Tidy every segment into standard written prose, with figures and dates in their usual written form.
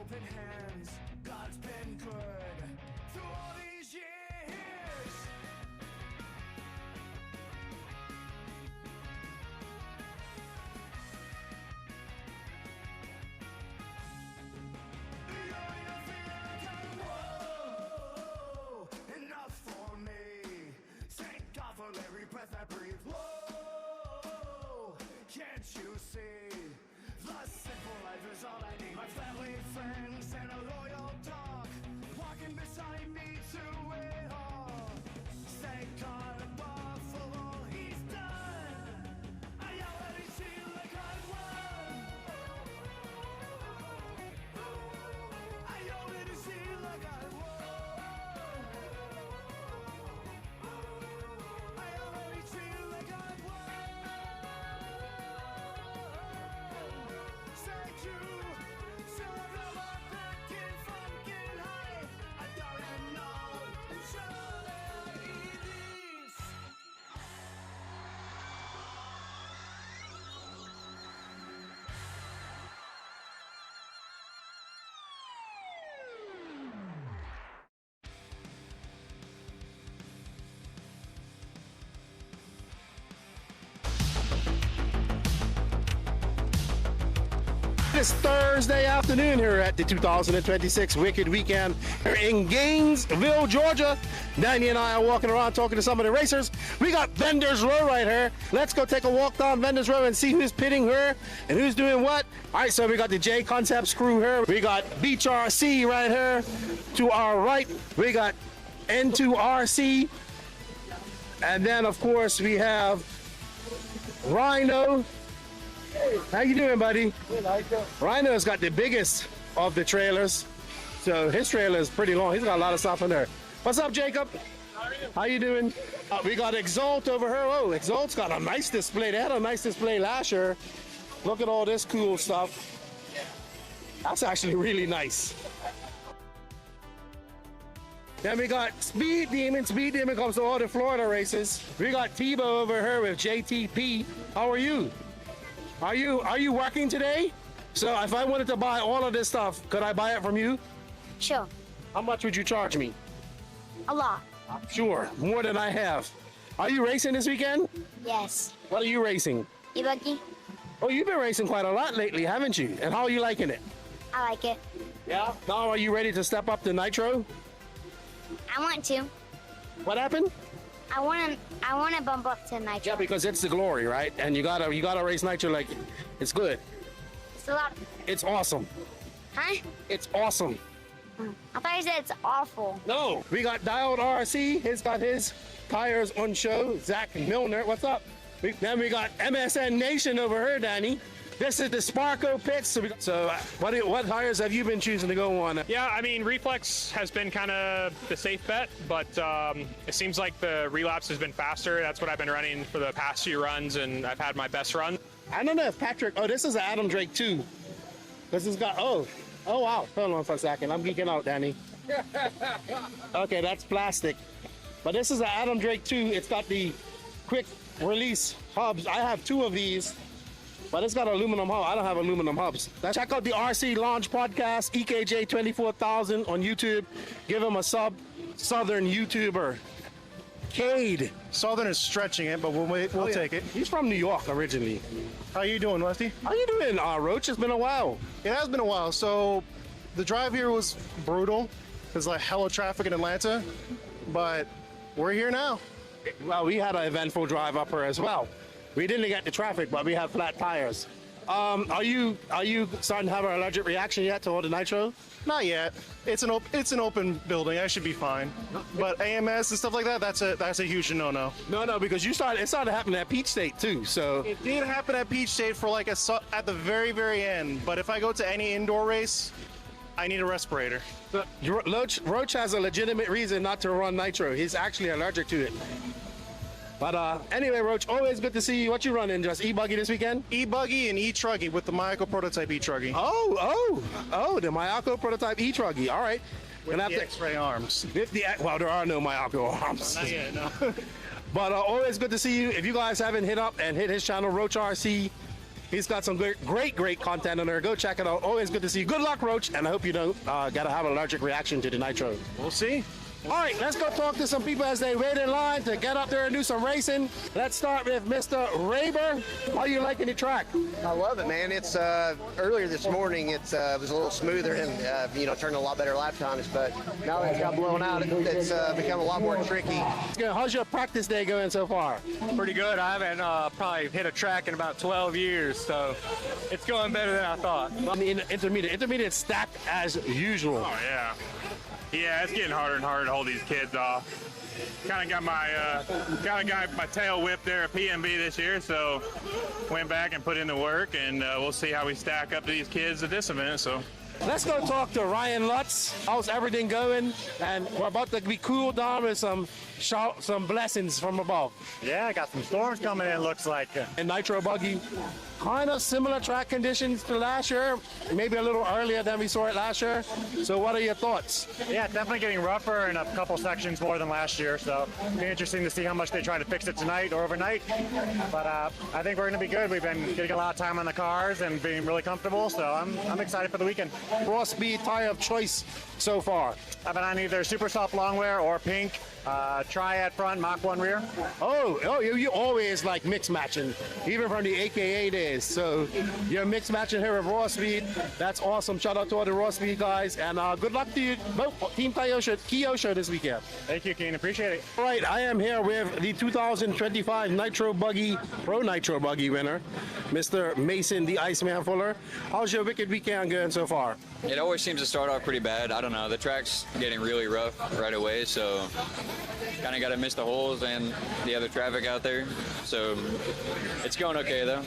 open hands. God's been good through all these years. Whoa, enough for me. Thank God for every breath I breathe. Whoa, can't you see? The simple life is all I need. My family, friends, and a loyal dog walking beside me through it all. Thank God above for all He's done. I already feel like I won. I already feel like I won. I already feel like I won. Thank you, so I'm thinking from getting high. I don't know, surely this. This Thursday afternoon here at the 2026 Wicked Weekend here in Gainesville, Georgia. Danny and I are walking around talking to some of the racers. We got Vendors Row right here. Let's go take a walk down Vendors Row and see who's pitting here and who's doing what. All right, so we got the J Concepts crew here. We got Beach RC right here. To our right, we got N2RC. And then, of course, we have Rhino. How you doing, buddy? Rhino's got the biggest of the trailers, so his trailer is pretty long. He's got a lot of stuff in there. What's up, Jacob? How you doing? We got Exalt over here. Oh, Exalt's got a nice display. They had a nice display last year. Look at all this cool stuff. That's actually really nice. Then we got Speed Demon. Speed Demon comes to all the Florida races. We got Tebow over here with JTP. How are you? Are you working today? So if I wanted to buy all of this stuff, could I buy it from you? Sure. How much would you charge me? A lot. Sure, more than I have. Are you racing this weekend? Yes. What are you racing? E-buggy? Oh, you've been racing quite a lot lately, haven't you? And how are you liking it? I like it. Yeah. Now, are you ready to step up to Nitro? I want to. What happened? I want to bump up to Nitro. Yeah, because it's the glory, right? And you gotta race Nitro like it's good. It's a lot. It's awesome. Huh? It's awesome. I thought you said it's awful. No. We got Dialed RC. He's got his tires on show. Zach Milner, what's up? Then we got MSN Nation over here, Danny. This is the Sparko pits. So what tires have you been choosing to go on? Yeah, I mean, Reflex has been kind of the safe bet, but it seems like the relapse has been faster. That's what I've been running for the past few runs, and I've had my best run. I don't know if Patrick, oh, this is an Adam Drake 2. This has got, oh wow. Hold on for a second. I'm geeking out, Danny. Okay, that's plastic. But this is an Adam Drake 2. It's got the quick release hubs. I have two of these. But it's got aluminum hub. I don't have aluminum hubs. Check out the RC Launch Podcast, EKJ 24,000 on YouTube. Give him a sub. Southern YouTuber. Cade. Southern is stretching it, but we'll take it. He's from New York originally. How you doing, Westy? How you doing, Roach? It's been a while. It has been a while. So the drive here was brutal. There's like hella traffic in Atlanta, but we're here now. Well, we had an eventful drive up here as well. We didn't get the traffic, but we had flat tires. Are you starting to have an allergic reaction yet to all the nitro? Not yet. It's an open building. I should be fine. But AMS and stuff like that, that's a huge no-no. No, because it started happening at Peach State too. So It did happen at Peach State for like at the very, very end. But if I go to any indoor race, I need a respirator. Roach has a legitimate reason not to run nitro. He's actually allergic to it. But anyway, Roach, always good to see you. What you running? Just e-buggy this weekend? E-buggy and e-truggy with the Mayako prototype e-truggy. Oh, the Mayako prototype e-truggy. All right. With the X-ray arms. Well, there are no Mayako arms. Not yet, no. But always good to see you. If you guys haven't hit his channel, Roach RC, He's got some great content on there. Go check it out. Always good to see you. Good luck, Roach, and I hope you don't gotta have an allergic reaction to the nitro. We'll see. All right, let's go talk to some people as they wait in line to get up there and do some racing. Let's start with Mr. Raber. How you liking the track? I love it, man. It's earlier this morning. It was a little smoother and turned a lot better lap times. But now that it's got blown out, it's become a lot more tricky. How's your practice day going so far? Pretty good. I haven't probably hit a track in about 12 years, so it's going better than I thought. On the intermediate stacked as usual. Oh yeah. Yeah, it's getting harder and harder to hold these kids off. Kind of got my tail whipped there at PMB this year, so went back and put in the work, and we'll see how we stack up to these kids at this event. So. Let's go talk to Ryan Lutz. How's everything going? And we're about to be cooled down with some blessings from above. Yeah, I got some storms coming in, looks like. And Nitro Buggy, kind of similar track conditions to last year, maybe a little earlier than we saw it last year. So what are your thoughts? Yeah, definitely getting rougher in a couple sections more than last year, so it'll be interesting to see how much they try to fix it tonight or overnight. But I think we're going to be good. We've been getting a lot of time on the cars and being really comfortable, so I'm excited for the weekend. Raw speed tire of choice so far. I've been on either super soft long wear or pink, Triad front, Mach 1 rear. Oh, you always like mix matching, even from the AKA days. So you're mix matching here with Raw Speed. That's awesome. Shout out to all the Raw Speed guys, and good luck to you both, Team Kyosho this weekend. Thank you, Keen. Appreciate it. All right, I am here with the 2025 Nitro Buggy, Pro Nitro Buggy winner, Mr. Mason the Iceman Fuller. How's your wicked weekend going so far? It always seems to start off pretty bad. I don't know. The track's getting really rough right away, so kind of got to miss the holes and the other traffic out there. So it's going okay, though.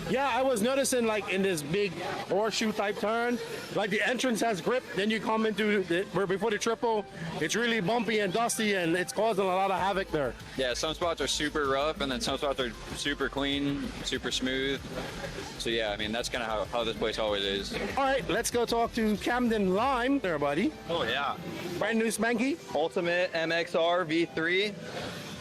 Yeah, I was noticing like in this big horseshoe type turn, like the entrance has grip, then you come into where before the triple, it's really bumpy and dusty and it's causing a lot of havoc there. Yeah, some spots are super rough and then some spots are super clean, super smooth. So yeah, I mean, that's kind of how this place always is. All right, let's go talk to Camden Lime there, buddy. Oh yeah. Brand new Spanky. Ultimate MXR V3.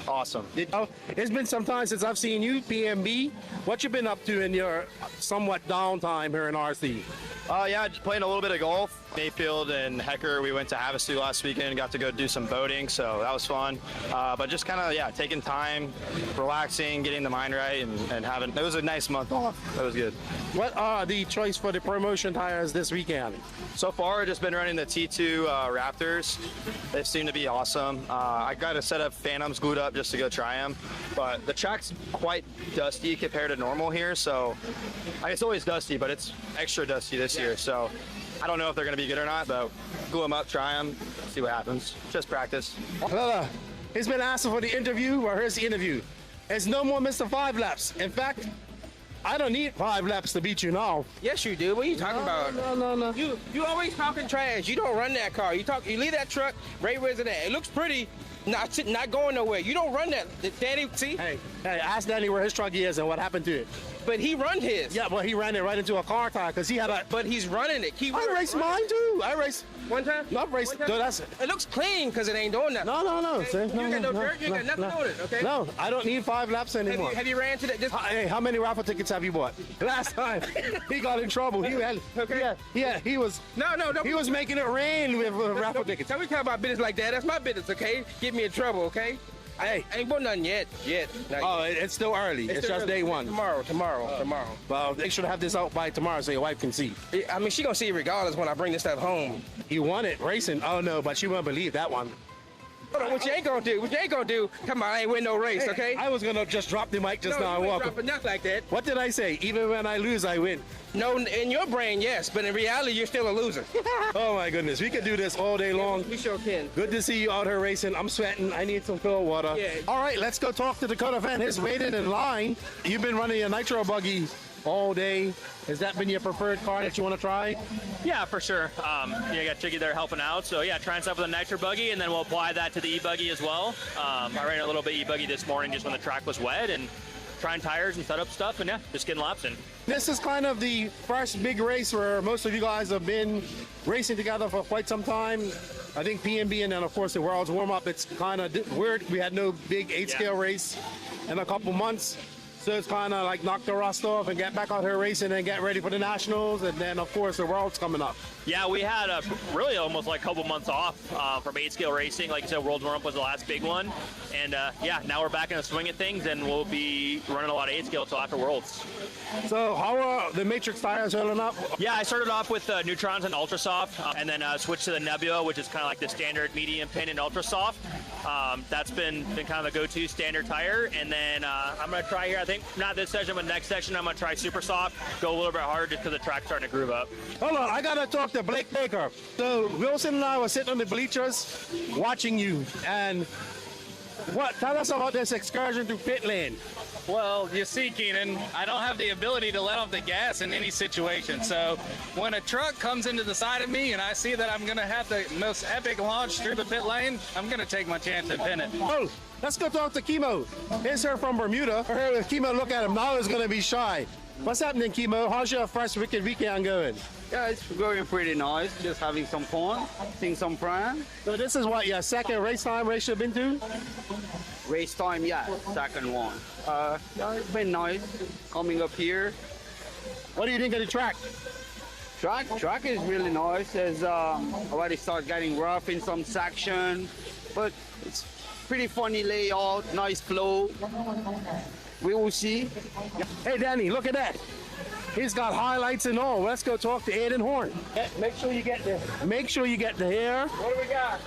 Awesome. It's been some time since I've seen you, PMB. What you been up to in your somewhat downtime here in RC? Yeah, just playing a little bit of golf. Mayfield and Hecker, we went to Havasu last weekend, got to go do some boating, so that was fun. But just kind of, yeah, taking time, relaxing, getting the mind right, and having, it was a nice month off. That was good. What are the choice for the promotion tires this weekend? So far, I've just been running the T2 Raptors. They seem to be awesome. I got a set of Phantoms glued up just to go try them, but the track's quite dusty compared to normal here, so it's always dusty, but it's extra dusty this year, so I don't know if they're going to be good or not, but glue them up, try them, see what happens. Just practice. He's been asking for the interview. Well, here's the interview. It's no more Mr. 5 laps. In fact, I don't need 5 laps to beat you now. Yes, you do. What are you talking about? No. You always talking trash. You don't run that car. You leave that truck right where's it at. It looks pretty. Not going nowhere. You don't run that. Danny, see? Hey, ask Danny where his truck is and what happened to it. But he run his. Yeah, well, he ran it right into a car tire because he had a... But he's running it. I raced mine, too. I raced... One time? No, I've raced... No, that's it. It looks clean because it ain't doing nothing. No. Okay? You ain't got no dirt. You ain't got nothing on it, okay? No, I don't need 5 laps anymore. Have you ran to that? Hey, how many raffle tickets have you bought? Last time, he got in trouble. He was... No. He was making it rain with raffle tickets. Tell me talk about business like that. That's my business, okay? Get me in trouble, okay? Hey. I ain't bought nothing yet. Oh, it's still early. It's just day one. Tomorrow. Well, they should have this out by tomorrow so your wife can see. I mean, she gonna see it regardless when I bring this stuff home. You want it racing? Oh, no, but she won't believe that one. Hold on, what you ain't gonna do, come on, I ain't win no race, okay? I was gonna just drop the mic just now and walk. No, nothing like that. What did I say? Even when I lose, I win. No, in your brain, yes, but in reality, you're still a loser. Oh my goodness, we could do this all day long. We sure can. Good to see you out here racing. I'm sweating. I need some cold water. Yeah. All right, let's go talk to Dakota Fan. He's waiting in line. You've been running a Nitro Buggy all day. Has that been your preferred car that you want to try? Yeah, for sure. You got Chiggy there helping out. So yeah, trying stuff with a Nitro Buggy, and then we'll apply that to the e-buggy as well. I ran a little bit e-buggy this morning just when the track was wet, and trying tires and setup stuff, and yeah, just getting laps in. This is kind of the first big race where most of you guys have been racing together for quite some time. I think PMB and then of course the World's warm-up, it's kind of weird. We had no big 8-scale race in a couple months. So it's kind of like knock the rust off and get back out here racing and get ready for the nationals, and then of course the world's coming up. Yeah, we had a really almost like a couple months off from 8-scale racing. Like you said, World Warm-Up was the last big one. And yeah, now we're back in the swing of things, and we'll be running a lot of 8-scale until after Worlds. So how are the Matrix tires holding up? Yeah, I started off with Neutrons and Ultra Soft, and then switched to the Nebula, which is kind of like the standard medium pin and Ultra Soft. That's been kind of the go-to standard tire. And then I'm going to try here, I think, not this session, but next session, I'm going to try Super Soft, go a little bit harder just because the track's starting to groove up. Hold on, I got to talk to Blake Baker. So Wilson and I were sitting on the bleachers watching you, and tell us about this excursion through pit lane. Well, you see, Keenan, I don't have the ability to let off the gas in any situation. So when a truck comes into the side of me and I see that I'm going to have the most epic launch through the pit lane, I'm going to take my chance and pin it. Oh, let's go talk to Chemo. Here's her from Bermuda. Her with Chemo, look at him. Now he's going to be shy. What's happening, Chemo? How's your first Wicked weekend going? Yeah, it's going pretty nice. Just having some fun, seeing some friends. So this is what, your second Racetime race you've been to? Racetime, yeah, second one. Yeah, it's been nice coming up here. What do you think of the track? Track is really nice. It's already start getting rough in some section, but it's pretty funny layout, nice flow. We will see. Hey, Danny, look at that. He's got highlights and all. Let's go talk to Aiden Horn. Make sure you get the. Make sure you get the hair. What do we got?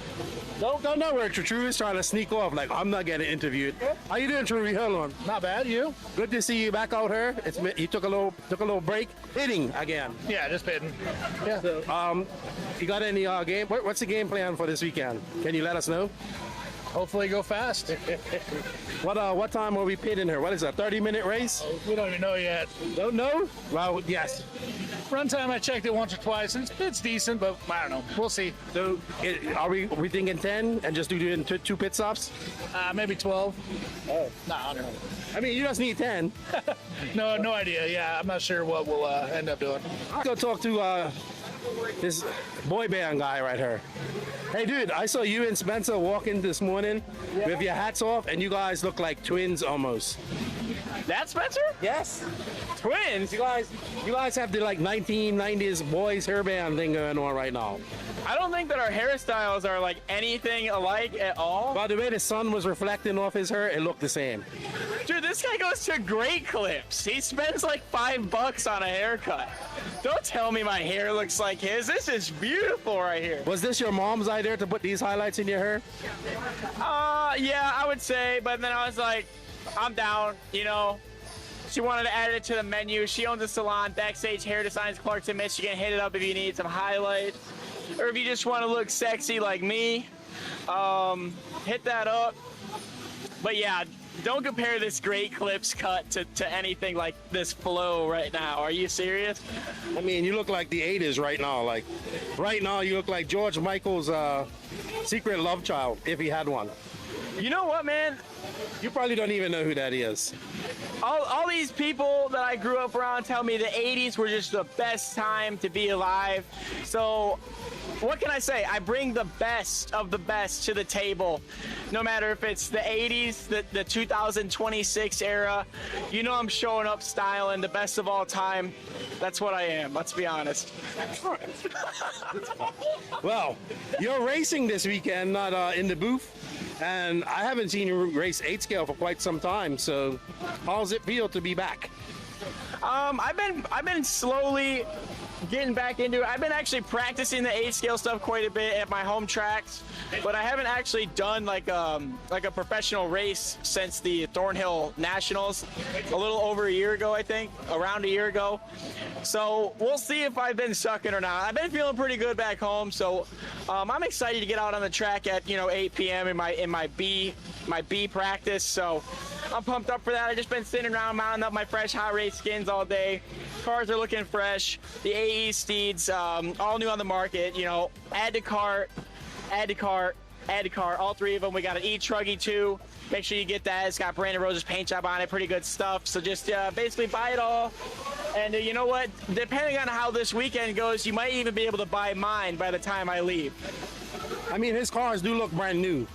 Don't go nowhere. True is trying to sneak off. Like, I'm not getting interviewed. How you doing, True? Hold on. Not bad. You? Good to see you back out here. You took a little break. Hitting again. Yeah, just hitting. Yeah. So, you got any game? What's the game plan for this weekend? Can you let us know? Hopefully go fast. What time are we pitting here? What is it, a 30-minute race? We don't even know yet. Don't know? Well, yes. Run time, I checked it once or twice. It's decent, but I don't know. We'll see. So, are we thinking 10 and just doing two pit stops? Maybe 12. Oh. No, I don't know. I mean, you just need 10. No idea. Yeah, I'm not sure what we'll end up doing. I'll go talk to this boy band guy right here. Hey, dude, I saw you and Spencer walking this morning with your hats off, and you guys look like twins almost. That Spencer? Yes. Twins? You guys have the like 1990s boys hair band thing going on right now. I don't think that our hairstyles are like anything alike at all. By the way the sun was reflecting off his hair, it looked the same. Dude, this guy goes to Great Clips. He spends like $5 on a haircut. Don't tell me my hair looks like his. This is beautiful right here. Was this your mom's idea to put these highlights in your hair? Yeah, I would say, but then I was like, I'm down, you know. She wanted to add it to the menu. She owns a salon, Backstage Hair Designs, Clarkson, Michigan. Hit it up if you need some highlights. Or if you just want to look sexy like me, hit that up. But yeah, don't compare this Great Clips cut to anything like this flow right now. Are you serious? I mean, you look like the 80s right now. Like, right now you look like George Michael's secret love child, if he had one. You know what, man? You probably don't even know who that is. All these people that I grew up around tell me the 80s were just the best time to be alive. So what can I say? I bring the best of the best to the table. No matter if it's the 80s, the 2026 era. You know I'm showing up styling the best of all time. That's what I am, let's be honest. Well, you're racing this weekend, not in the booth. And I haven't seen you race 8-scale for quite some time, so how does it feel to be back? I've been slowly getting back into it. I've been actually practicing the 8-scale stuff quite a bit at my home tracks, but I haven't actually done like a professional race since the Thornhill Nationals a little over a year ago, I think, around a year ago. So we'll see if I've been sucking or not. I've been feeling pretty good back home, so I'm excited to get out on the track at 8 p.m. in my B practice. So I'm pumped up for that. I've just been sitting around mounting up my fresh hot race skins all day. Cars are looking fresh. The AE Steeds, all new on the market. Add to cart, all three of them. We got an E-Truggy too. Make sure you get that. It's got Brandon Rose's paint job on it. Pretty good stuff. So just basically buy it all. And you know what? Depending on how this weekend goes, you might even be able to buy mine by the time I leave. I mean, his cars do look brand new.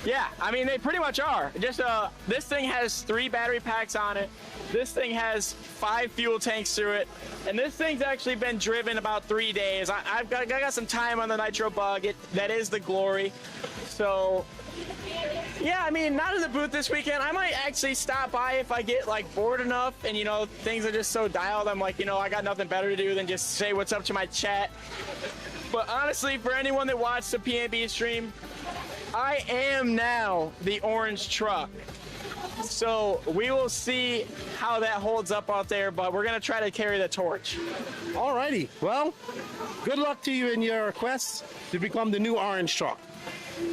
Yeah, I mean, they pretty much are. Just this thing has 3 battery packs on it. This thing has 5 fuel tanks through it. And this thing's actually been driven about 3 days. I got some time on the Nitro Bug. That is the glory. So, yeah, I mean, not in the booth this weekend. I might actually stop by if I get, like, bored enough and, you know, things are just so dialed. I'm like, you know, I got nothing better to do than just say what's up to my chat. But honestly, for anyone that watched the PNB stream, I am now the orange truck. So we will see how that holds up out there, but we're going to try to carry the torch. Alrighty. Well, good luck to you in your quest to become the new orange truck.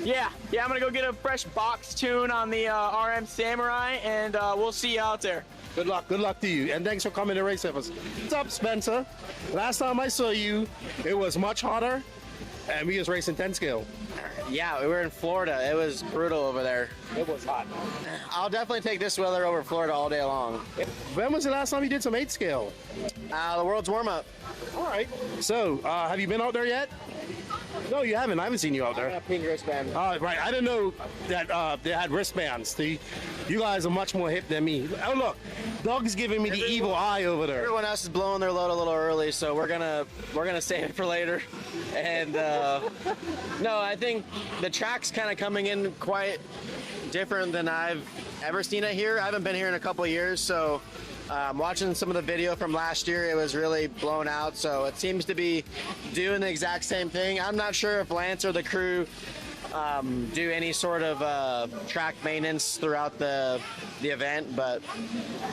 Yeah, I'm going to go get a fresh box tune on the RM Samurai, and we'll see you out there. Good luck to you, and thanks for coming to race with us. What's up, Spencer? Last time I saw you, it was much hotter, and we was racing 10 scale. Yeah, we were in Florida. It was brutal over there. It was hot. I'll definitely take this weather over Florida all day long. When was the last time you did some 8 scale? The world's warm-up. All right. So, have you been out there yet? No, you haven't. I haven't seen you out there. I got a pink wristband. Right. I didn't know that they had wristbands. See, you guys are much more hip than me. Oh, look. Doug's giving me the evil eye over there. Everyone else is blowing their load a little early, so we're gonna save it for later. And no, I think the track's kind of coming in quite different than I've ever seen it here. I haven't been here in a couple of years, so watching some of the video from last year, it was really blown out. So it seems to be doing the exact same thing. I'm not sure if Lance or the crew do any sort of track maintenance throughout the event, but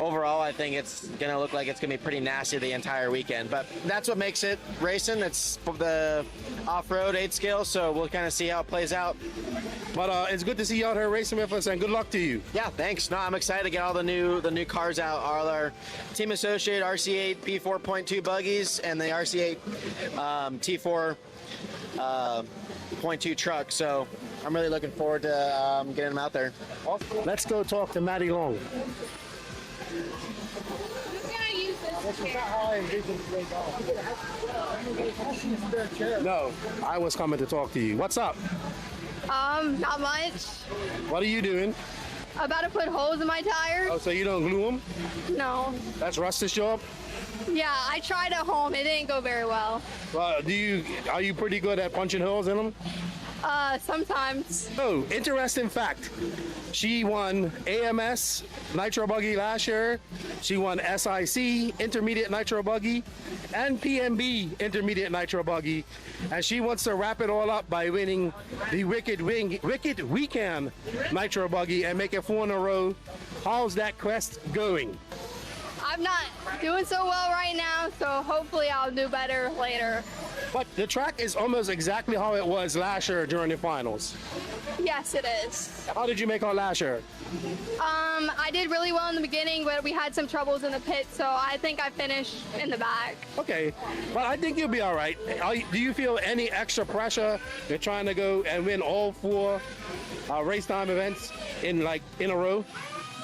overall I think it's gonna look like it's gonna be pretty nasty the entire weekend. But that's what makes it racing. It's the off-road 8 scale, so we'll kind of see how it plays out. But it's good to see you out here racing with us, and good luck to you. Yeah, thanks. No, I'm excited to get all the new cars out. All our team associated RC8 P4.2 buggies and the RC8 T4 .2 truck. So I'm really looking forward to getting them out there. Let's go talk to Maddie Long. No, I was coming to talk to you. What's up? Not much. What are you doing? About to put holes in my tires. Oh, so you don't glue them? No. That's Russ's job? Yeah, I tried at home. It didn't go very well. Well, are you pretty good at punching holes in them? Sometimes. Oh, interesting fact. She won AMS Nitro Buggy last year. She won SIC Intermediate Nitro Buggy and PNB Intermediate Nitro Buggy. And she wants to wrap it all up by winning the Wicked Weekend Nitro Buggy and make it 4 in a row. How's that quest going? I'm not doing so well right now, so hopefully I'll do better later. But the track is almost exactly how it was last year during the finals. Yes, it is. How did you make out last year? I did really well in the beginning, but we had some troubles in the pit, so I think I finished in the back. Okay, but I think you'll be all right. Do you feel any extra pressure in trying to go and win all 4 race time events in a row?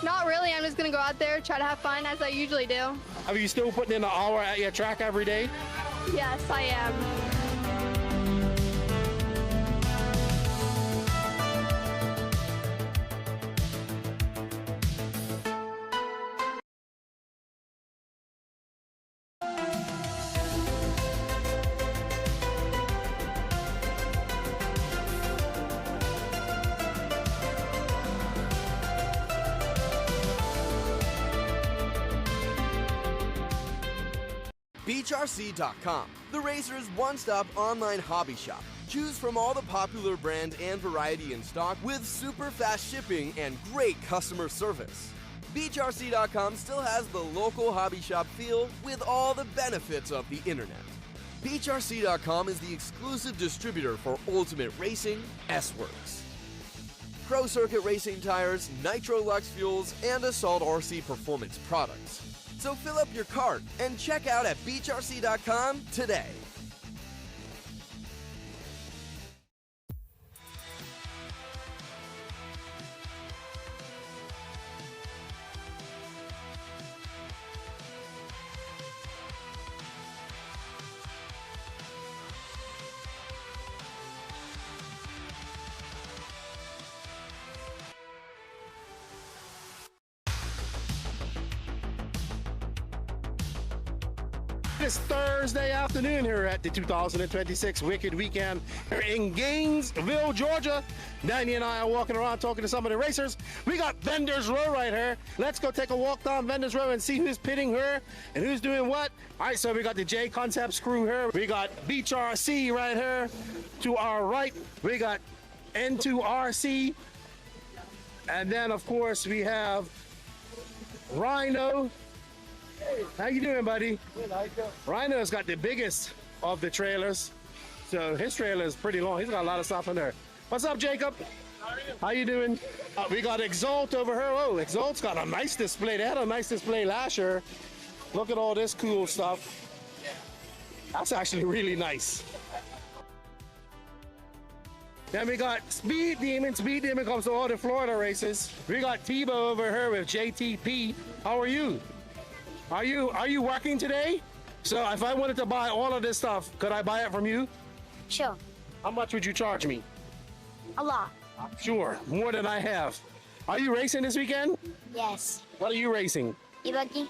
Not really. I'm just going to go out there, try to have fun as I usually do. Are you still putting in an hour at your track every day? Yes, I am. BeachRC.com, the racer's one-stop online hobby shop. Choose from all the popular brand and variety in stock with super fast shipping and great customer service. BeachRC.com still has the local hobby shop feel with all the benefits of the internet. BeachRC.com is the exclusive distributor for Ultimate Racing, S-Works, Pro Circuit Racing tires, Nitro Lux fuels, and Assault RC performance products. So fill up your cart and check out at BeachRC.com today. It's Thursday afternoon here at the 2026 Wicked Weekend here in Gainesville, Georgia. Danny and I are walking around talking to some of the racers. We got Vendors Row right here. Let's go take a walk down Vendors Row and see who's pitting here and who's doing what. All right, so we got the J Concepts crew here. We got Beach RC right here. To our right, we got N2RC. And then, of course, we have Rhino. How you doing, buddy? Rhino's got the biggest of the trailers, so his trailer is pretty long. He's got a lot of stuff in there. What's up, Jacob? How you doing? We got Exalt over here. Oh, Exalt's got a nice display. They had a nice display last year. Look at all this cool stuff. That's actually really nice. Then we got Speed Demon. Speed Demon comes to all the Florida races. We got Tebow over here with JTP. How are you? Are you working today? So if I wanted to buy all of this stuff, could I buy it from you? Sure. How much would you charge me? A lot. Sure, more than I have. Are you racing this weekend? Yes. What are you racing? E-buggy.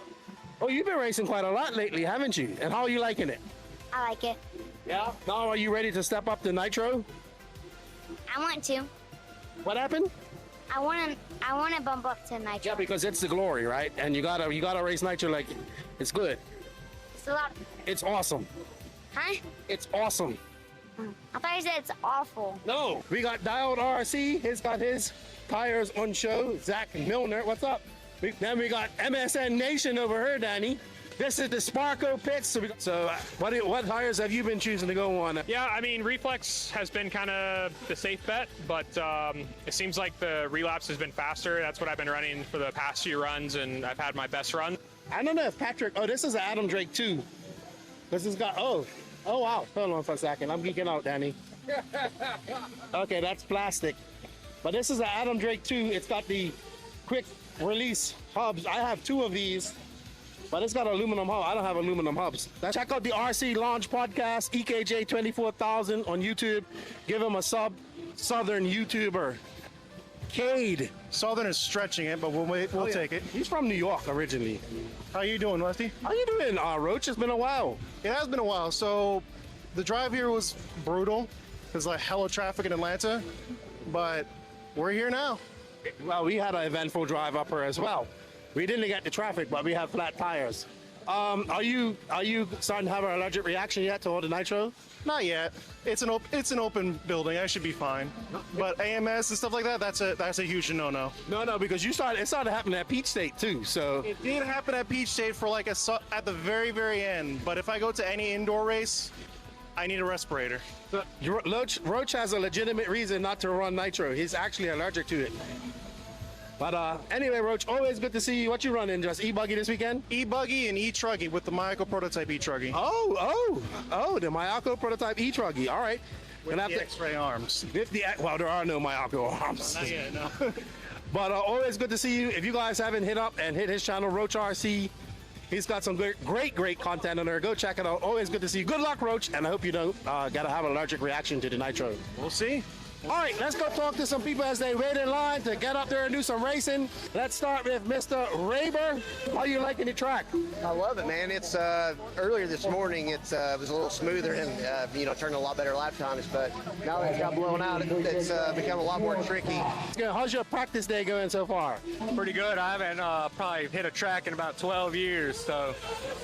Oh, you've been racing quite a lot lately, haven't you? And how are you liking it? I like it. Yeah. Now, are you ready to step up to Nitro? I want to. What happened? I want to bump up to Nitro. Yeah, because it's the glory, right? And you gotta race Nitro like it's good. It's a lot. It's awesome. Huh? It's awesome. I thought you said it's awful. No. We got Dialed RC. He's got his tires on show. Zach Milner, what's up? Then we got MSN Nation over here, Danny. This is the Sparko pits. So what tires have you been choosing to go on? Yeah, I mean, Reflex has been kind of the safe bet, but it seems like the relapse has been faster. That's what I've been running for the past few runs, and I've had my best run. I don't know if Patrick, this is an Adam Drake 2. This has got, oh wow. Hold on for a second. I'm geeking out, Danny. Okay, that's plastic. But this is an Adam Drake 2. It's got the quick release hubs. I have 2 of these. But it's got aluminum hub. I don't have aluminum hubs. Now check out the RC Launch Podcast, EKJ 24000 on YouTube. Give him a sub. Southern YouTuber. Cade. Southern is stretching it, but we'll take it. He's from New York originally. How you doing, Westy? How you doing, Roach? It's been a while. It has been a while. So the drive here was brutal. There's like hella traffic in Atlanta, but we're here now. Well, we had an eventful drive up here as well. We didn't get the traffic, but we have flat tires. Are you starting to have an allergic reaction yet to all the nitro? Not yet. It's an open building. I should be fine. But AMS and stuff like that, that's a huge no-no. No, because it started happening at Peach State too. So it did happen at Peach State for like at the very, very end. But if I go to any indoor race, I need a respirator. Roach has a legitimate reason not to run nitro. He's actually allergic to it. But anyway, Roach, always good to see you. What you running? Just e-buggy this weekend? E-buggy and e-truggy with the Mayako prototype e-truggy. Oh, the Mayako prototype e-truggy. All right. With the X-ray arms. Well, there are no Mayako arms. Not yet, no. But always good to see you. If you guys haven't hit his channel, Roach RC, he's got some great content on there. Go check it out. Always good to see you. Good luck, Roach, and I hope you don't gotta have an allergic reaction to the nitro. We'll see. All right, let's go talk to some people as they wait in line to get up there and do some racing. Let's start with Mr. Raber. How are you liking the track? I love it, man. It's earlier this morning. It was a little smoother and turned a lot better lap times. But now that it's got blown out, it's become a lot more tricky. How's your practice day going so far? Pretty good. I haven't probably hit a track in about 12 years, so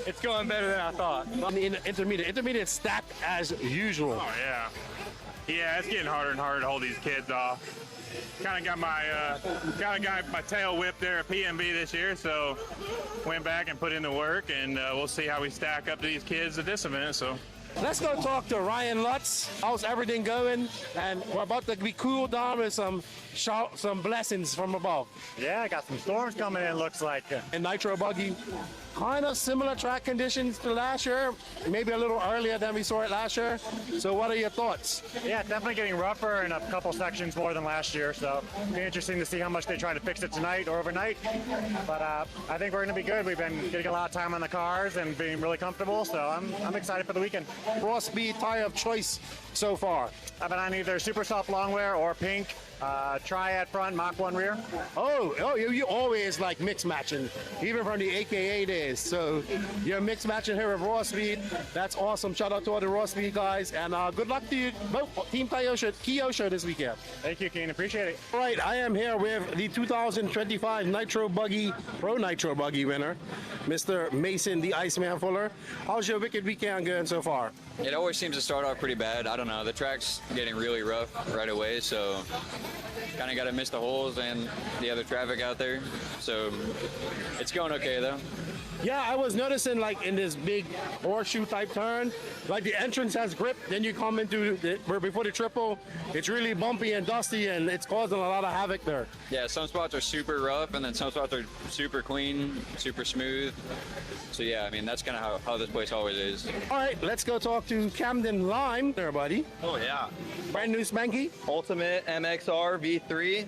it's going better than I thought. On the intermediate stacked as usual. Oh yeah. Yeah, it's getting harder and harder to hold these kids off. Kind of got my tail whipped there at PMB this year, so went back and put in the work, and we'll see how we stack up to these kids at this event. So let's go talk to Ryan Lutz. How's everything going? And we're about to be cooled down with some blessings from above. Yeah, I got some storms coming in, looks like. And nitro buggy. Kind of similar track conditions to last year, maybe a little earlier than we saw it last year. So what are your thoughts? Yeah, definitely getting rougher in a couple sections more than last year. So it'll be interesting to see how much they try to fix it tonight or overnight. But I think we're going to be good. We've been getting a lot of time on the cars and being really comfortable. So I'm excited for the weekend. Raw Speed tire of choice so far? I've been on either super soft long wear or pink, triad front, Mach 1 rear. You always like mix matching, even from the AKA days. So you're mix matching here with Raw Speed. That's awesome. Shout out to all the Raw Speed guys, and good luck to you both, Team Kyosho this weekend. Thank you, Keen. Appreciate it. All right, I am here with the 2025 Nitro Buggy, Pro Nitro Buggy winner, Mr. Mason the Iceman Fuller. How's your wicked weekend going so far? It always seems to start off pretty bad. I don't know. The track's getting really rough right away, so kind of got to miss the holes and the other traffic out there. So it's going okay, though. Yeah, I was noticing like in this big horseshoe type turn, like the entrance has grip, then you come into where before the triple, it's really bumpy and dusty and it's causing a lot of havoc there. Yeah, some spots are super rough and then some spots are super clean, super smooth. So yeah, I mean, that's kind of how this place always is. All right, let's go talk to Camden Lime there, buddy. Oh yeah. Brand new spanky. Ultimate MXR V3.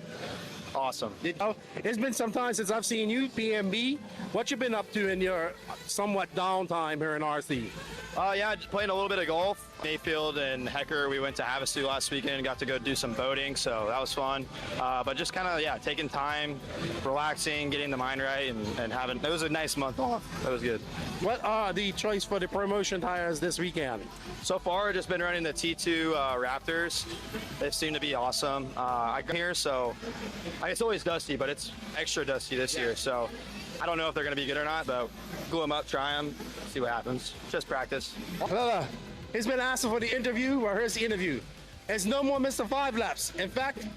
Awesome. It's been some time since I've seen you, PMB. What you been up to in your somewhat downtime here in RC? Yeah, just playing a little bit of golf. Mayfield and Hecker, we went to Havasu last weekend, got to go do some boating, so that was fun. But just kind of, yeah, taking time, relaxing, getting the mind right, and having, it was a nice month off. That was good. What are the choice for the promotion tires this weekend? So far, I've just been running the T2 Raptors. They seem to be awesome. I got here, so it's always dusty, but it's extra dusty this year, so I don't know if they're going to be good or not, but glue them up, try them, see what happens. Just practice. He's been asking for the interview. Well, here's the interview. It's no more Mr. 5 laps. In fact,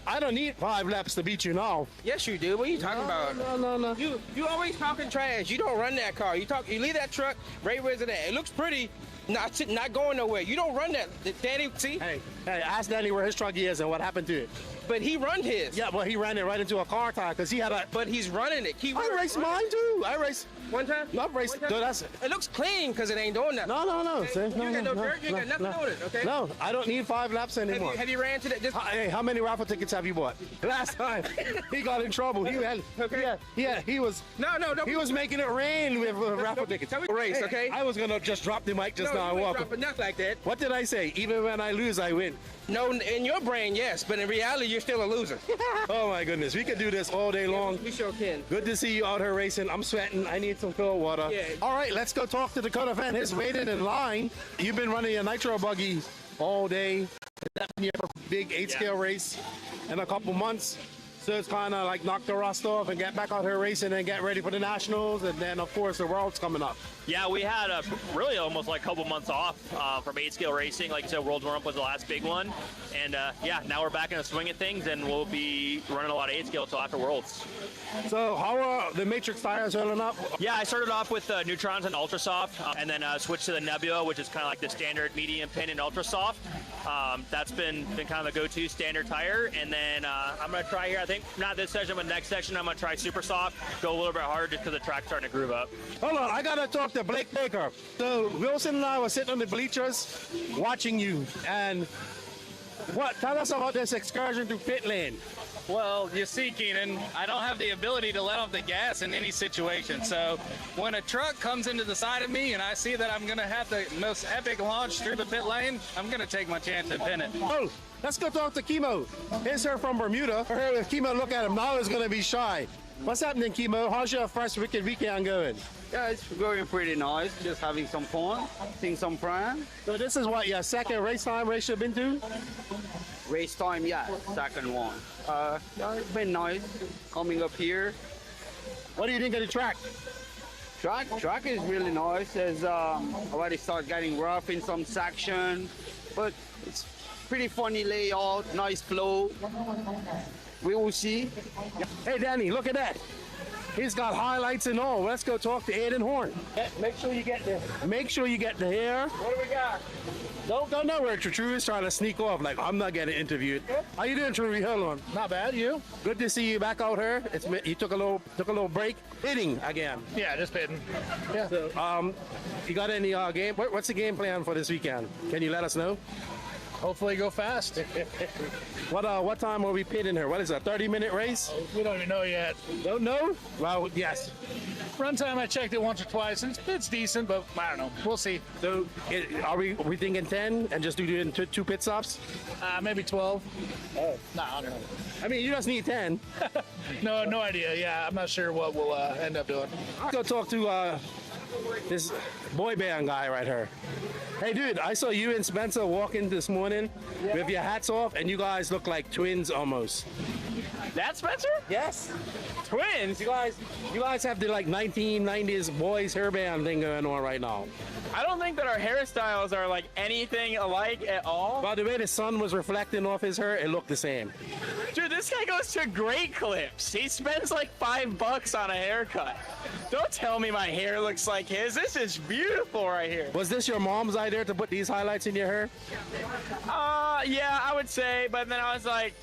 I don't need 5 laps to beat you now. Yes, you do. What are you talking about? No. You always talking trash. You don't run that car. You leave that truck right where's it at. It looks pretty. Not going nowhere. You don't run that. Danny, see? Hey, ask Danny where his truck is and what happened to it. But he run his. Yeah, well, he ran it right into a car tire because he had a... But he's running it. I raced mine, too. I raced... One time? No, I've raced... No, that's it. It looks clean because it ain't doing nothing. No. Okay? You got no dirt. You got nothing on it, okay? No, I don't need 5 laps anymore. Have you ran to that? Hey, how many raffle tickets have you bought? Last time, he got in trouble. He was... No. He was making it rain with raffle tickets. Race, okay? I was going to just drop the mic just now and walk. No, nothing like that. What did I say? Even when I lose, I win. No, in your brain, yes, but in reality, you're still a loser. Oh my goodness, we could do this all day long. We sure can. Good to see you out here racing. I'm sweating. I need some cold water. Yeah. All right, let's go talk to Dakota fan. He's waiting in line. You've been running a nitro buggy all day. That's been your big 8-scale race in a couple months. So it's kind of like knock the rust off and get back out here racing and get ready for the nationals. And then, of course, the World's coming up. Yeah, we had really almost like a couple months off from 8-scale racing. Like you said, World's Warm-Up was the last big one. And yeah, now we're back in the swing of things, and we'll be running a lot of 8-scale until after Worlds. So how are the Matrix tires holding up? Yeah, I started off with Neutrons and Ultra Soft, and then switched to the Nebula, which is kind of like the standard medium pin and Ultra Soft. That's been kind of the go-to standard tire. And then I'm going to try here, I think, not this session, but next session, I'm going to try Super Soft, go a little bit harder just because the track's starting to groove up. Hold on, I got to talk to Blake Baker. So Wilson and I were sitting on the bleachers watching you. And tell us about this excursion to pit lane. Well, you see, Keenan, I don't have the ability to let off the gas in any situation. So when a truck comes into the side of me and I see that I'm going to have the most epic launch through the pit lane, I'm going to take my chance and pin it. Oh, let's go talk to Kimo. Here's her from Bermuda. Her with Kimo, look at him. Now he's going to be shy. What's happening, Kimo? How's your first wicked weekend going? Yeah, it's going pretty nice. Just having some fun, seeing some friends. So this is what, your second Racetime race you've been to? Racetime, yeah, second one. Yeah, it's been nice coming up here. What do you think of the track? Track is really nice. It's already start getting rough in some section, but it's pretty funny layout, nice flow. We will see. Hey, Danny, look at that. He's got highlights and all. Let's go talk to Aiden Horn. Make sure you get there. Make sure you get the hair. What do we got? Don't go nowhere. True is trying to sneak off like I'm not getting interviewed. How you doing, True? Hold on. Not bad, you? Good to see you back out here. You took a little break. Hitting again. Yeah, just hitting. Yeah. So, you got any game? What's the game plan for this weekend? Can you let us know? hopefully go fast. What time are we pitting here? What is that, 30-minute race? We don't even know yet. Don't know? Well, yes. Run time, I checked it once or twice, and it's decent, but I don't know. We'll see. So, are we thinking 10 and just doing two pit stops? Maybe 12. Oh. No, I don't know. I mean, you just need 10. No idea. Yeah, I'm not sure what we'll end up doing. Let's go talk to this boy band guy right here. Hey, dude, I saw you and Spencer walking this morning with your hats off, and you guys look like twins almost. That Spencer? Yes. Twins? You guys have the like 1990s boys hair band thing going on right now. I don't think that our hairstyles are like anything alike at all. By the way the sun was reflecting off his hair, it looked the same. Dude, this guy goes to Great Clips. He spends like $5 on a haircut. Don't tell me my hair looks like his. This is beautiful right here. Was this your mom's idea to put these highlights in your hair? Yeah, I would say, but then I was like,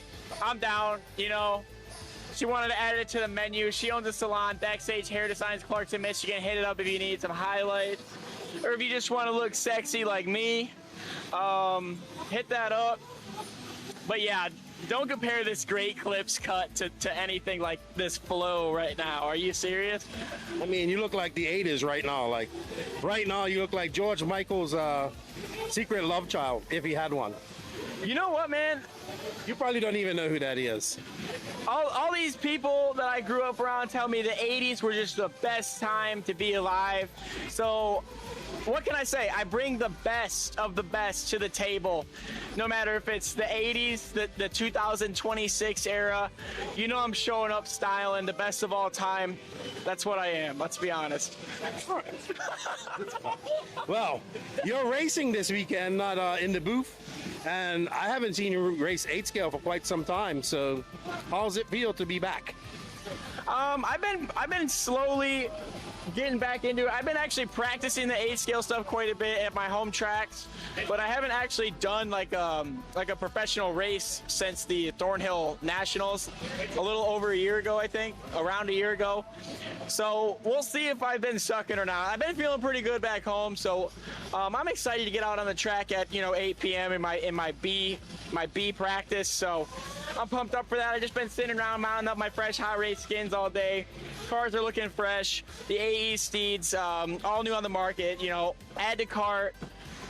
I'm down, you know. She wanted to add it to the menu. She owns a salon, Backstage Hair Designs, Clarkson, Michigan. Hit it up if you need some highlights. Or if you just want to look sexy like me, hit that up. But yeah, don't compare this Great Clips cut to anything like this flow right now. Are you serious? I mean, you look like the 80s right now. Like, right now you look like George Michael's secret love child, if he had one. You know what, man? You probably don't even know who that is. All these people that I grew up around tell me the 80s were just the best time to be alive. So what can I say? I bring the best of the best to the table. No matter if it's the 80s, the 2026 era, you know I'm showing up styling the best of all time. That's what I am, let's be honest. Well, you're racing this weekend, not in the booth. And I haven't seen you race 8 scale for quite some time, so how does it feel to be back? I've been slowly getting back into it. I've been actually practicing the 8 scale stuff quite a bit at my home tracks, but I haven't actually done like a professional race since the Thornhill Nationals a little over a year ago, I think, around a year ago. So we'll see if I've been sucking or not. I've been feeling pretty good back home, so I'm excited to get out on the track at 8 p.m. in my B practice. So I'm pumped up for that. I've just been sitting around mounting up my fresh hot race skins all day. Cars are looking fresh. The AE Steeds, all new on the market. Add to cart,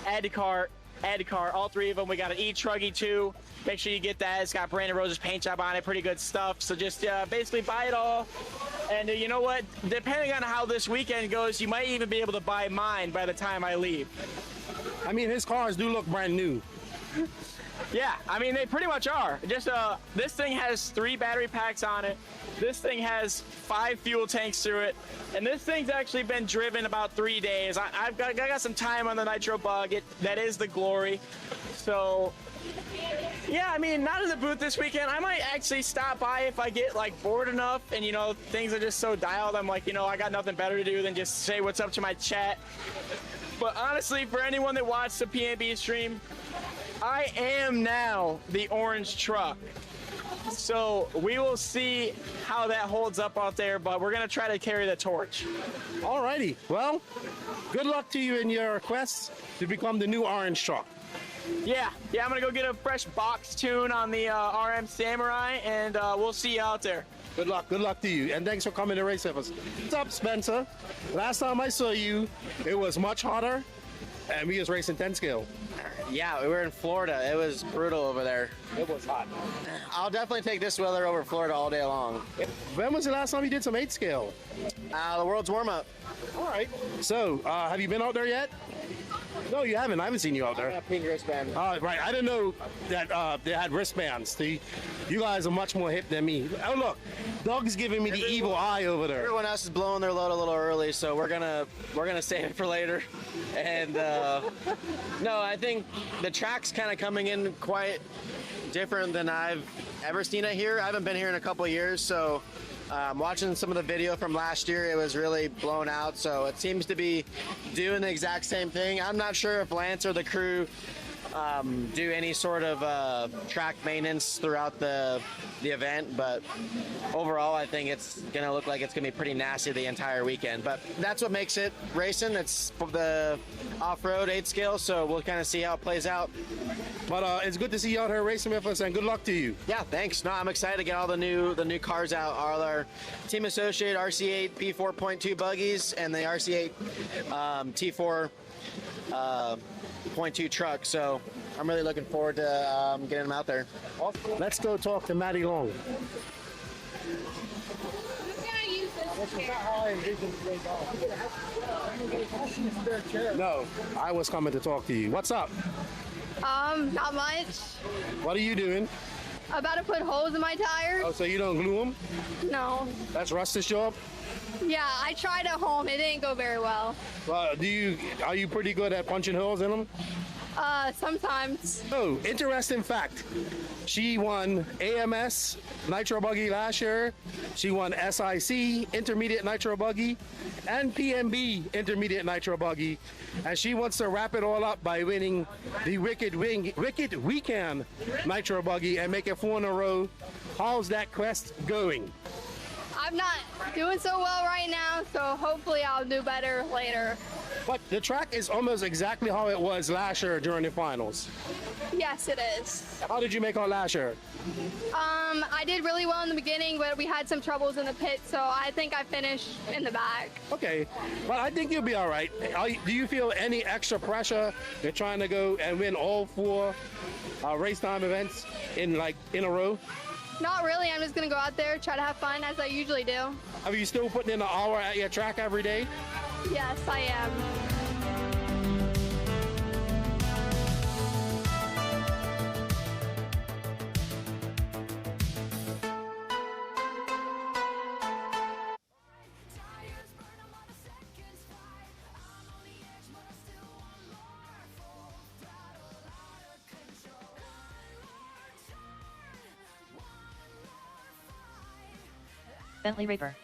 add to cart, add to cart. All 3 of them. We got an E-Truggy too. Make sure you get that. It's got Brandon Rose's paint job on it. Pretty good stuff. So just basically buy it all. And you know what? Depending on how this weekend goes, you might even be able to buy mine by the time I leave. I mean, his cars do look brand new. Yeah, I mean, they pretty much are. Just this thing has 3 battery packs on it. This thing has 5 fuel tanks through it. And this thing's actually been driven about 3 days. I got some time on the nitro bug. That is the glory. So yeah, I mean, not in the booth this weekend. I might actually stop by if I get like bored enough and things are just so dialed. I'm like, I got nothing better to do than just say what's up to my chat. But honestly, for anyone that watched the PNB stream, I am now the orange truck. So we will see how that holds up out there, but we're going to try to carry the torch. Alrighty. Well, good luck to you in your quest to become the new orange truck. Yeah, I'm going to go get a fresh box tune on the RM Samurai, and we'll see you out there. Good luck to you, and thanks for coming to race with us. What's up, Spencer? Last time I saw you, it was much hotter, and we was racing 10 scale. Yeah, we were in Florida. It was brutal over there. It was hot. I'll definitely take this weather over Florida all day long. When was the last time you did some 8 scale? The world's warm-up. All right. So, have you been out there yet? No, you haven't. I haven't seen you out there. Pink wristband. Right. I didn't know that they had wristbands. You guys are much more hip than me. Oh, look. Doug's giving me the evil eye over there. Everyone else is blowing their load a little early, so we're gonna save it for later. And no, I think the track's kind of coming in quite different than I've ever seen it here. I haven't been here in a couple of years, so watching some of the video from last year, it was really blown out, so it seems to be doing the exact same thing. I'm not sure if Lance or the crew do any sort of track maintenance throughout the event, but overall I think it's going to look like it's going to be pretty nasty the entire weekend. But that's what makes it racing. It's the off-road 8 scale, so we'll kind of see how it plays out. But it's good to see you out here racing with us, and good luck to you. Yeah, thanks. No, I'm excited to get all the new cars out. All our team associated RC8 P4.2 buggies and the RC8 T4 .2 truck. So I'm really looking forward to getting them out there. Let's go talk to Maddie Long. No, I was coming to talk to you. What's up? Not much. What are you doing? About to put holes in my tires. Oh, so you don't glue them? No. That's rusted show up? Yeah, I tried at home. It didn't go very well. Well, are you pretty good at punching holes in them? Sometimes. Oh, interesting fact. She won AMS Nitro Buggy last year. She won SIC Intermediate Nitro Buggy and PMB Intermediate Nitro Buggy. And she wants to wrap it all up by winning the Wicked Weekend Nitro Buggy and make it 4 in a row. How's that quest going? I'm not doing so well right now, so hopefully I'll do better later. But the track is almost exactly how it was last year during the finals. Yes, it is. How did you make out last year? I did really well in the beginning, but we had some troubles in the pit, so I think I finished in the back. Okay, well, I think you'll be all right. Do you feel any extra pressure in trying to go and win all 4 race time events in a row? Not really. I'm just going to go out there, try to have fun as I usually do. Are you still putting in an hour at your track every day? Yes, I am. Bentley Raper.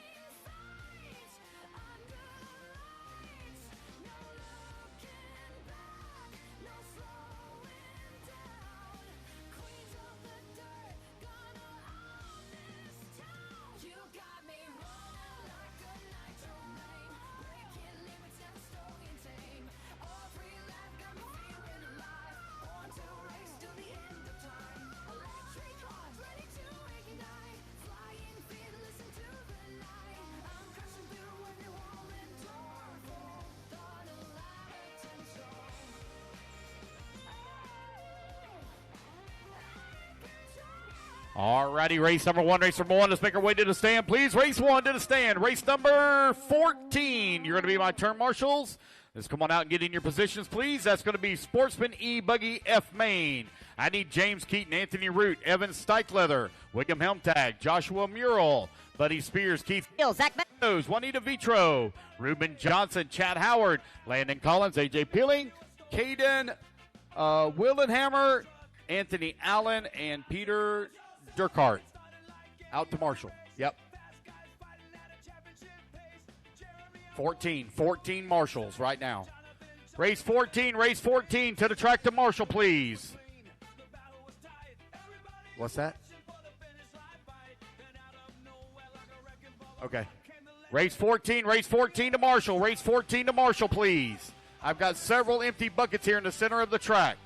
Alrighty, race number one. Let's make our way to the stand, please. Race 1 to the stand. Race number 14. You're going to be my turn marshals. Let's come on out and get in your positions, please. That's going to be Sportsman E Buggy F Main. I need James Keaton, Anthony Root, Evan Steichleather, William Helmtag, Joshua Murrell, Buddy Spears, Keith Hill, Zach Meadows, Juanita Vitro, Ruben Johnson, Chad Howard, Landon Collins, AJ Peeling, Caden Wildenhammer, Anthony Allen, and Peter Durkart. Out to Marshall. Yep. 14 marshals right now. Race 14 to the track to Marshall, please. What's that? Okay. Race 14 to Marshall. Race 14 to Marshall, please. I've got several empty buckets here in the center of the track.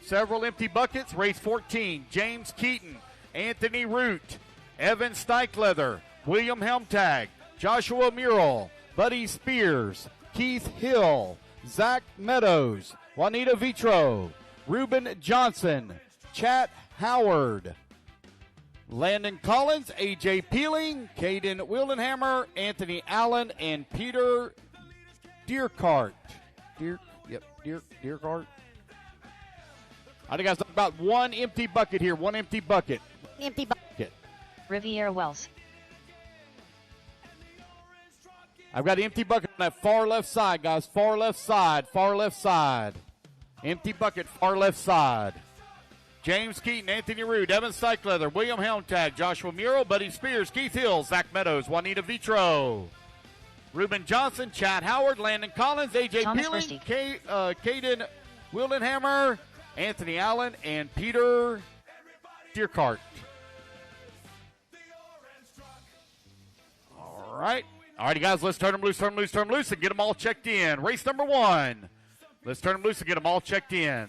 Several empty buckets. Race 14, James Keaton, Anthony Root, Evan Steichleather, William Helmtag, Joshua Murrell, Buddy Spears, Keith Hill, Zach Meadows, Juanita Vitro, Ruben Johnson, Chat Howard, Landon Collins, AJ Peeling, Caden Wildenhammer, Anthony Allen, and Peter Deercart. Deercart. I think I got about one empty bucket here. One empty bucket. Empty bucket. Riviera Wells. I've got an empty bucket on that far left side, guys. Far left side. Empty bucket, far left side. James Keaton, Anthony Root, Evan Steichleather, William Helmtag, Joshua Murrell, Buddy Spears, Keith Hill, Zach Meadows, Juanita Vitro, Ruben Johnson, Chad Howard, Landon Collins, AJ Peeling, Caden Wildenhammer, Anthony Allen, and Peter Deercart. All right. All righty, guys, let's turn them loose, and get them all checked in. Race number 1. Let's turn them loose and get them all checked in.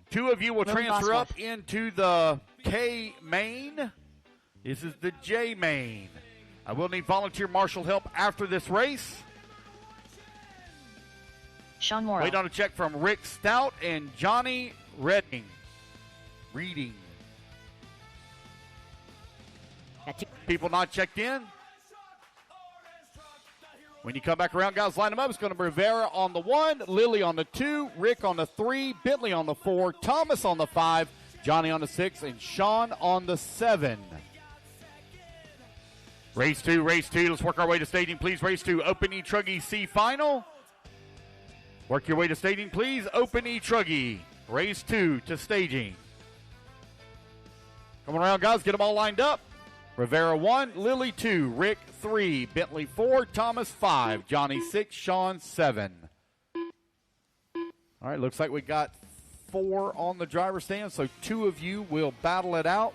Two of you will Lily transfer Bosworth. up into the K main. This is the J main. I will need volunteer marshal help after this race. Sean Morrow. Wait on a check from Rick Stout and Johnny Reading. People not checked in. When you come back around, guys, line them up. It's going to be Rivera on the 1, Lily on the 2, Rick on the 3, Bentley on the 4, Thomas on the 5, Johnny on the 6, and Sean on the 7. Race 2. Let's work our way to staging, please. Race 2, Open E-Truggy C final. Work your way to staging, please. Open E-Truggy. Race 2 to staging. Come around, guys. Get them all lined up. Rivera 1, Lily 2, Rick 3, Bentley 4, Thomas 5, Johnny 6, Sean 7. All right, looks like we got 4 on the driver's stand, so 2 of you will battle it out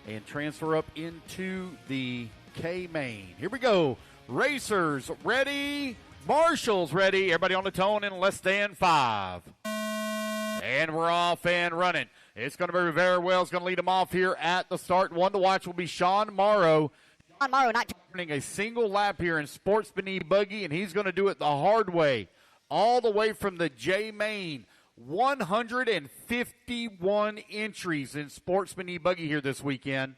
and transfer up into the K main. Here we go. Racers ready, marshals ready. Everybody on the tone in less than 5. And we're off and running. It's going to be Rivera Wells going to lead them off here at the start. One to watch will be Sean Morrow. Sean Morrow not running a single lap here in Sportsman E-Buggy, and he's going to do it the hard way, all the way from the J main. 151 entries in Sportsman E-Buggy here this weekend.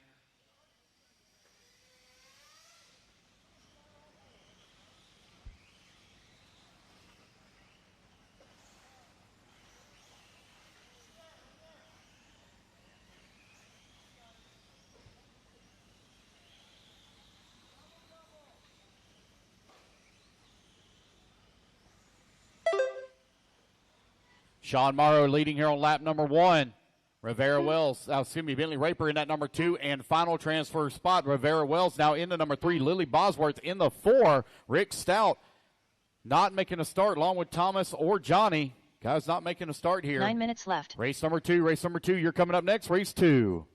Sean Morrow leading here on lap number 1. Rivera Wells, Bentley Raper in that number 2, and final transfer spot. Rivera Wells now in the number 3. Lily Bosworth in the 4. Rick Stout not making a start along with Thomas or Johnny. Guys not making a start here. 9 minutes left. Race number 2. You're coming up next. Race 2.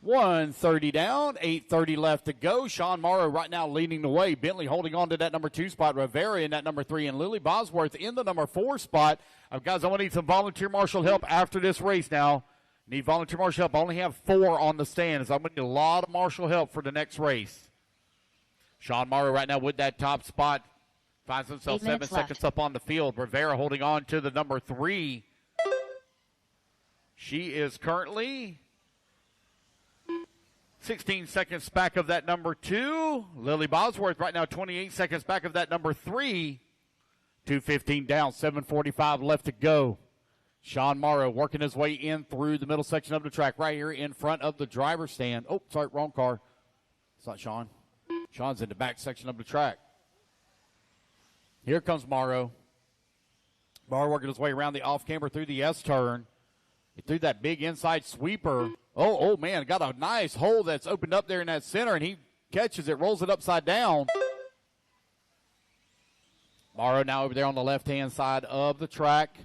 .130 down, 8:30 left to go. Sean Morrow right now leading the way. Bentley holding on to that number 2 spot. Rivera in that number 3, and Lily Bosworth in the number 4 spot. Guys, I want to need some volunteer marshal help after this race now. Need volunteer marshal help. I only have 4 on the stands. I'm going to need a lot of marshal help for the next race. Sean Morrow right now with that top spot. Finds himself 7 seconds up on the field. Rivera holding on to the number 3. She is currently 16 seconds back of that number 2. Lily Bosworth right now 28 seconds back of that number 3. 2:15 down, 7:45 left to go. Sean Morrow working his way in through the middle section of the track right here in front of the driver's stand. Oh, sorry, wrong car. It's not Sean. Sean's in the back section of the track. Here comes Morrow. Morrow working his way around the off-camber through the S-turn. He threw that big inside sweeper. Oh, man, got a nice hole that's opened up there in that center, and he catches it, rolls it upside down. Morrow now over there on the left-hand side of the track.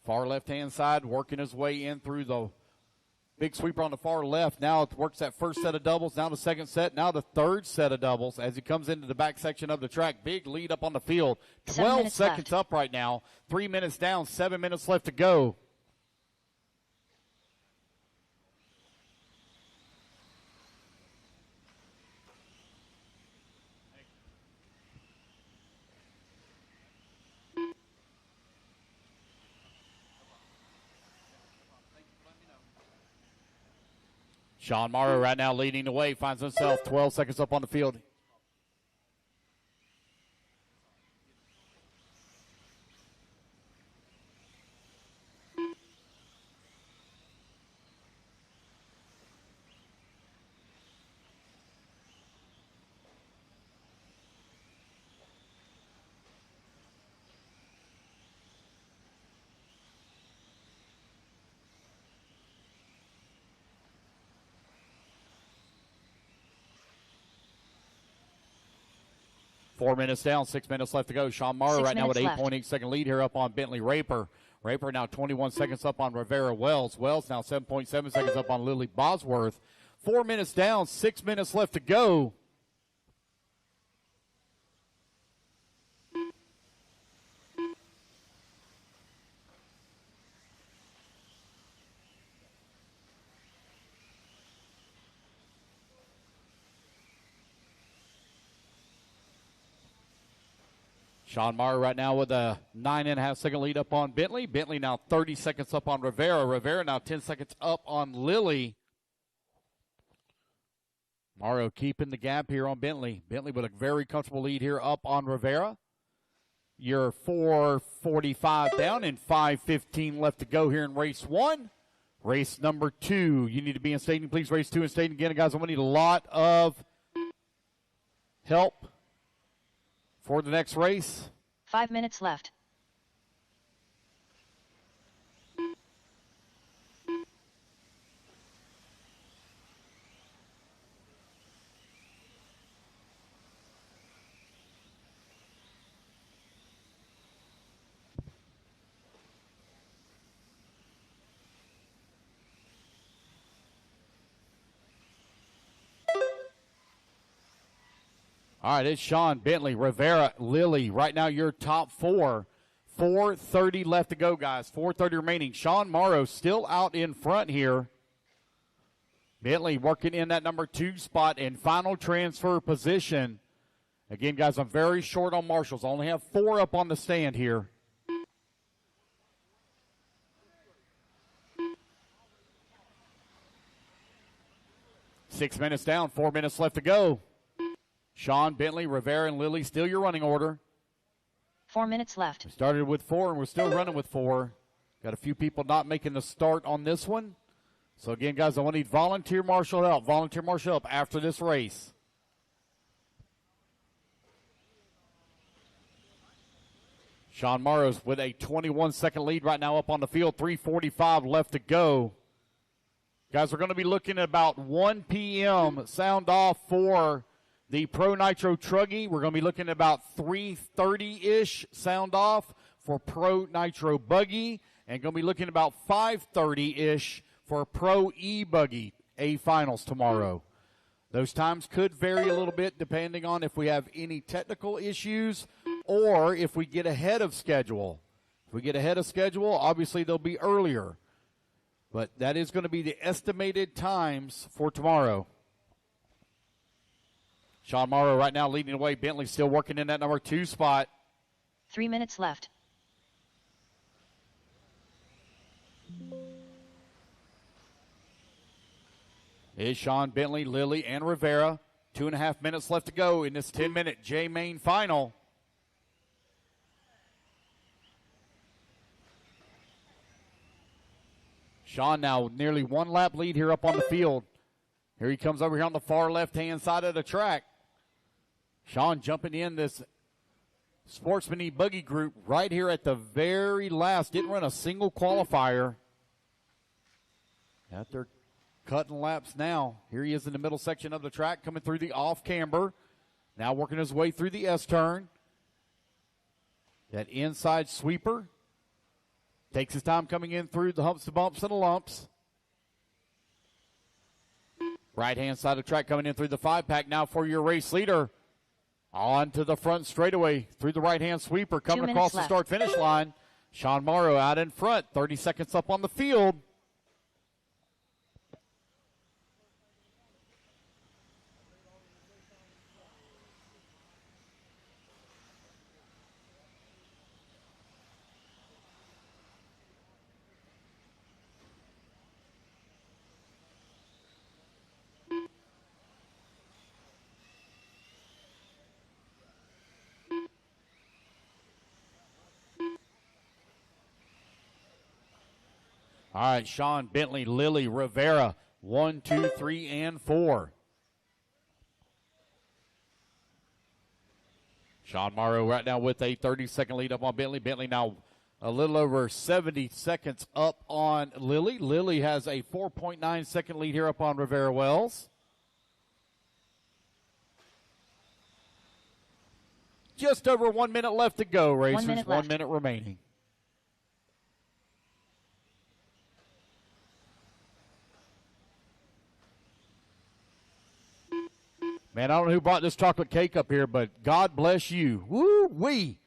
Far left-hand side, working his way in through the big sweeper on the far left. Now it works that first set of doubles, now the second set, now the third set of doubles as he comes into the back section of the track. Big lead up on the field. 12 seconds left. Up right now. 3 minutes down, 7 minutes left to go. Sean Morrow right now leading the way, finds himself 12 seconds up on the field. 4 minutes down, 6 minutes left to go. Sean Morrow 6 right now with minutes left. 8.8 second lead here up on Bentley Raper. Raper now 21 seconds up on Rivera Wells. Wells now 7.7 seconds up on Lily Bosworth. 4 minutes down, 6 minutes left to go. Sean Morrow right now with a 9.5 second lead up on Bentley. Bentley now 30 seconds up on Rivera. Rivera now 10 seconds up on Lily. Morrow keeping the gap here on Bentley. Bentley with a very comfortable lead here up on Rivera. You're 4:45 down and 5:15 left to go here in race 1. Race number 2. You need to be in staging. Please, race 2 in staging. Again, guys, I'm going to need a lot of help for the next race. 5 minutes left. All right, it's Sean, Bentley, Rivera, Lily. Right now, your top 4. 4:30 left to go, guys. 4:30 remaining. Sean Morrow still out in front here. Bentley working in that number 2 spot in final transfer position. Again, guys, I'm very short on marshals. I only have 4 up on the stand here. Six minutes down, 4 minutes left to go. Sean, Bentley, Rivera, and Lily, still your running order. 4 minutes left. We started with 4, and we're still running with 4. Got a few people not making the start on this one. So, again, guys, I want to need volunteer marshal help. Volunteer marshal help after this race. Sean Morrow's with a 21-second lead right now up on the field. 3:45 left to go. Guys, we're going to be looking at about 1 p.m. sound off for the Pro Nitro Truggy. We're going to be looking at about 3:30-ish sound off for Pro Nitro Buggy, and going to be looking at about 5:30-ish for Pro E-Buggy A finals tomorrow. Those times could vary a little bit depending on if we have any technical issues or if we get ahead of schedule. If we get ahead of schedule, obviously they'll be earlier. But that is going to be the estimated times for tomorrow. Sean Morrow right now leading the way. Bentley still working in that number 2 spot. 3 minutes left. Is Sean, Bentley, Lily, and Rivera. 2.5 minutes left to go in this 10-minute J-Main final. Sean now nearly 1 lap lead here up on the field. Here he comes over here on the far left-hand side of the track. Sean jumping in this Sportsman E-Buggy group right here at the very last. Didn't run a single qualifier. Out there cutting laps now. Here he is in the middle section of the track coming through the off-camber. Now working his way through the S-turn. That inside sweeper. Takes his time coming in through the humps, the bumps, and the lumps. Right-hand side of the track coming in through the 5-pack now for your race leader. On to the front straightaway through the right-hand sweeper coming across the start-finish line. Sean Morrow out in front, 30 seconds up on the field. All right, Sean, Bentley, Lily, Rivera, 1, 2, 3, and 4. Sean Morrow right now with a 30-second lead up on Bentley. Bentley now a little over 70 seconds up on Lily. Lily has a 4.9-second lead here up on Rivera Wells. just over 1 minute left to go, racers. 1 minute 1 left. minute remaining. Man, I don't know who brought this chocolate cake up here, but God bless you. Woo-wee.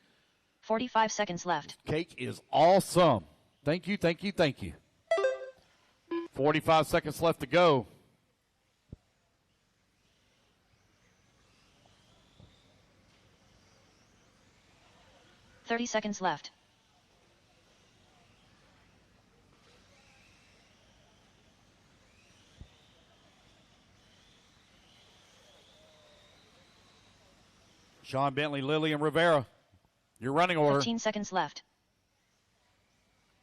45 seconds left. Cake is awesome. Thank you, thank you, thank you. 45 seconds left to go. $30 seconds left. Sean Bentley, Lilly, and Rivera. Your running order. 15 seconds left.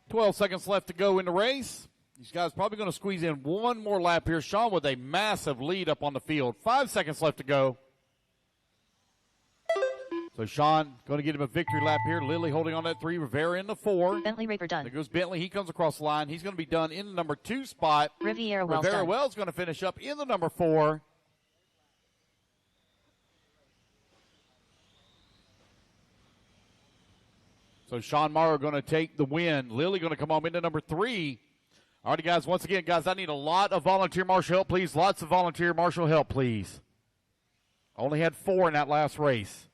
12 seconds left to go in the race. These guys probably going to squeeze in one more lap here. Sean with a massive lead up on the field. 5 seconds left to go. So Sean going to get him a victory lap here. Lilly holding on that 3. Rivera in the 4. Bentley Raper done. There goes Bentley. He comes across the line. He's going to be done in the number 2 spot. Riviera Wells Rivera done. Wells going to finish up in the number 4. So Sean Morrow going to take the win. Lilly going to come home into number 3. All right, guys, once again, guys, I need a lot of volunteer marshal help, please. Lots of volunteer marshal help, please. Only had 4 in that last race.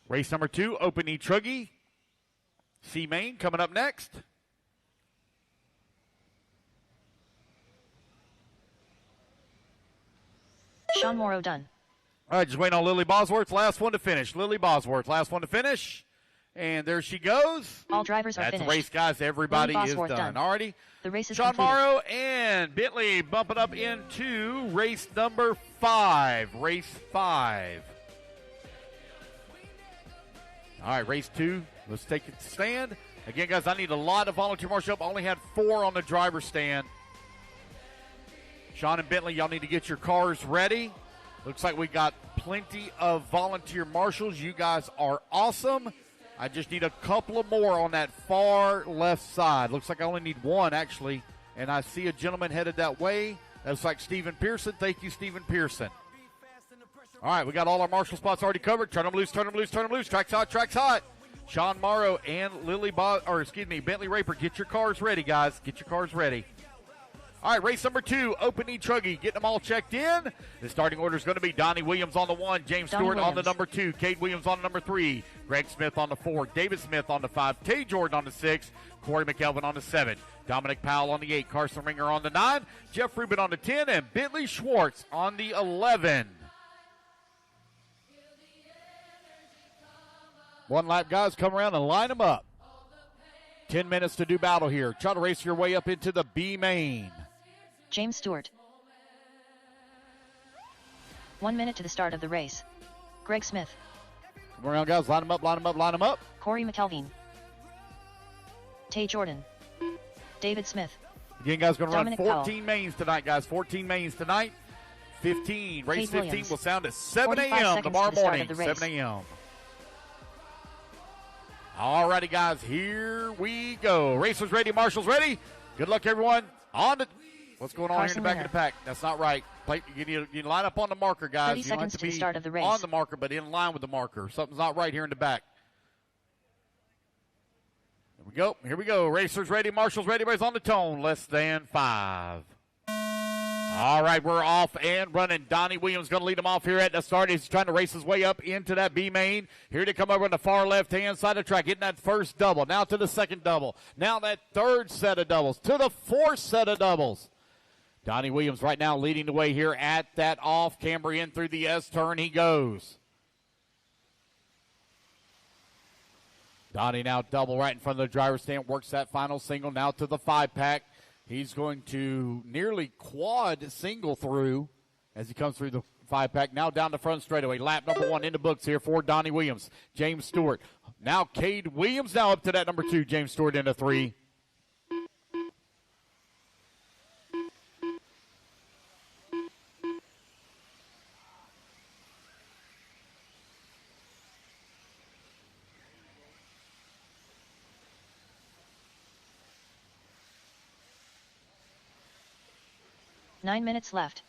Race number 2, Open E Truggy. C Main coming up next. Sean Morrow done. All right, just waiting on Lily Bosworth. Last one to finish. Lily Bosworth, last one to finish. And there she goes. All drivers are That's finished. the race, guys. Everybody Lily is Bosworth done. done. Alrighty. The race is Sean completed. Morrow and Bentley bumping up into race number 5. Race 5. All right, race 2. Let's take it to stand. Again, guys, I need a lot of volunteer marshal help. I only had 4 on the driver's stand. Sean and Bentley, y'all need to get your cars ready. Looks like we got plenty of volunteer marshals. You guys are awesome. I just need a couple of more on that far left side. Looks like I only need 1, actually. And I see a gentleman headed that way. That's like Stephen Pearson. Thank you, Stephen Pearson. All right, we got all our marshal spots already covered. Turn them loose, turn them loose, turn them loose. Track's hot, track's hot. Sean Morrow and Bentley Raper, get your cars ready, guys. Get your cars ready. All right, race number 2, Open E Truggy, getting them all checked in. The starting order is going to be Donnie Williams on the 1, James Donnie Stewart on the Williams. number 2, Cade Williams on the number 3, Greg Smith on the 4, David Smith on the 5, Tay Jordan on the 6, Corey McKelvin on the 7, Dominic Powell on the 8, Carson Ringer on the 9, Jeff Rubin on the 10, and Bentley Schwartz on the 11. One lap, guys, come around and line them up. 10 minutes to do battle here. Try to race your way up into the B main. James Stewart. 1 minute to the start of the race. Greg Smith. Come around, guys. Line them up, line them up, line them up. Corey McKelvin. Tay Jordan. David Smith. Again, guys, going to run Dominic 14 Powell. mains tonight, guys. 14 mains tonight. 15. Race Cade 15 Williams. will sound at 7 45 a.m. seconds tomorrow to the start morning. of the race. 7 a.m. All righty, guys. Here we go. Racers ready. Marshals ready. Good luck, everyone. On to what's going on Carson here in the back Ringer. of the pack. That's not right. You line up on the marker, guys. 30 You don't have seconds to to the be start of the race. on the marker, but in line with the marker. Something's not right here in the back. Here we go. Here we go. Racers ready. Marshals ready. Everybody's on the tone. Less than 5. All right, we're off and running. Donnie Williams going to lead them off here at the start. He's trying to race his way up into that B main. Here to come over on the far left-hand side of the track, getting that first double. Now to the second double. Now that third set of doubles. To the fourth set of doubles. Donnie Williams right now leading the way here at that off. Cambrian through the S-turn. He goes. Donnie now double right in front of the driver's stand. Works that final single now to the 5-pack. He's going to nearly quad single through as he comes through the 5-pack. Now down the front straightaway. Lap number 1 in the books here for Donnie Williams. James Stewart. Now Cade Williams now up to that number 2. James Stewart into 3. Nine minutes left.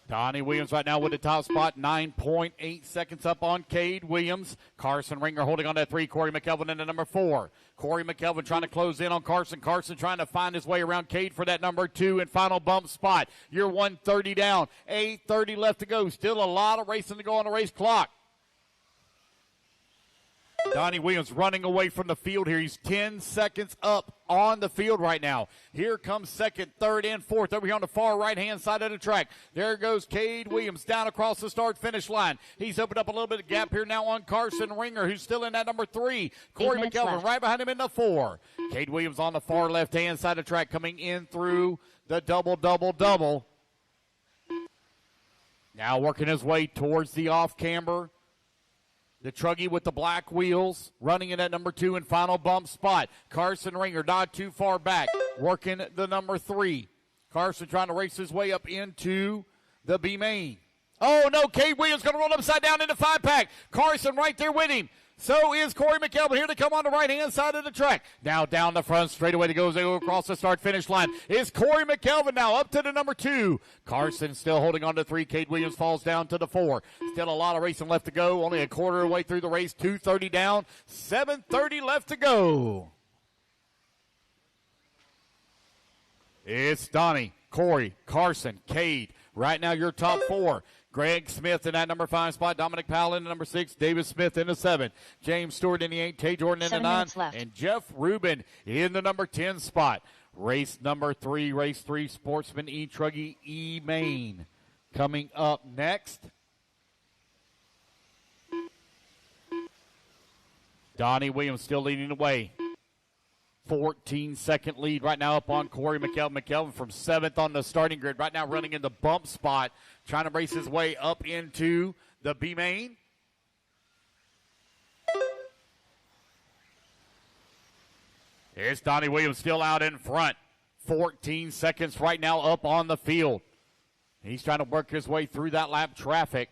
Donnie Williams right now with the top spot, 9.8 seconds up on Cade Williams. Carson Ringer holding on to 3. Corey McKelvin in the number 4. Corey McKelvin trying to close in on Carson. Carson trying to find his way around Cade for that number 2 and final bump spot. You're 1:30 down, 8:30 left to go. Still a lot of racing to go on the race clock. Donnie Williams running away from the field here. He's 10 seconds up on the field right now. Here comes second, third, and fourth over here on the far right-hand side of the track. There goes Cade Williams down across the start-finish line. He's opened up a little bit of gap here now on Carson Ringer, who's still in that number 3. Corey McKelvin right behind him in the 4. Cade Williams on the far left-hand side of the track coming in through the double. Now working his way towards the off-camber. The Truggy with the black wheels, running in at number 2 and final bump spot. Carson Ringer not too far back, working the number 3. Carson trying to race his way up into the B main. Oh no, Cade Williams going to roll upside down into 5-pack. Carson right there with him. So is Corey McKelvin here to come on the right-hand side of the track. Now down the front straightaway to go across the start-finish line is Corey McKelvin now up to the number 2. Carson still holding on to 3. Cade Williams falls down to the 4. Still a lot of racing left to go. Only a quarter of the way through the race. 2:30 down, 7:30 left to go. It's Donnie, Corey, Carson, Cade. Right now your top 4. Greg Smith in that number 5 spot. Dominic Powell in the number 6. Davis Smith in the 7. James Stewart in the 8. Tay Jordan in the 9. And Jeff Rubin in the number 10 spot. Race number 3, race 3, Sportsman E. Truggy E. Main. Coming up next. Donnie Williams still leading the way. 14-second lead right now up on Corey McKelvin. McKelvin from 7th on the starting grid. Right now running in the bump spot. Trying to race his way up into the B main. Here's Donnie Williams still out in front. 14 seconds right now up on the field. He's trying to work his way through that lap traffic.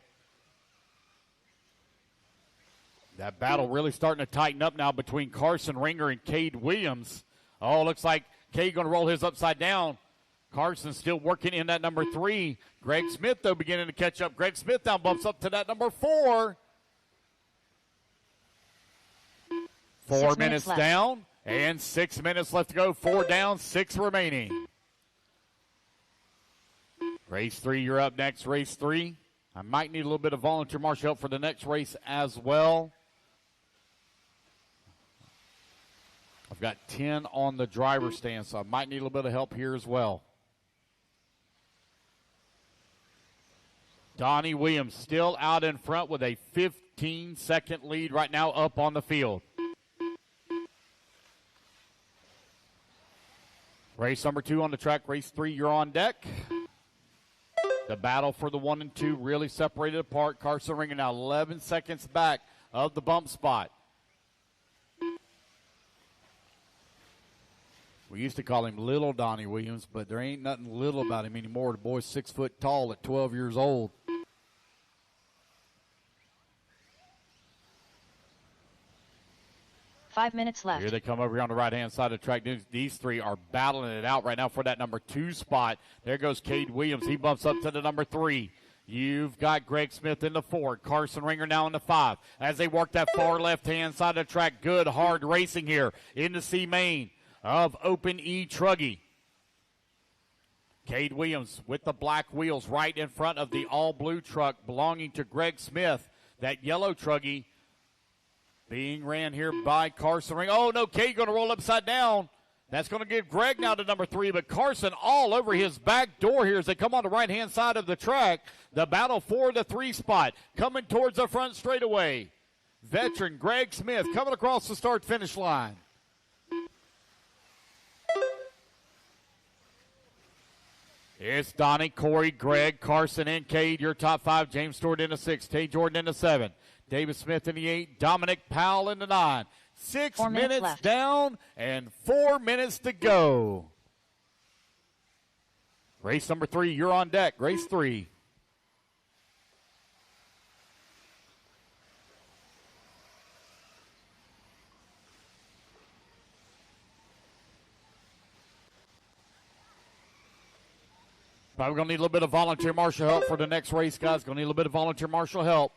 That battle really starting to tighten up now between Carson Ringer and Cade Williams. Oh, looks like Cade going to roll his upside down. Carson still working in that number 3. Greg Smith, though, beginning to catch up. Greg Smith now bumps up to that number 4. 4 minutes down and 6 minutes left to go. 4 down, 6 remaining. Race 3, you're up next. Race 3. I might need a little bit of volunteer marshal help for the next race as well. I've got 10 on the driver's stand, so I might need a little bit of help here as well. Donnie Williams still out in front with a 15-second lead right now up on the field. Race number 2 on the track. Race 3, you're on deck. The battle for the 1 and 2 really separated apart. Carson Ringer now 11 seconds back of the bump spot. We used to call him Little Donnie Williams, but there ain't nothing little about him anymore. The boy's 6 foot tall at 12 years old. Five minutes left. Here they come over here on the right-hand side of the track. These 3 are battling it out right now for that number 2 spot. There goes Cade Williams. He bumps up to the number 3. You've got Greg Smith in the 4. Carson Ringer now in the 5. As they work that far left-hand side of the track, good, hard racing here in the C main of Open E Truggy. Cade Williams with the black wheels right in front of the all-blue truck belonging to Greg Smith. That yellow Truggy being ran here by Carson Ringer. Oh, no, Cade going to roll upside down. That's going to give Greg now to number 3, but Carson all over his back door here as they come on the right-hand side of the track. The battle for the 3 spot coming towards the front straightaway. Veteran Greg Smith coming across the start-finish line. It's Donnie, Corey, Greg, Carson, and Cade, your top 5. James Stewart in the 6. Tay Jordan in the 7. David Smith in the 8. Dominic Powell in the 9. 6 minutes down and 4 minutes to go. Race number 3, you're on deck. Race 3. But we're going to need a little bit of volunteer marshal help for the next race, guys. Going to need a little bit of volunteer marshal help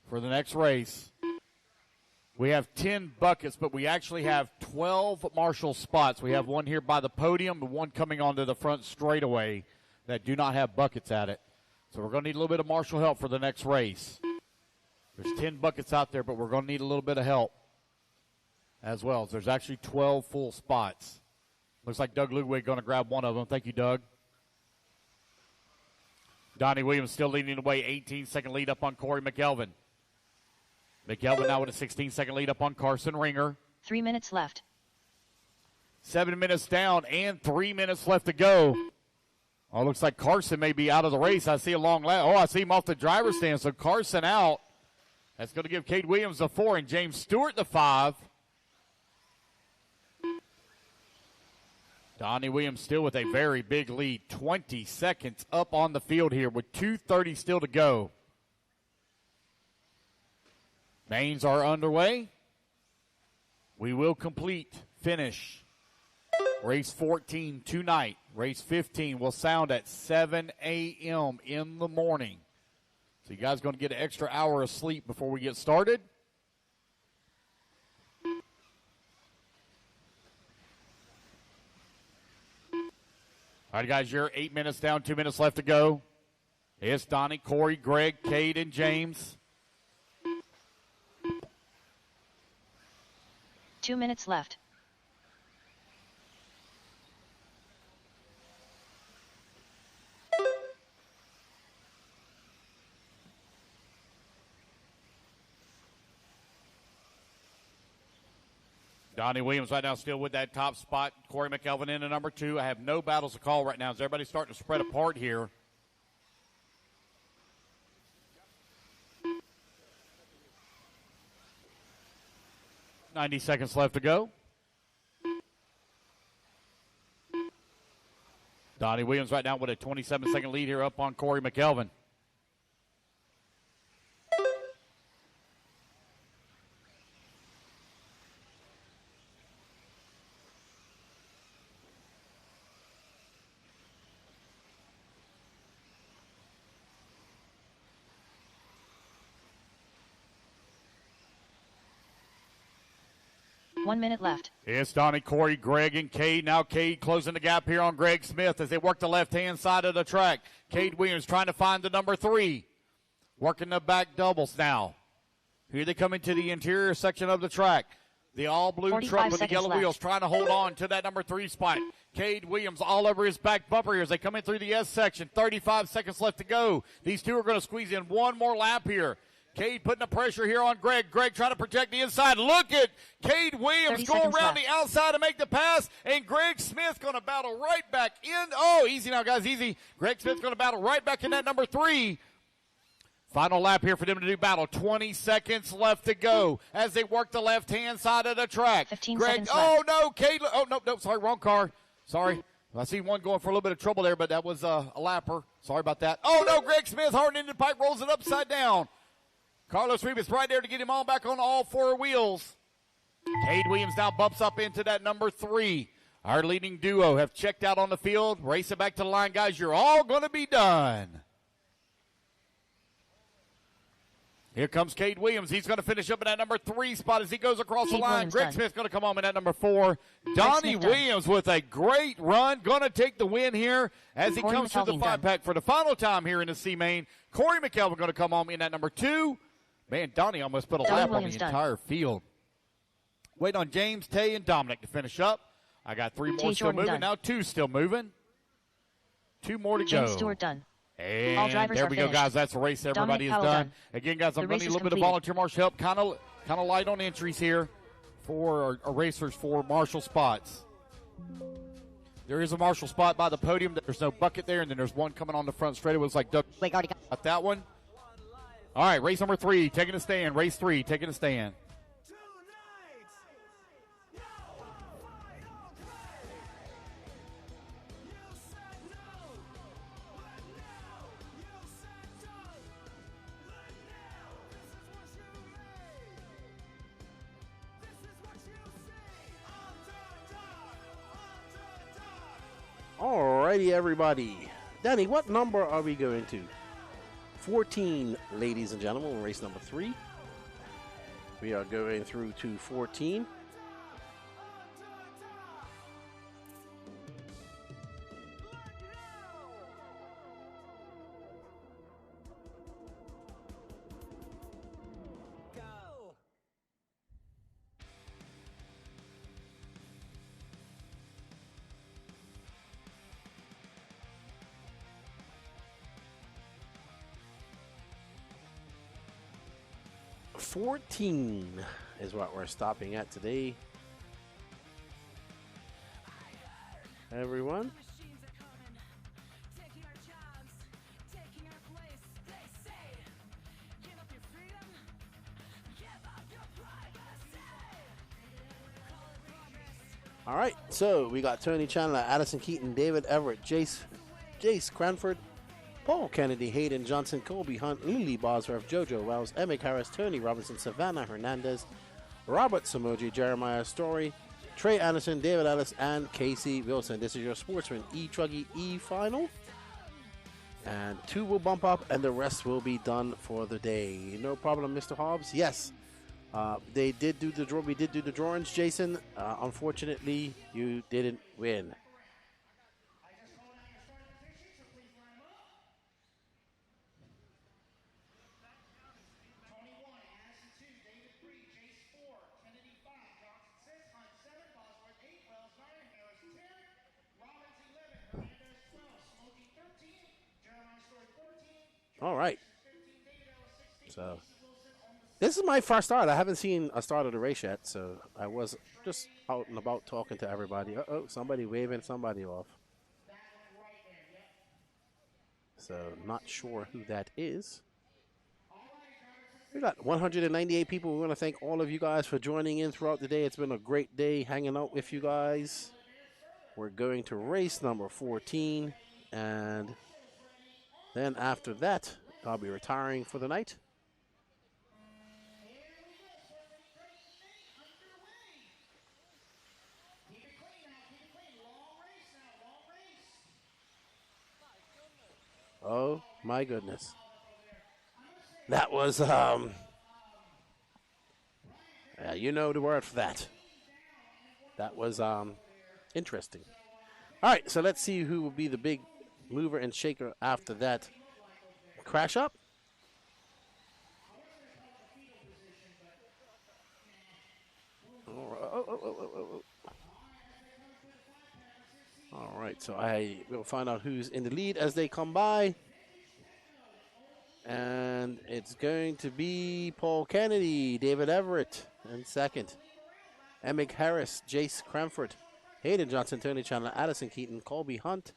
for the next race. We have 10 buckets, but we actually have 12 marshal spots. We have one here by the podium and one coming onto the front straightaway that do not have buckets at it. So we're going to need a little bit of marshal help for the next race. There's 10 buckets out there, but we're going to need a little bit of help as well. So there's actually 12 full spots. Looks like Doug Ludwig going to grab one of them. Thank you, Doug. Donnie Williams still leading the way, 18-second lead up on Corey McElvin. McElvin now with a 16-second lead up on Carson Ringer. 3 minutes left. 7 minutes down and 3 minutes left to go. Oh, looks like Carson may be out of the race. I see a long lap. Oh, I see him off the driver's stand. So Carson out. That's going to give Cade Williams the 4 and James Stewart the 5. Donnie Williams still with a very big lead. 20 seconds up on the field here with 2:30 still to go. Mains are underway. We will finish race 14 tonight. Race 15 will sound at 7 a.m. in the morning. So you guys going to get an extra hour of sleep before we get started. All right, guys, you're 8 minutes down, 2 minutes left to go. It's Donnie, Corey, Greg, Cade, and James. 2 minutes left. Donnie Williams right now still with that top spot. Corey McElvin in at number 2. I have no battles to call right now as everybody's starting to spread apart here. .90 seconds left to go. Donnie Williams right now with a 27-second lead here up on Corey McElvin. One minute left. It's Donnie, Corey, Greg, and Cade. Now Cade closing the gap here on Greg Smith as they work the left-hand side of the track. Cade Williams trying to find the number 3. Working the back doubles now. Here they come into the interior section of the track. The all-blue truck with the yellow wheels trying to hold on to that number 3 spot. Cade Williams all over his back bumper here as they come in through the S section. 35 seconds left to go. These two are going to squeeze in one more lap here. Cade putting the pressure here on Greg. Greg trying to protect the inside. Look at Cade Williams go around the outside to make the pass, and Greg Smith going to battle right back in. Oh, easy now, guys, easy. Greg Smith's going to battle right back in that number 3. Final lap here for them to do battle. 20 seconds left to go as they work the left-hand side of the track. 15 Greg, seconds oh, left. no, Cade, oh, no, sorry, wrong car. Sorry. I see one going for a little bit of trouble there, but that was a lapper. Sorry about that. Oh, no, Greg Smith, hard into the pipe, rolls it upside down. Carlos Rivas right there to get him all back on all 4 wheels. Cade Williams now bumps up into that number 3. Our leading duo have checked out on the field. Race it back to the line, guys. You're all going to be done. Here comes Cade Williams. He's going to finish up in that number 3 spot as he goes across the line. Greg Smith's going to come home in that number 4. Donnie Williams with a great run. Going to take the win here as he comes through the 5-pack for the final time here in the C-Main. Corey McElvin going to come home in that number 2. Man, Donnie almost put a lap on the entire field. Wait on James, Tay, and Dominic to finish up. I got 3 more still moving. Now 2 still moving. 2 more to go. James Stewart done. And all drivers there are we finished. go, guys. That's the race. Everybody Dominic is Powell done. Again, guys, I'm The going to need a race little is bit of volunteer marshal help. Kind of light on entries here for our racers for marshal spots. There is a marshal spot by the podium. There's no bucket there, and then there's one coming on the front straight. It looks like Doug got that one. All right, race number 3, taking a stand. Race 3, taking a stand. Alrighty, everybody. Danny, what number are we going to? 14, ladies and gentlemen, race number 3. We are going through to 14. $14 is what we're stopping at today. Everyone. All right, so we got Tony Chandler, Addison Keaton, David Everett, Jace Cranford, Paul Kennedy, Hayden Johnson, Colby Hunt, Lily Bosworth, JoJo Wells, Emmett Harris, Tony Robinson, Savannah Hernandez, Robert Samoji, Jeremiah Story, Trey Anderson, David Ellis, and Casey Wilson. This is your Sportsman E-Truggy E final. And 2 will bump up, and the rest will be done for the day. No problem, Mr. Hobbs. Yes, they did do the draw. We did do the drawings, Jason. Unfortunately, you didn't win. All right. So this is my first start. I haven't seen a start of the race yet, so I was just out and about talking to everybody. Uh-oh, somebody waving somebody off. So not sure who that is. We got 198 people. We want to thank all of you guys for joining in throughout the day. It's been a great day hanging out with you guys. We're going to race number 14, and then after that, I'll be retiring for the night. Oh my goodness. That was, yeah, you know the word for that. That was interesting. All right, so let's see who will be the big mover and shaker after that crash up. All right, so I will find out who's in the lead as they come by. And it's going to be Paul Kennedy, David Everett in second. Emmett Harris, Jace Cranford, Hayden Johnson, Tony Chandler, Addison Keaton, Colby Hunt.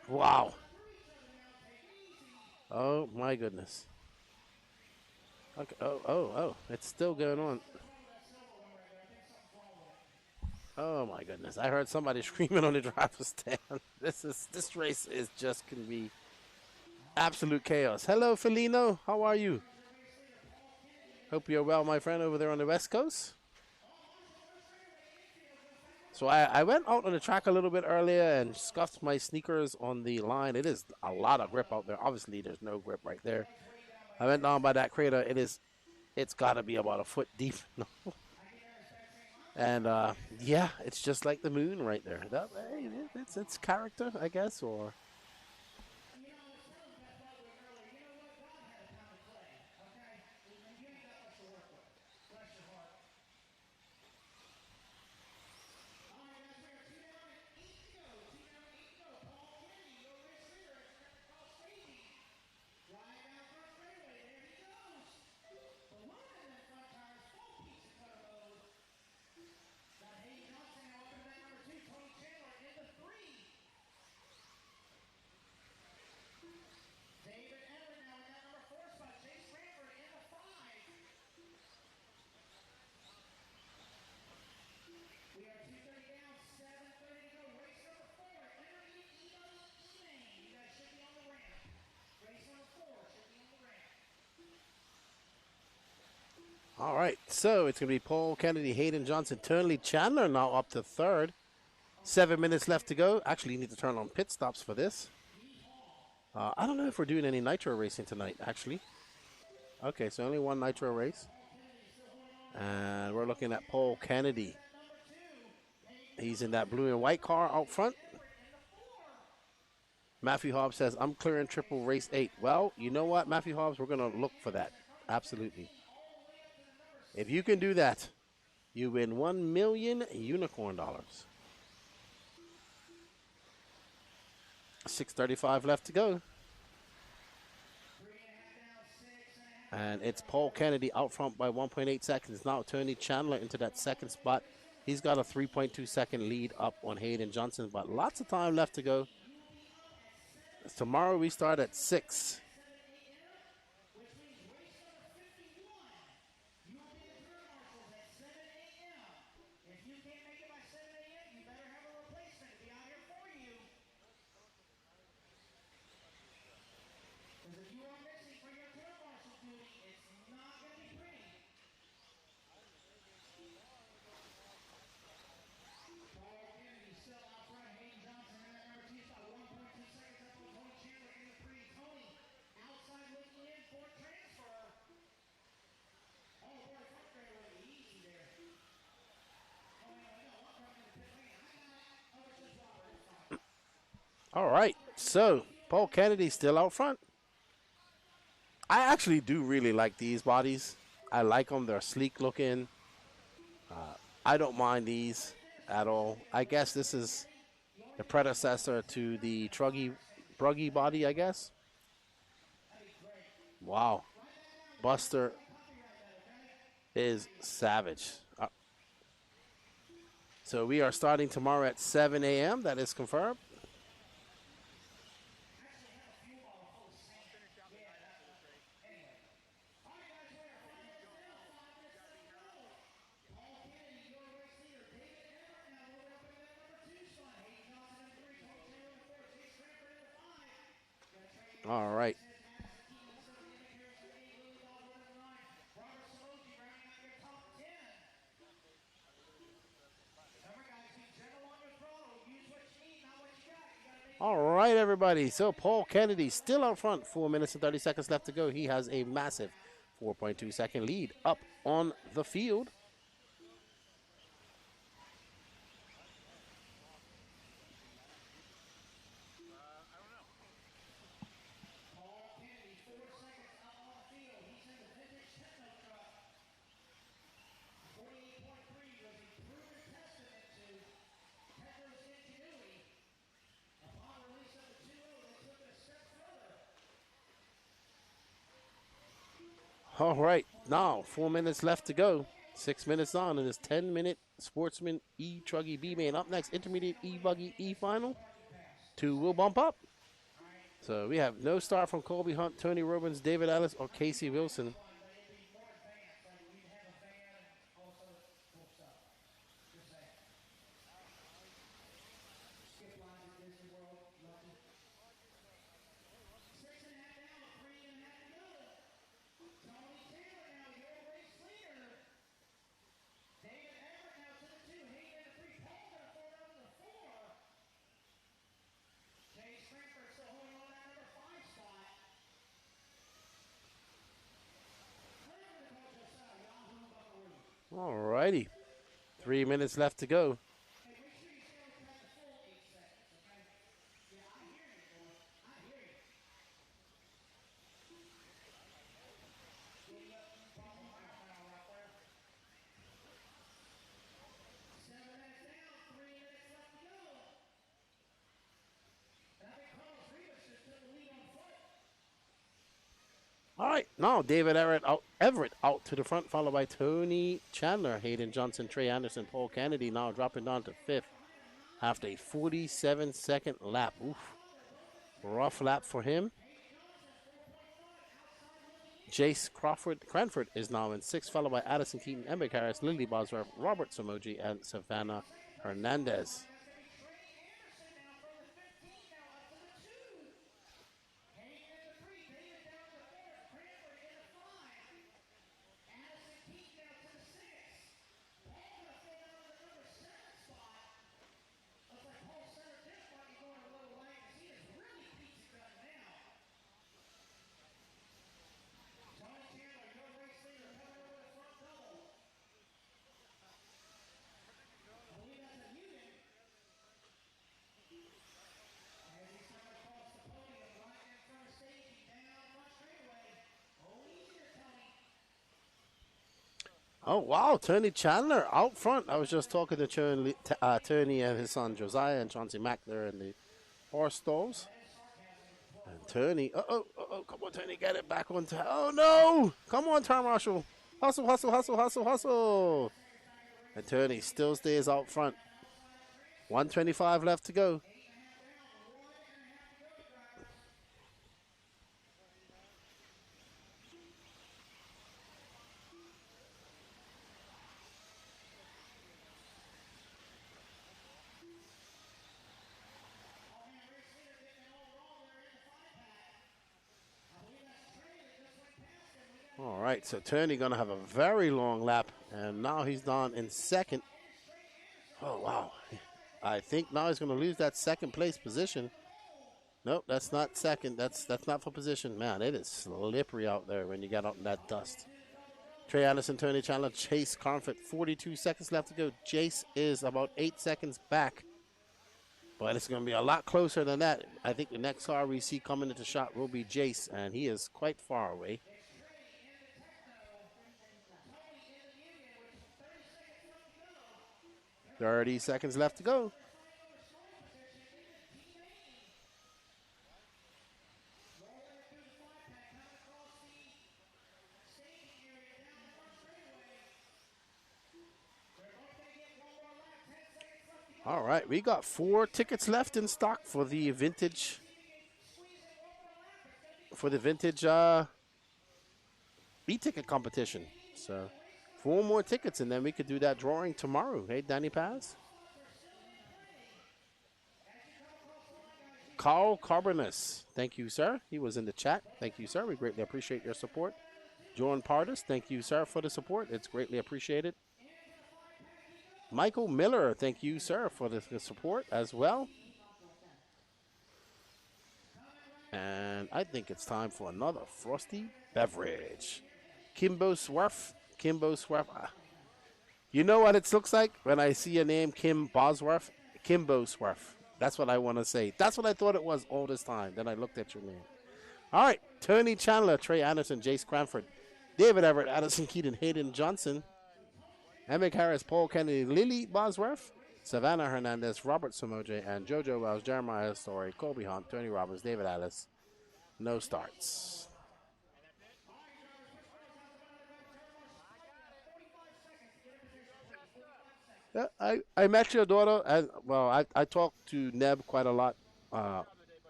Wow. Oh, my goodness. Okay. Oh, it's still going on. Oh, my goodness. I heard somebody screaming on the driver's stand. This race is just going to be absolute chaos. Hello, Felino. How are you? Hope you're well, my friend, over there on the West Coast. So I went out on the track a little bit earlier and scuffed my sneakers on the line. It is a lot of grip out there. Obviously, there's no grip right there. I went down by that crater. It's got to be about a foot deep. And, yeah, it's just like the moon right there. It's character, I guess, or... All right, so it's going to be Paul Kennedy, Hayden Johnson, Turnley Chandler now up to third. 7 minutes left to go. Actually, you need to turn on pit stops for this. I don't know if we're doing any nitro racing tonight, actually. Okay, so only one nitro race. And we're looking at Paul Kennedy. He's in that blue and white car out front. Matthew Hobbs says, I'm clearing triple race 8. Well, you know what, Matthew Hobbs? We're going to look for that. Absolutely. If you can do that, you win 1 million unicorn dollars. 6:35 left to go. And it's Paul Kennedy out front by 1.8 seconds. Now Tony Chandler into that second spot. He's got a 3.2 second lead up on Hayden Johnson, but lots of time left to go. Tomorrow we start at 6. All right, so Paul Kennedy still out front. I actually do really like these bodies. I like them. They're sleek looking. I don't mind these at all. I guess this is the predecessor to the Bruggy body, I guess. Wow. Buster is savage. So we are starting tomorrow at 7 a.m. That is confirmed. All right. All right, everybody. So Paul Kennedy still out front. 4 minutes and 30 seconds left to go. He has a massive 4.2 second lead up on the field. All right, now 4 minutes left to go. 6 minutes on in this 10-minute Sportsman E-Truggy B-Main. Up next, Intermediate E-Buggy E-Final. 2 will bump up. So we have no start from Colby Hunt, Tony Robbins, David Ellis, or Casey Wilson. All righty. 3 minutes left to go. All right, now David Everett out to the front, followed by Tony Chandler, Hayden Johnson, Trey Anderson, Paul Kennedy now dropping down to 5th after a 47-second lap. Oof. Rough lap for him. Jace Cranford is now in 6th, followed by Addison Keaton, Ember Harris, Lily Bosworth, Robert Samoji, and Savannah Hernandez. Oh, wow. Tony Chandler out front. I was just talking to Tony and his son Josiah and Chauncey Mack there in the horse stalls. And Tony, come on, Tony, get it back on time. Oh, no. Come on, Tom Marshall. Hustle, hustle, hustle, hustle, hustle. And Tony still stays out front. 125 left to go. All right, so Tony going to have a very long lap, and now he's down in second. Oh, wow. I think now he's going to lose that second place position. Nope, that's not second. That's not for position. Man, it is slippery out there when you get out in that dust. Trey Anderson, Tony Chandler, Chase Comfort, 42 seconds left to go. Jace is about 8 seconds back. But it's going to be a lot closer than that. I think the next car we see coming into shot will be Jace, and he is quite far away. 30 seconds left to go. All right, we got 4 tickets left in stock for the vintage e-ticket competition. So 4 more tickets, and then we could do that drawing tomorrow. Hey, Danny Paz? Carl Carbonus, thank you, sir. He was in the chat. Thank you, sir. We greatly appreciate your support. John Pardis, thank you, sir, for the support. It's greatly appreciated. Michael Miller, thank you, sir, for the support as well. And I think it's time for another frosty beverage. Kimbo Swerf. You know what it looks like when I see a name, Kim Bosworth? Kimbo Swerf. That's what I want to say. That's what I thought it was all this time. Then I looked at your name. All right. Tony Chandler, Trey Anderson, Jace Cranford, David Everett, Addison Keaton, Hayden Johnson, Emmett Harris, Paul Kennedy, Lily Bosworth, Savannah Hernandez, Robert Samoje, and JoJo Wells, Jeremiah Story, Colby Hunt, Tony Roberts, David Alice. No starts. I met your daughter. I talked to Neb quite a lot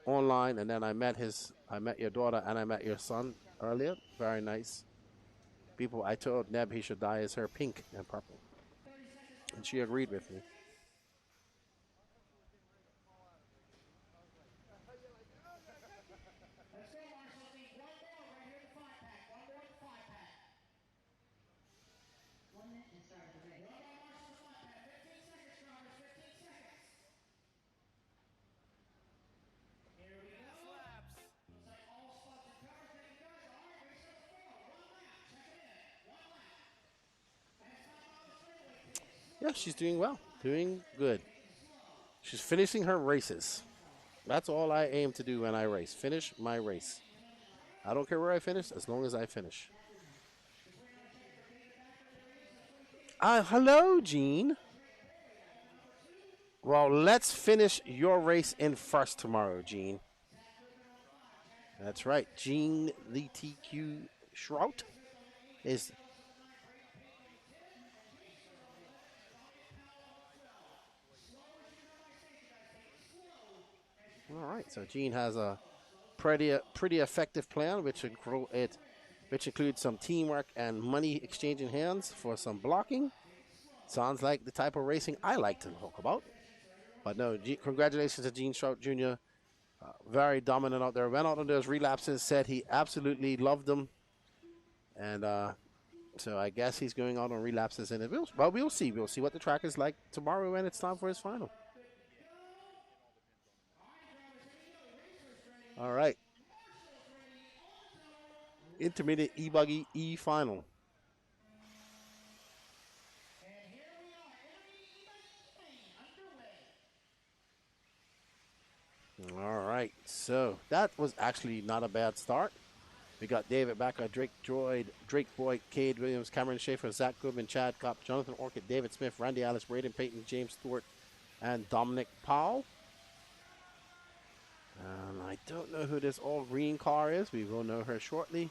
online, and then I met your daughter, and I met your son earlier. Very nice people. I told Neb he should dye his hair pink and purple, and she agreed with me. Yeah, she's doing well. Doing good. She's finishing her races. That's all I aim to do when I race. Finish my race. I don't care where I finish, as long as I finish. Hello, Gene. Well, let's finish your race in first tomorrow, Gene. That's right. Gene, the TQ Shrout, is... All right, so Gene has a pretty effective plan, which includes some teamwork and money exchanging hands for some blocking. Sounds like the type of racing I like to talk about. But no, congratulations to Gene Strout Jr. Very dominant out there. Went out on those relapses, said he absolutely loved them. And so I guess he's going out on relapses. And we'll see. We'll see what the track is like tomorrow when it's time for his final. All right. Intermediate E-Buggy E final. All right. So that was actually not a bad start. We got David Backer, Drake Boyd, Cade Williams, Cameron Schaefer, Zach Goodman, Chad Kopp, Jonathan Orchid, David Smith, Randy Ellis, Braden Payton, James Stewart, and Dominic Powell. I don't know who this all green car is. We will know her shortly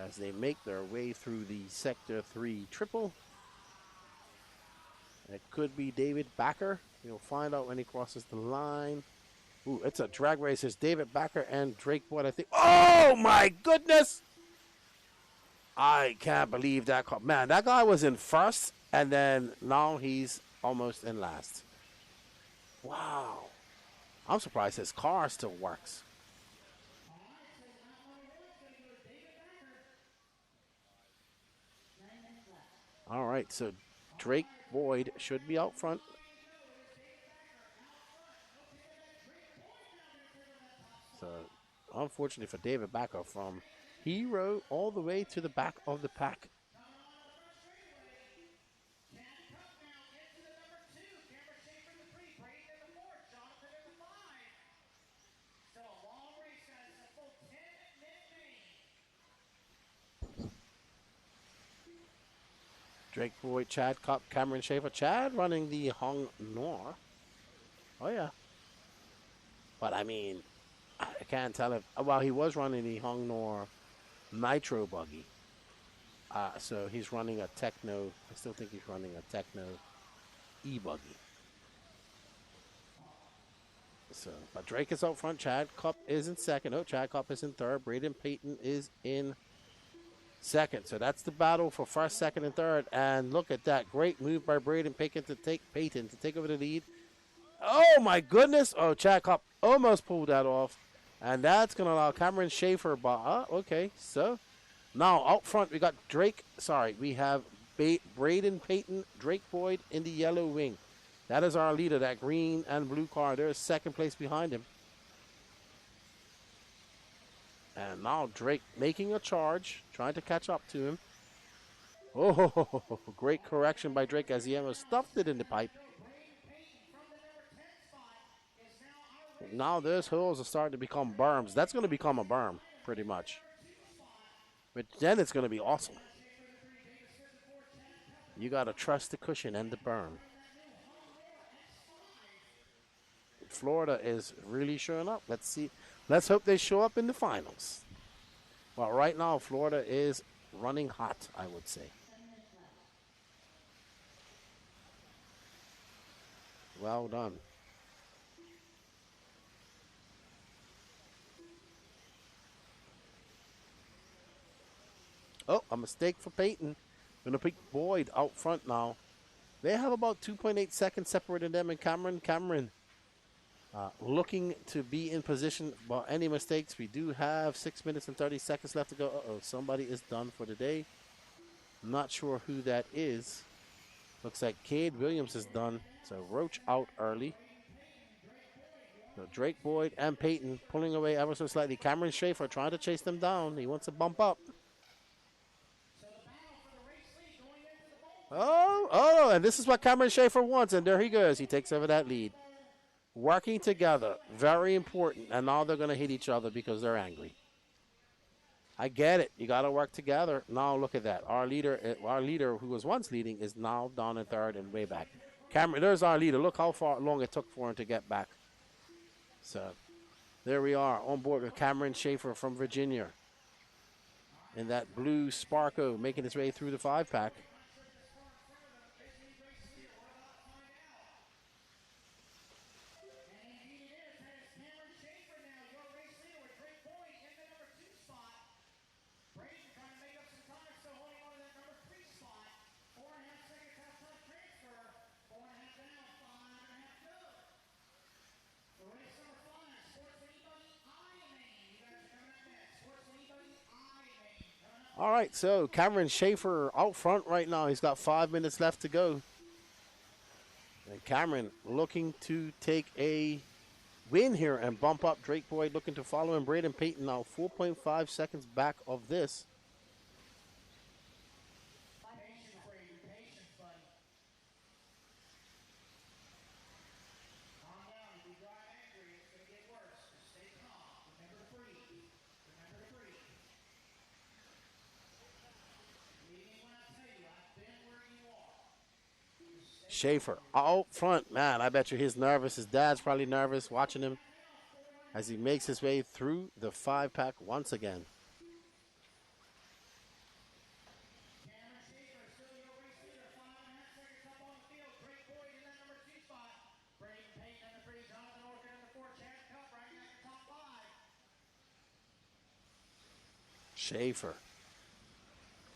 as they make their way through the Sector 3 triple. It could be David Backer. We'll find out when he crosses the line. Ooh, it's a drag race. It's David Backer and Drake Boyd, I think. Oh, my goodness! I can't believe that car. Man, that guy was in first, and then now he's almost in last. Wow. I'm surprised his car still works. All right, so Drake Boyd should be out front. So, unfortunately for David Backer, from hero all the way to the back of the pack. Drake Boyd, Chad Kopp, Cameron Schaefer. Chad running the Hong Nor. Oh, yeah. But, I mean, I can't tell if... Well, he was running the Hong Nor Nitro buggy. So he's running a Techno... I still think he's running a Techno E-buggy. So, but Drake is out front. Chad Kopp is in second. Oh, Chad Kopp is in third. Braden Payton is in second. So that's the battle for first, second, and third. And look at that. Great move by Braden Payton to take over the lead. Oh, my goodness. Oh, Chad Kopp almost pulled that off. And that's going to allow Cameron Schaefer. Okay, so now out front we got we have Braden Payton, Drake Boyd in the yellow wing. That is our leader, that green and blue car. There's second place behind him. And now Drake making a charge, trying to catch up to him. Oh, great correction by Drake as he almost stuffed it in the pipe. Now those hills are starting to become berms. That's going to become a berm, pretty much. But then it's going to be awesome. You got to trust the cushion and the berm. Florida is really showing up. Let's see. Let's hope they show up in the finals. Well, right now, Florida is running hot, I would say. Well done. Oh, a mistake for Payton. Going to pick Boyd out front now. They have about 2.8 seconds separating them and Cameron. Cameron looking to be in position. Well, any mistakes, we do have 6 minutes and 30 seconds left to go. Uh-oh, somebody is done for the day. Not sure who that is. Looks like Cade Williams is done. So Roach out early. So Drake Boyd and Payton pulling away ever so slightly. Cameron Schaefer trying to chase them down. He wants to bump up. Oh, and this is what Cameron Schaefer wants, and there he goes. He takes over that lead. Working together, very important, and now they're going to hit each other because they're angry. I get it. You got to work together. Now look at that. Our leader who was once leading is now down in third and way back. Cameron, there's our leader. Look how long it took for him to get back. So there we are on board with Cameron Schaefer from Virginia in that blue Sparko making his way through the 5-pack. All right, so Cameron Schaefer out front right now. He's got 5 minutes left to go. And Cameron looking to take a win here and bump up. Drake Boyd looking to follow him. Braden Payton now 4.5 seconds back of this. Schaefer out front. Man, I bet you he's nervous. His dad's probably nervous watching him as he makes his way through the 5-pack once again. Schaefer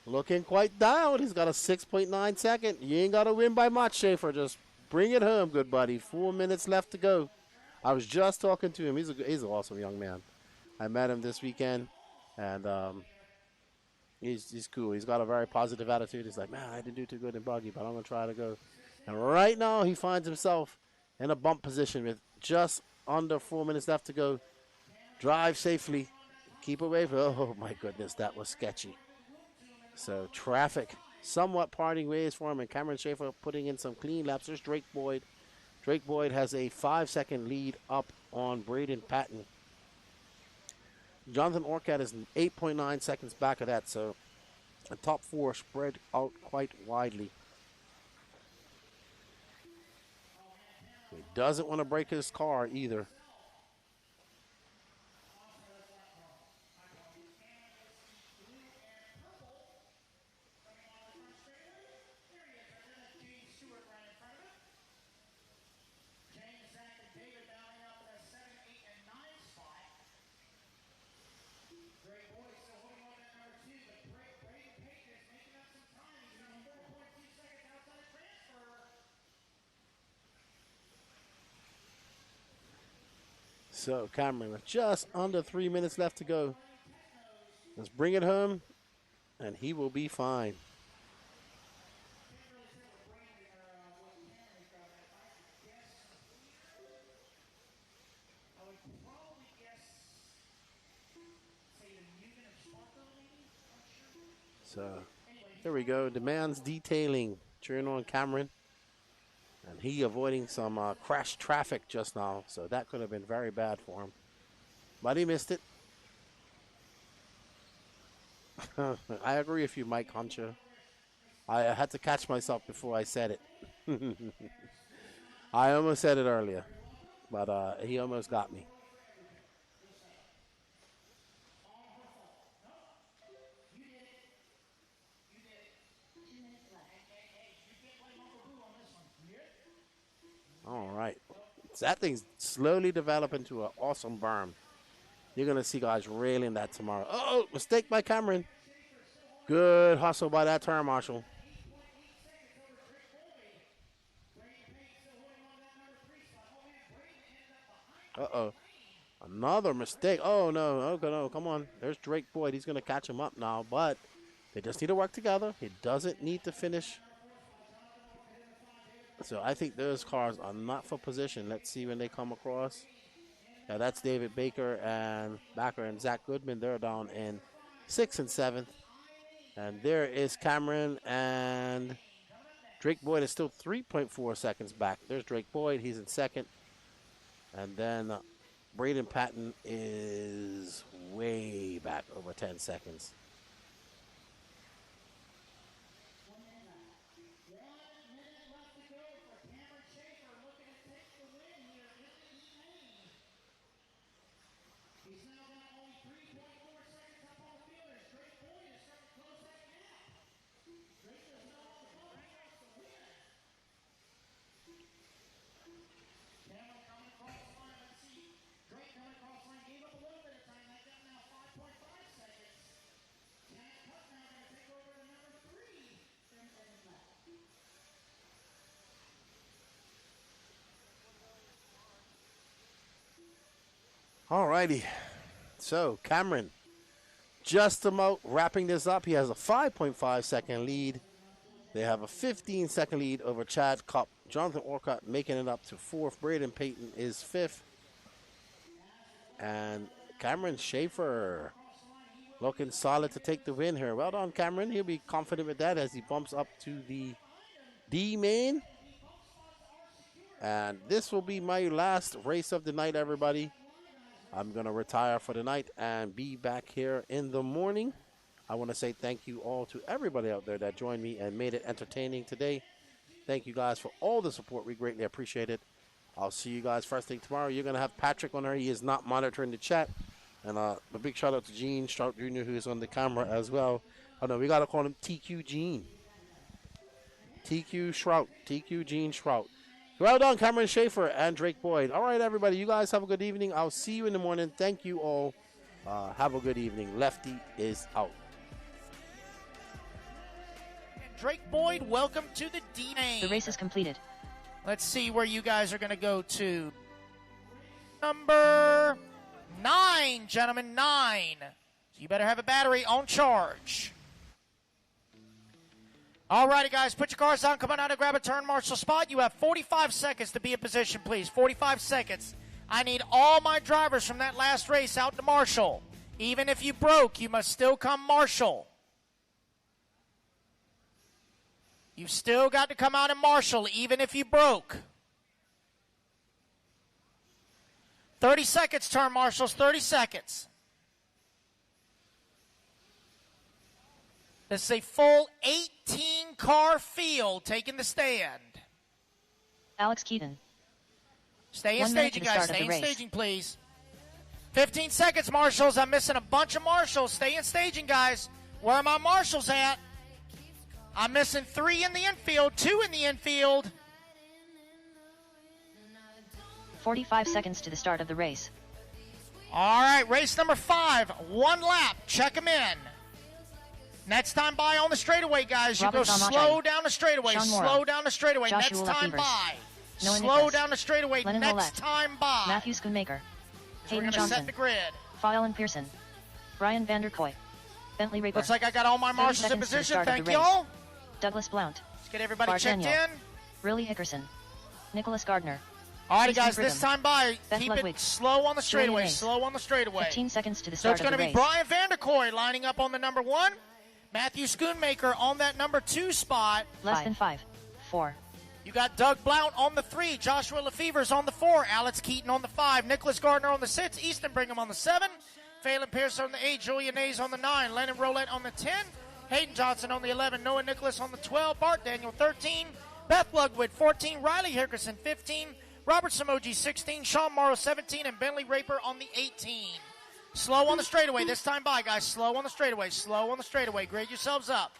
looking quite down. He's got a 6.9 second. You ain't got to win by much, Schaefer. Just bring it home, good buddy. 4 minutes left to go. I was just talking to him. He's an awesome young man. I met him this weekend, and he's cool. He's got a very positive attitude. He's like, man, I didn't do too good in buggy, but I'm going to try to go. And right now he finds himself in a bump position with just under 4 minutes left to go. Drive safely. Keep away from, oh my goodness, that was sketchy. So traffic somewhat parting ways for him, and Cameron Schaefer putting in some clean laps. There's Drake Boyd. Drake Boyd has a 5-second lead up on Braden Patton. Jonathan Orcutt is 8.9 seconds back of that, so the top 4 spread out quite widely. He doesn't want to break his car either. So Cameron with just under 3 minutes left to go. Let's bring it home, and he will be fine. So there we go. Demands detailing. Cheering on Cameron. And he avoiding some crash traffic just now. So that could have been very bad for him. But he missed it. I agree with you, Mike Hunter. I had to catch myself before I said it. I almost said it earlier. But he almost got me. All right. So that thing's slowly developing to an awesome berm. You're going to see guys railing that tomorrow. Oh, mistake by Cameron. Good hustle by that turn marshal. Uh-oh. Another mistake. Oh, no. Okay, no. Come on. There's Drake Boyd. He's going to catch him up now, but they just need to work together. He doesn't need to finish. So I think those cars are not for position. Let's see when they come across. Yeah, that's David Baker and Zach Goodman. They're down in 6th and 7th. And there is Cameron, and Drake Boyd is still 3.4 seconds back. There's Drake Boyd. He's in 2nd. And then Braden Patton is way back, over 10 seconds. All righty. So Cameron just about wrapping this up. He has a 5.5 second lead. They have a 15-second lead over Chad Kopp. Jonathan Orcutt making it up to 4th. Braden Payton is 5th. And Cameron Schaefer looking solid to take the win here. Well done, Cameron. He'll be confident with that as he bumps up to the D main. And this will be my last race of the night, everybody. I'm going to retire for the night and be back here in the morning. I want to say thank you all to everybody out there that joined me and made it entertaining today. Thank you guys for all the support. We greatly appreciate it. I'll see you guys first thing tomorrow. You're going to have Patrick on there. He is not monitoring the chat. And a big shout out to Gene Strout Jr., who is on the camera as well. Oh, no, we got to call him TQ Gene. TQ Shrout. TQ Gene Shrout. Well done, Cameron Schaefer and Drake Boyd. All right, everybody. You guys have a good evening. I'll see you in the morning. Thank you all. Have a good evening. Lefty is out. Drake Boyd, welcome to the D-Main. The race is completed. Let's see where you guys are going to go to. Number 9, gentlemen, 9. So you better have a battery on charge. All righty, guys, put your cars on. Come on out and grab a turn marshal spot. You have 45 seconds to be in position, please. 45 seconds. I need all my drivers from that last race out to marshal. Even if you broke, you must still come marshal. You've still got to come out and marshal, even if you broke. 30 seconds, turn marshals, 30 seconds. This is a full 18-car field taking the stand. Alex Keaton. Stay in 1 minute staging, to the guys. start of Stay the in race. staging, please. 15 seconds, marshals. I'm missing a bunch of marshals. Stay in staging, guys. Where are my marshals at? I'm missing 3 in the infield, 2 in the infield. 45 seconds to the start of the race. All right, race number 5. 1 lap. Check them in. Next time by on the straightaway, guys. You Robert go Valmachi. slow down the straightaway. Sean Morrow. Slow down the straightaway. Joshua Next time Lefevers. by. Noah Slow Nicholas. down the straightaway. Lennon Next Roulette. time by. Matthew Schoonmaker. We're Hayden going to Johnson. set the grid. File Pearson. Brian Vanderkoy. Bentley Raper. Looks like I got all my 30 marshals in seconds to the position. start of Thank the you race. all. Douglas Blount. Let's get everybody Bart checked Daniel. in. Riley Hickerson. Nicholas Gardner. All right, Jason guys, this Brigham. time by, Beth keep Ludwig. it slow on the straightaway. Julian Hayes. Slow on the straightaway. 15 seconds to the So start it's of going the to be race. Brian Vanderkoy lining up on the number 1. Matthew Schoonmaker on that number 2 spot. Less than 5. 4. You got Doug Blount on the 3. Joshua Lefevers on the 4. Alex Keaton on the 5. Nicholas Gardner on the 6. Easton Brigham on the 7. Phelan Pierce on the 8. Julian Hayes on the 9. Lennon Roulette on the 10. Hayden Johnson on the 11. Noah Nicholas on the 12. Bart Daniel 13. Beth Ludwig 14. Riley Hickerson 15. Robert Samoji 16. Sean Morrow 17. And Bentley Raper on the 18. Slow on the straightaway. This time by, guys. Slow on the straightaway. Slow on the straightaway. Grade yourselves up.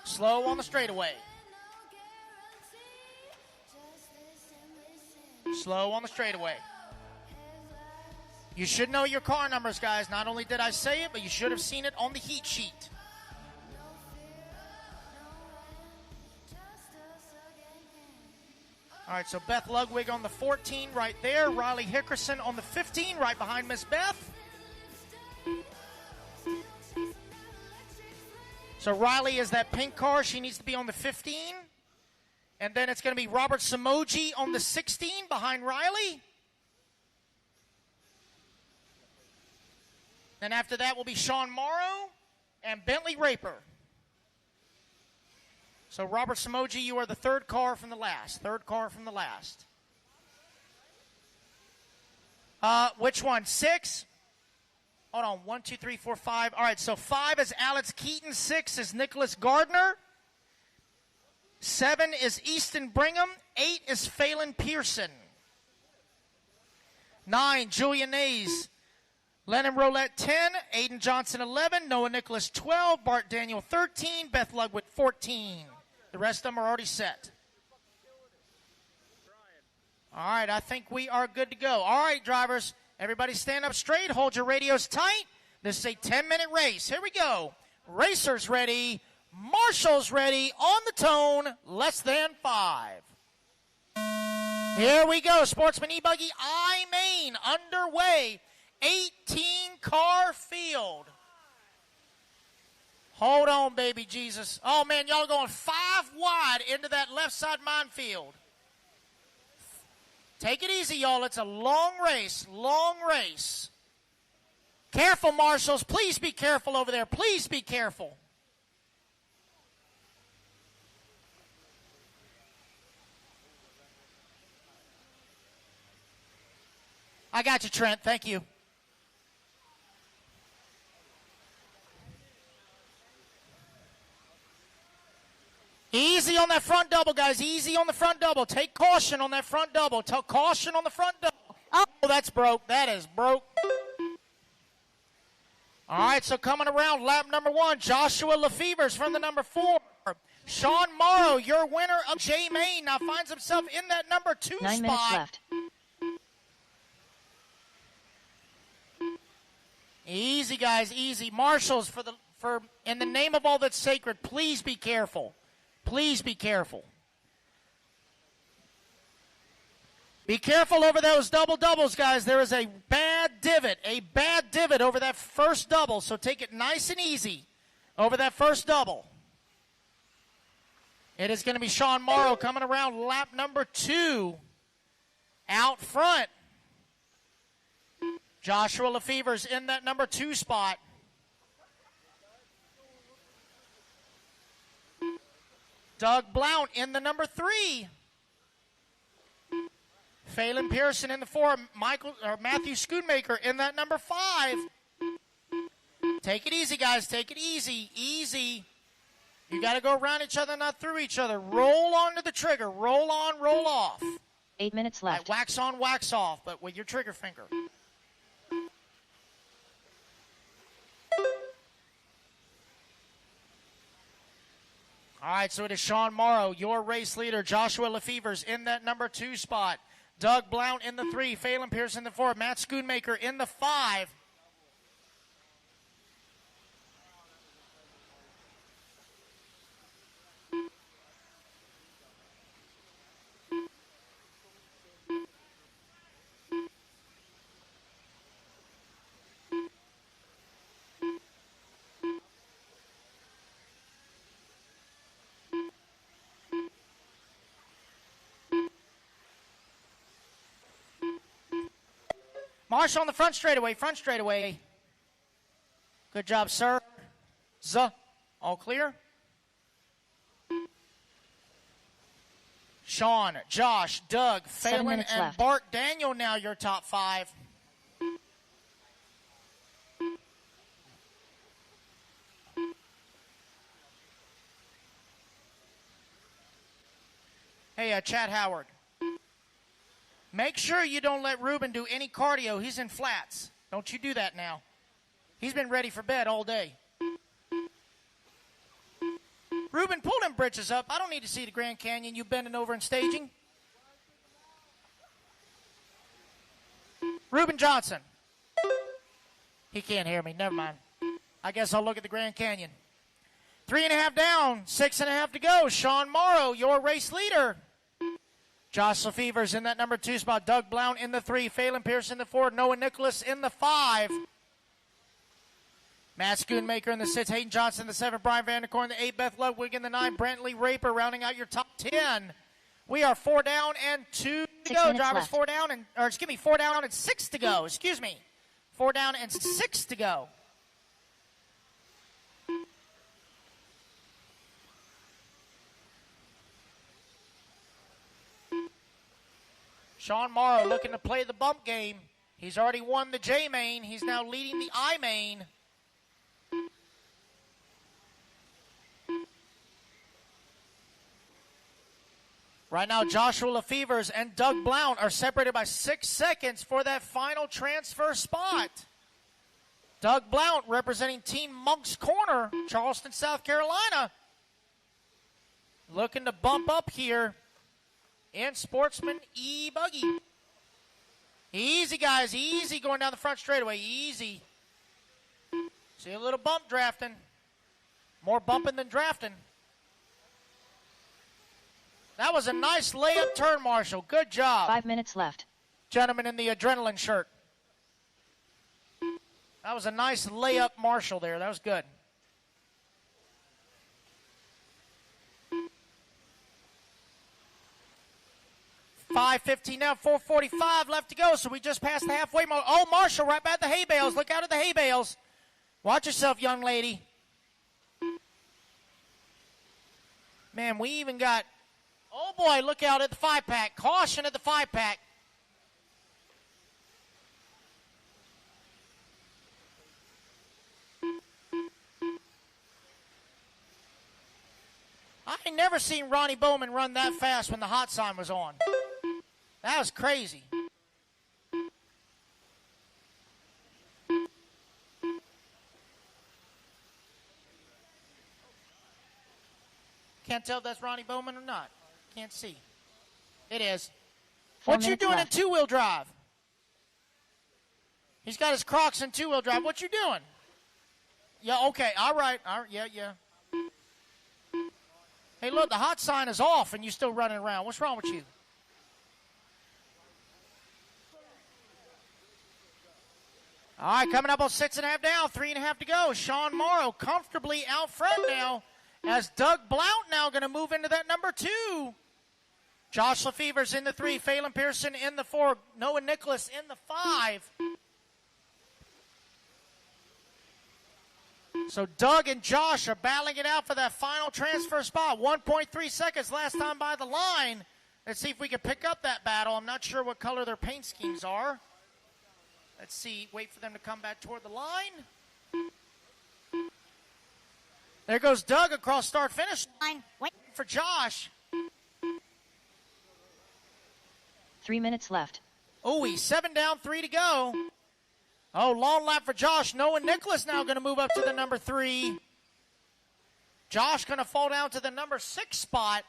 Slow on the straightaway. Slow on the straightaway. You should know your car numbers, guys. Not only did I say it, but you should have seen it on the heat sheet. All right, so Beth Ludwig on the 14 right there. Riley Hickerson on the 15 right behind Miss Beth. So Riley is that pink car. She needs to be on the 15. And then it's going to be Robert Samoji on the 16 behind Riley. Then after that will be Sean Morrow and Bentley Raper. So Robert Samoji, you are the 3rd car from the last. 3rd car from the last. Which one? 6? Hold on. 1, 2, 3, 4, 5. All right, so 5 is Alex Keaton. 6 is Nicholas Gardner. 7 is Easton Brigham. 8 is Phelan Pearson. 9, Julian Hayes. Lennon Roulette 10. Aiden Johnson 11. Noah Nicholas 12. Bart Daniel 13. Beth Ludwig 14. The rest of them are already set. All right, I think we are good to go. All right, drivers, everybody stand up straight. Hold your radios tight. This is a 10-minute race. Here we go. Racers ready. Marshals ready. On the tone, less than 5. Here we go. Sportsman E-Buggy I-Main underway. 18-car field. Hold on, baby Jesus. Oh, man, y'all going 5 wide into that left side minefield. Take it easy, y'all. It's a long race, long race. Careful, marshals. Please be careful over there. Please be careful. I got you, Trent. Thank you. Easy. Easy on that front double, guys. Easy on the front double. Take caution on that front double. Caution on the front double. Oh, that's broke. That is broke. All right, so coming around lap number 1, Joshua Lefevers from the number 4. Sean Morrow, your winner of J Main, now finds himself in that number 2 spot. 9 minutes left. Easy, guys, easy. Marshals, for in the name of all that's sacred, please be careful. Please be careful. Be careful over those doubles, guys. There is a bad divot over that first double, so take it nice and easy over that first double. It is going to be Sean Morrow coming around lap number 2 out front. Joshua Lefevers in that number 2 spot. Doug Blount in the number 3. Phelan Pearson in the 4. Matthew Schoonmaker in that number 5. Take it easy, guys. Take it easy. Easy. You got to go around each other, not through each other. Roll onto the trigger. Roll on, roll off. 8 minutes left. Wax on, wax off, but with your trigger finger. All right, so it is Sean Morrow, your race leader. Joshua Lefevers in that number 2 spot. Doug Blount in the 3. Phelan Pearson in the 4. Matt Schoonmaker in the 5. Marshall on the front straightaway. Good job, sir. All clear. Sean, Josh, Doug, Phelan, and left. Bart Daniel now your top 5. Hey, Chad Howard. Make sure you don't let Ruben do any cardio. He's in flats. Don't you do that now. He's been ready for bed all day. Ruben, pull them britches up. I don't need to see the Grand Canyon. You bending over and staging. Ruben Johnson. He can't hear me. Never mind. I guess I'll look at the Grand Canyon. 3.5 down. 6.5 to go. Sean Morrow, your race leader. Josh Lefevers in that number 2 spot. Doug Blount in the 3. Phelan Pearson in the 4. Noah Nicholas in the 5. Matt Schoonmaker in the 6. Hayden Johnson in the 7. Brian Vanderkorn in the 8. Beth Ludwig in the 9. Brantley Raper rounding out your top 10. We are 4 down and 2 to go. Drivers, 4 down and 6 to go. 4 down and 6 to go. Sean Morrow looking to play the bump game. He's already won the J main. He's now leading the I main. Right now, Joshua Lefevers and Doug Blount are separated by 6 seconds for that final transfer spot. Doug Blount representing Team Monk's Corner, Charleston, South Carolina. Looking to bump up here in Sportsman E-Buggy. Easy, guys. Easy going down the front straightaway. Easy. See a little bump drafting. More bumping than drafting. That was a nice layup turn, Marshall. Good job. 5 minutes left. Gentleman in the adrenaline shirt. That was a nice layup, Marshall, there. That was good. $5.15 now, 4:45 left to go, so we just passed the halfway mark. Oh, Marshall, right by the hay bales. Look out at the hay bales. Watch yourself, young lady. Man, we even got, oh boy, look out at the 5-pack. Caution at the 5-pack. I I ain't never seen Ronnie Bowman run that fast when the hot sign was on. That was crazy. Can't tell if that's Ronnie Bowman or not. Can't see. It is. 4 What you minutes doing left. in two-wheel drive? He's got his Crocs in two-wheel drive. What you doing? Yeah, okay. All right. Yeah. Hey, look, the hot sign is off and you still running around. What's wrong with you? All right, coming up on 6.5 down, 3.5 to go. Sean Morrow comfortably out front now as Doug Blount now going to move into that number 2. Josh Lefever's in the 3, Phelan Pearson in the 4, Noah Nicholas in the 5. So Doug and Josh are battling it out for that final transfer spot. 1.3 seconds last time by the line. Let's see if we can pick up that battle. I'm not sure what color their paint schemes are. Let's see. Wait for them to come back toward the line. There goes Doug across start-finish line. Wait for Josh. 3 minutes left. Oh, he's 7 down, 3 to go. Oh, long lap for Josh. Noah Nicholas now going to move up to the number 3. Josh going to fall down to the number 6 spot.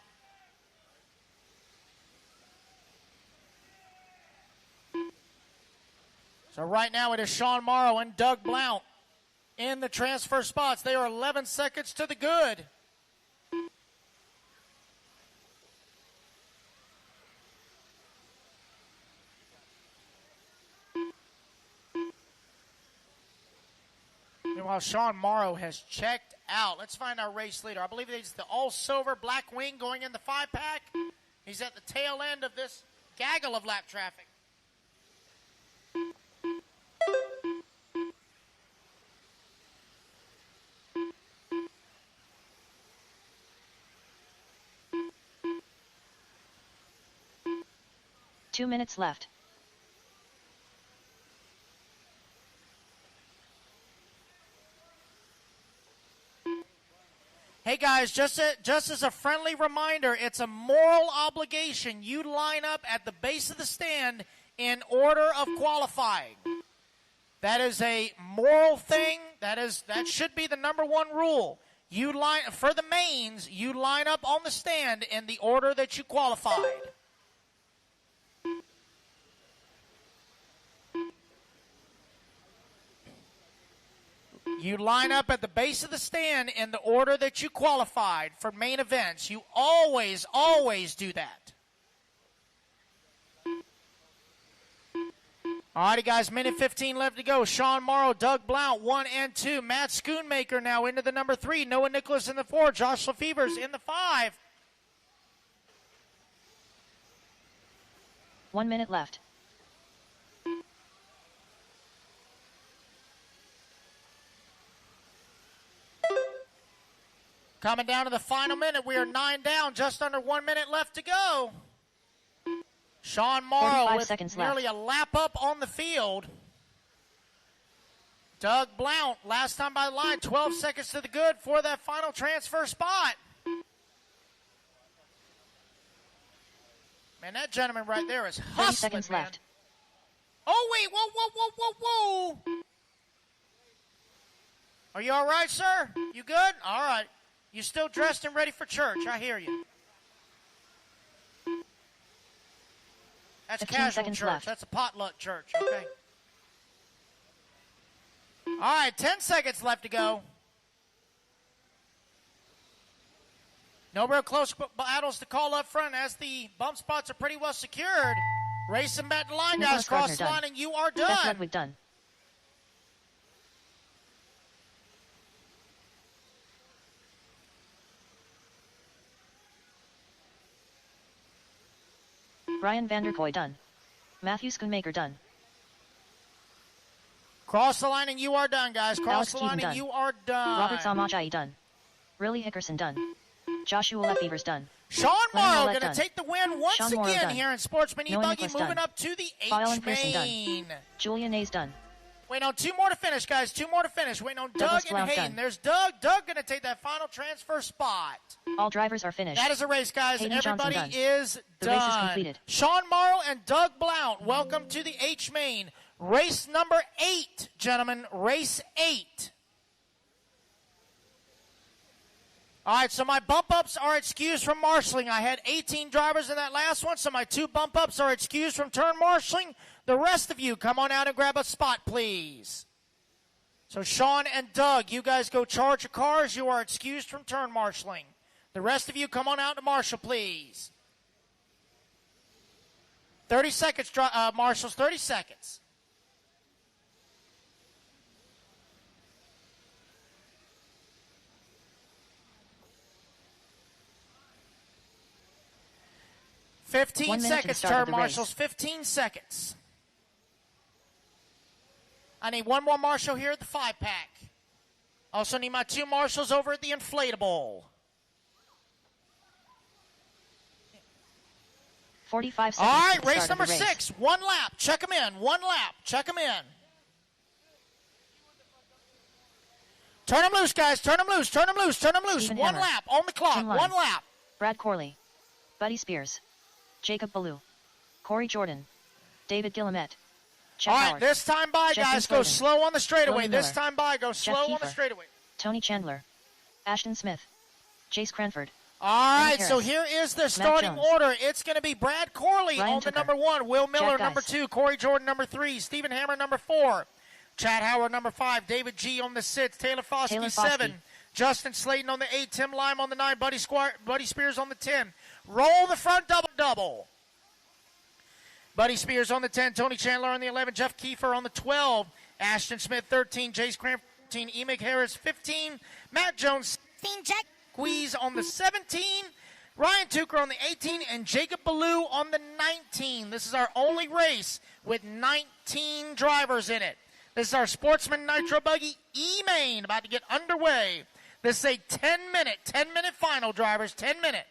So right now it is Sean Morrow and Doug Blount in the transfer spots. They are 11 seconds to the good. Meanwhile, Sean Morrow has checked out. Let's find our race leader. I believe he's the all-silver black wing going in the 5-pack. He's at the tail end of this gaggle of lap traffic. Two minutes left. Hey guys, just as a friendly reminder, it's a moral obligation. You line up at the base of the stand in order of qualifying. That is a moral thing. That should be the number 1 rule. You line for the mains. You line up on the stand in the order that you qualified. You line up at the base of the stand in the order that you qualified for main events. You always, always do that. All righty, guys, minute 15 left to go. Sean Morrow, Doug Blount, 1 and 2. Matt Schoonmaker now into the number 3. Noah Nicholas in the 4. Josh Lefever's in the 5. 1 minute left. Coming down to the final minute. We are 9 down, just under 1 minute left to go. Sean Morrow with nearly a lap up on the field. Doug Blount, last time by the line, 12 seconds to the good for that final transfer spot. Man, that gentleman right there is hustling, 30 seconds man. left. Oh, wait, whoa. Are you all right, sir? You good? All right. You still dressed and ready for church. I hear you. That's 15 casual seconds church. left. That's a potluck church, okay? All right, 10 seconds left to go. No real close battles to call up front as the bump spots are pretty well secured. Racing back to the line, guys. Cross the line, and you are done. Best Ludwig done. Brian Vanderkoy done. Matthew Schoonmaker done. Cross the line and you are done, guys. Cross Alex the Keaton line and done. you are done. Robert Samajai done. Riley Hickerson done. Joshua Lefever's done. Sean Leonard Morrow Roulette going to done. take the win once Sean Morrow again done. here in Sportsman Noah E-Buggy, Nicholas moving done. up to the Phelan Pearson H-main. done. Julia Nays done. Waiting on 2 more to finish, guys. 2 more to finish. Waiting on Douglas Doug and Blount Hayden. done. There's Doug. Doug going to take that final transfer spot. All drivers are finished. That is a race, guys. Hayden Everybody Johnson done. is The done. race is completed. Sean Morrow and Doug Blount, welcome to the H-Main. Race number 8, gentlemen. Race 8. All right, so my bump-ups are excused from marshaling. I had 18 drivers in that last one, so my 2 bump-ups are excused from turn marshaling. The rest of you, come on out and grab a spot, please. So Sean and Doug, you guys go charge your cars. You are excused from turn marshaling. The rest of you, come on out to marshal, please. 30 seconds, marshals, 30 seconds. Fifteen 1 minute to the seconds, start of turn the marshals. race. 15 seconds. I need 1 more marshal here at the 5-pack. Also need my 2 marshals over at the inflatable. 45 seconds. All right, to the race start of number the race. 6. 1 lap. Check them in. 1 lap. Check them in. Turn them loose, guys. Turn them loose. Turn them loose. Turn them loose. Stephen 1 Hammer. lap on the clock. Tim 1 Lyons. lap. Brad Corley. Buddy Spears. Jacob Ballou. Corey Jordan. David Guillemette. Chet All right, Howard. this time by, Justin guys. Go Slogan. slow on the straightaway. William This Miller. time by, go Jeff slow on the Kiefer. straightaway. Tony Chandler. Ashton Smith. Jace Cranford. All right, Nick so Harris. here is the Matt starting Jones. order. It's going to be Brad Corley Ryan on the Tucker. number 1, Will Miller Jack number Geis. 2, Corey Jordan number 3, Stephen Hammer number 4, Chad Howard number 5, David G on the 6, Taylor Foskey 7, Justin Slayton on the 8, Tim Lime on the 9, Buddy Spears on the 10. Roll the front double-double. Buddy Spears on the 10, Tony Chandler on the 11, Jeff Kiefer on the 12, Ashton Smith 13, Jace Cranford 14, Emick Harris 15, Matt Jones 16, Jack Squeeze on the 17, Ryan Tucker on the 18, and Jacob Ballou on the 19. This is our only race with 19 drivers in it. This is our Sportsman Nitro Buggy E-Main about to get underway. This is a 10-minute final, drivers, 10-minute.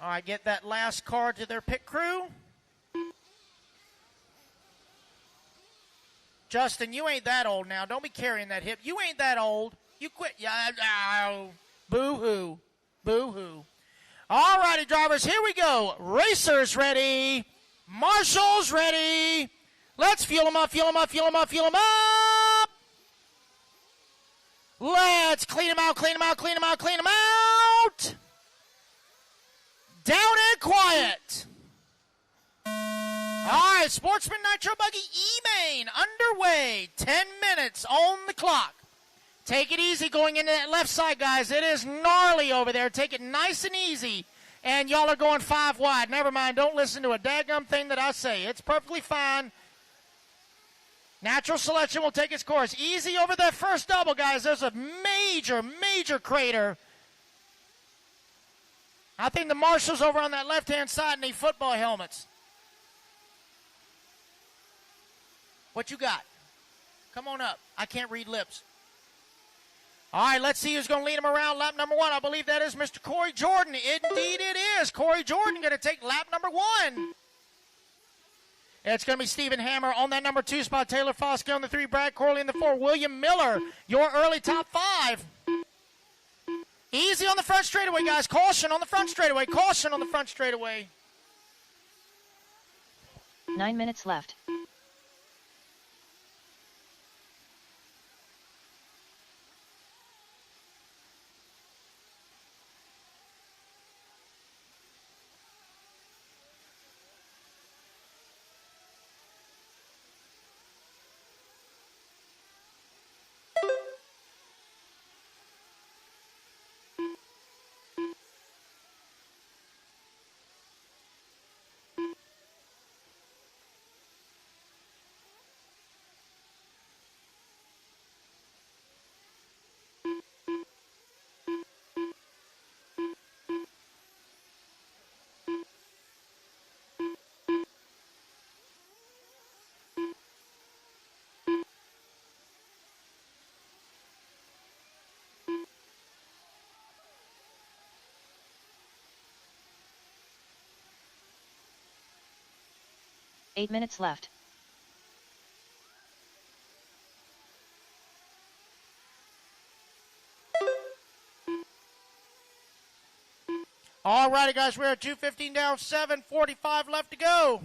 All right, get that last car to their pit crew. Justin, you ain't that old now. Don't be carrying that hip. You ain't that old. You quit. Yeah, boo-hoo. Boo-hoo. All righty, drivers, here we go. Racers ready. Marshals ready. Let's fuel them up, fuel them up, fuel them up, fuel them up. Let's clean them out, clean them out, clean them out, clean them out. Down and quiet. All right, Sportsman Nitro Buggy E-Main underway. 10 minutes on the clock. Take it easy going into that left side, guys. It is gnarly over there. Take it nice and easy. And y'all are going 5 wide. Never mind. Don't listen to a daggum thing that I say. It's perfectly fine. Natural selection will take its course. Easy over that first double, guys. There's a major crater. I think the marshals over on that left-hand side need football helmets. What you got? Come on up. I can't read lips. All right, let's see who's going to lead him around lap number 1. I believe that is Mr. Corey Jordan. Indeed it is. Corey Jordan going to take lap number 1. It's going to be Stephen Hammer on that number 2 spot. Taylor Foskey on the 3. Brad Corley in the 4. William Miller, your early top 5. Easy on the front straightaway, guys. Caution on the front straightaway. Caution on the front straightaway. 9 minutes left. 8 minutes left. All righty, guys, we're at 2:15 down, 7:45 left to go.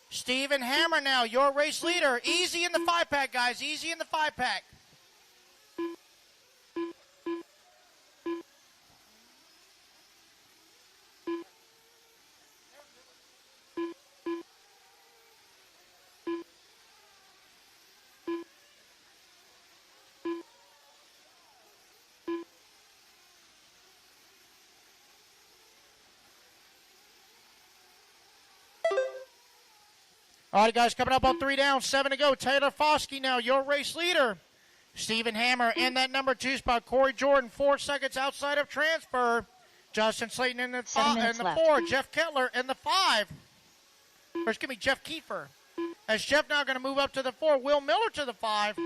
Stephen Hammer now, your race leader. Easy in the 5-pack, guys. Easy in the 5-pack. All right, guys, coming up on 3 down, 7 to go. Taylor Foskey now, your race leader. Stephen Hammer in that number 2 spot. Corey Jordan, 4 seconds outside of transfer. Justin Slayton in the 4. Jeff Kettler in the 5. Or excuse me, Jeff Kiefer. As Jeff now going to move up to the 4. Will Miller to the 5.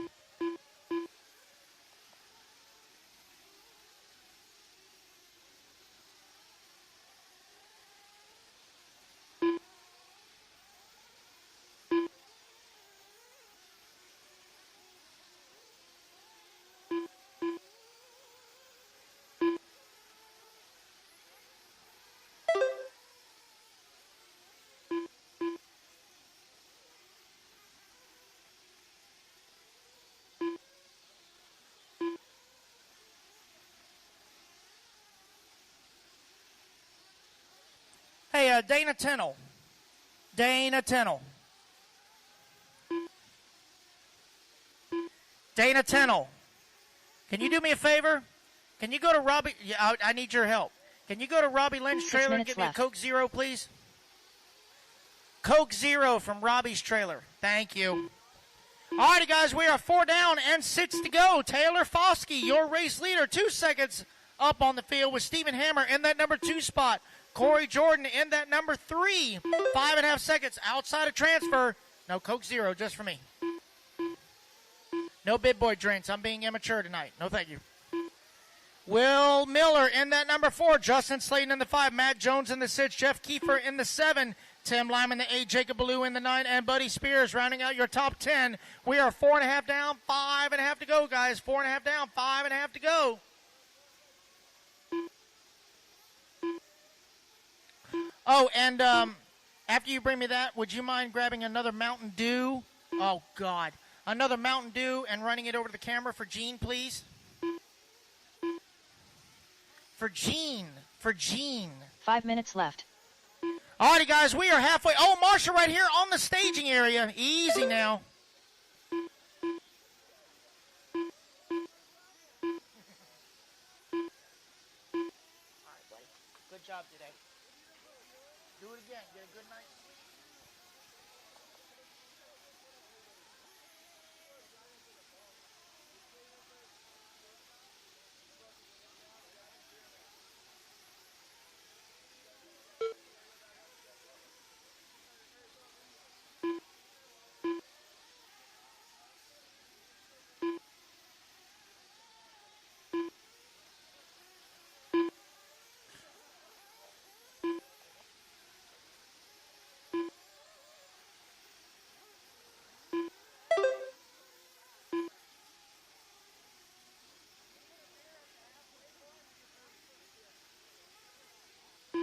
Hey, Dana Tennell. Dana Tennell. Dana Tennell. Can you do me a favor? Can you go to Robbie? Yeah, I need your help. Can you go to Robbie Lynn's trailer and get me a Coke Zero, please? Coke Zero from Robbie's trailer. Thank you. All righty, guys, we are 4 down and 6 to go. Taylor Foskey, your race leader, 2 seconds up on the field with Stephen Hammer in that number 2 spot. Corey Jordan in that number 3. 5.5 seconds outside of transfer. No Coke Zero, just for me. No big boy drinks. I'm being immature tonight. No, thank you. Will Miller in that number 4. Justin Slayton in the 5. Matt Jones in the 6. Jeff Kiefer in the 7. Tim Lyman in the 8. Jacob Ballou in the 9. And Buddy Spears rounding out your top 10. We are 4.5 down, 5.5 to go, guys. 4.5 down, 5.5 to go. Oh, and after you bring me that, would you mind grabbing another Mountain Dew? Oh, God. Another Mountain Dew and running it over to the camera for Gene, please. For Gene. 5 minutes left. All righty, guys, we are halfway. Oh, Marsha right here on the staging area. Easy now. All right, buddy. Good job today. Do it again. Get a good night.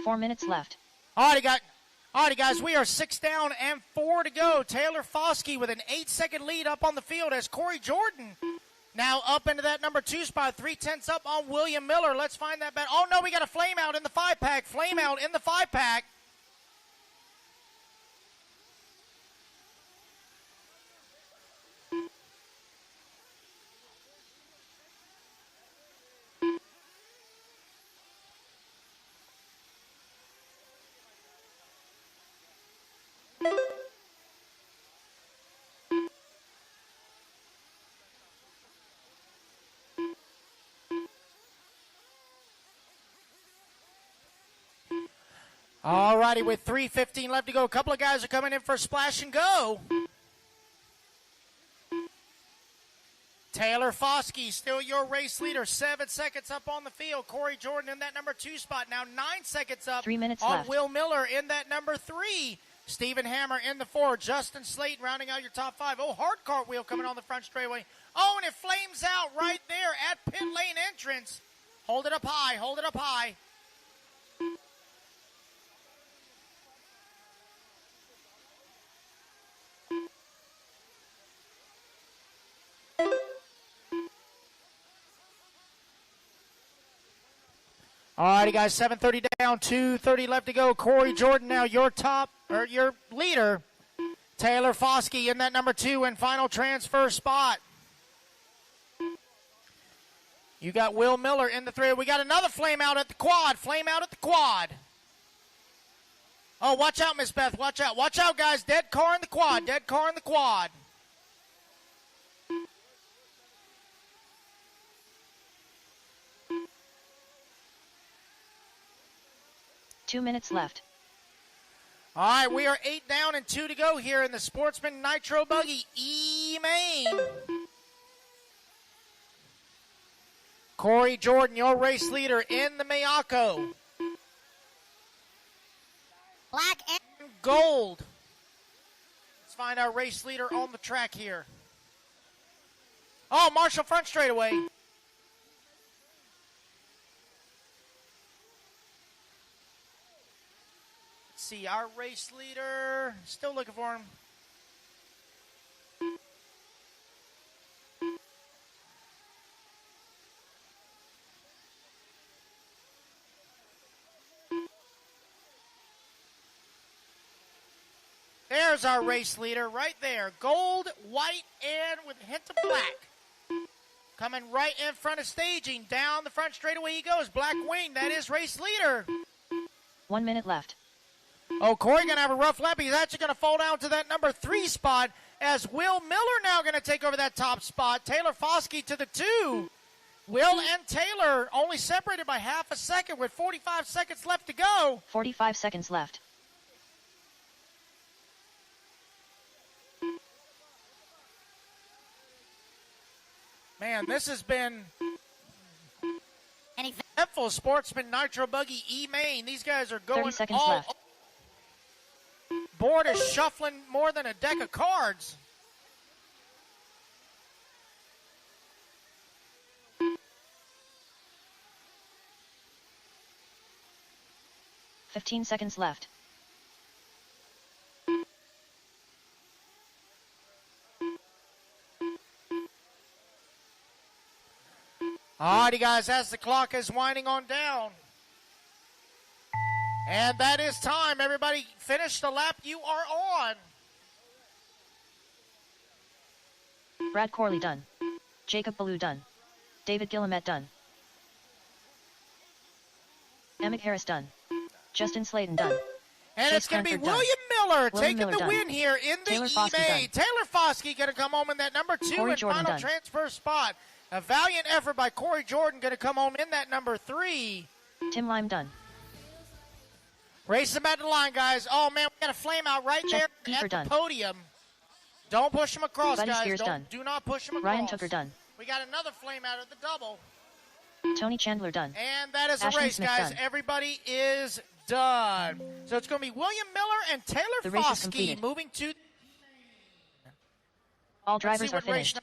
Four minutes left. All righty, guys, we are 6 down and 4 to go. Taylor Foskey with an 8-second lead up on the field as Corey Jordan now up into that number 2 spot. 3/10 up on William Miller. Let's find that back. Oh, no, we got a flame out in the 5-pack. Flame out in the 5-pack. All righty, with 3:15 left to go. A couple of guys are coming in for a splash and go. Taylor Foskey, still your race leader. 7 seconds up on the field. Corey Jordan in that number 2 spot. Now 9 seconds up 3 minutes on left. Will Miller in that number 3. Stephen Hammer in the 4. Justin Slayton rounding out your top 5. Oh, hard cartwheel coming on the front straightaway. Oh, and it flames out right there at pit lane entrance. Hold it up high. Hold it up high. All righty, guys, 7:30 down, 2:30 left to go. Corey Jordan now your leader. Taylor Foskey in that number 2 and final transfer spot. You got Will Miller in the 3. We got another flame out at the quad. Flame out at the quad. Oh, watch out, Miss Beth. Watch out. Watch out, guys. Dead car in the quad. Dead car in the quad. Two minutes left. All right, we are 8 down and 2 to go here in the Sportsman Nitro Buggy E-Main. Corey Jordan, your race leader in the Miyako. Black and gold. Let's find our race leader on the track here. Oh, Marshall front straightaway. See our race leader. Still looking for him. There's our race leader right there. Gold, white, and with a hint of black. Coming right in front of staging. Down the front straightaway he goes. Black wing. That is race leader. 1 minute left. Oh, Corey going to have a rough lap. He's actually going to fall down to that number 3 spot as Will Miller now going to take over that top spot. Taylor Foskey to the 2. Will and Taylor only separated by half a second with 45 seconds left to go. 45 seconds left. Man, this has been an eventful Sportsman Nitro Buggy E-Main. These guys are going 30 seconds all left. Board is shuffling more than a deck of cards. $15 seconds left. Alrighty, guys, as the clock is winding on down. And that is time. Everybody finish the lap you are on. Brad Corley done. Jacob Ballou done. David Guillemette done. Emmett Harris done. Justin Slayton done. And Chase it's going to be Cranford done. William Miller William taking Miller the done. win here in the Taylor Foskey E-Main. done. Taylor Foskey going to come home in that number 2 Corey and Jordan final done. transfer spot. A valiant effort by Corey Jordan going to come home in that number 3. Tim Lime done. Race them at the line, guys. Oh, man, we got a flame out right Jeff there Kiefer at done. the podium. Don't push them across, Buddy guys. Spears done. Do not push them across. Ryan Tucker done. We got another flame out at the double. Tony Chandler done. And that is the Ashton race, Smith guys. done. Everybody is done. So it's going to be William Miller and Taylor The race is Foskey completed. moving to... All Let's drivers see are what race finished.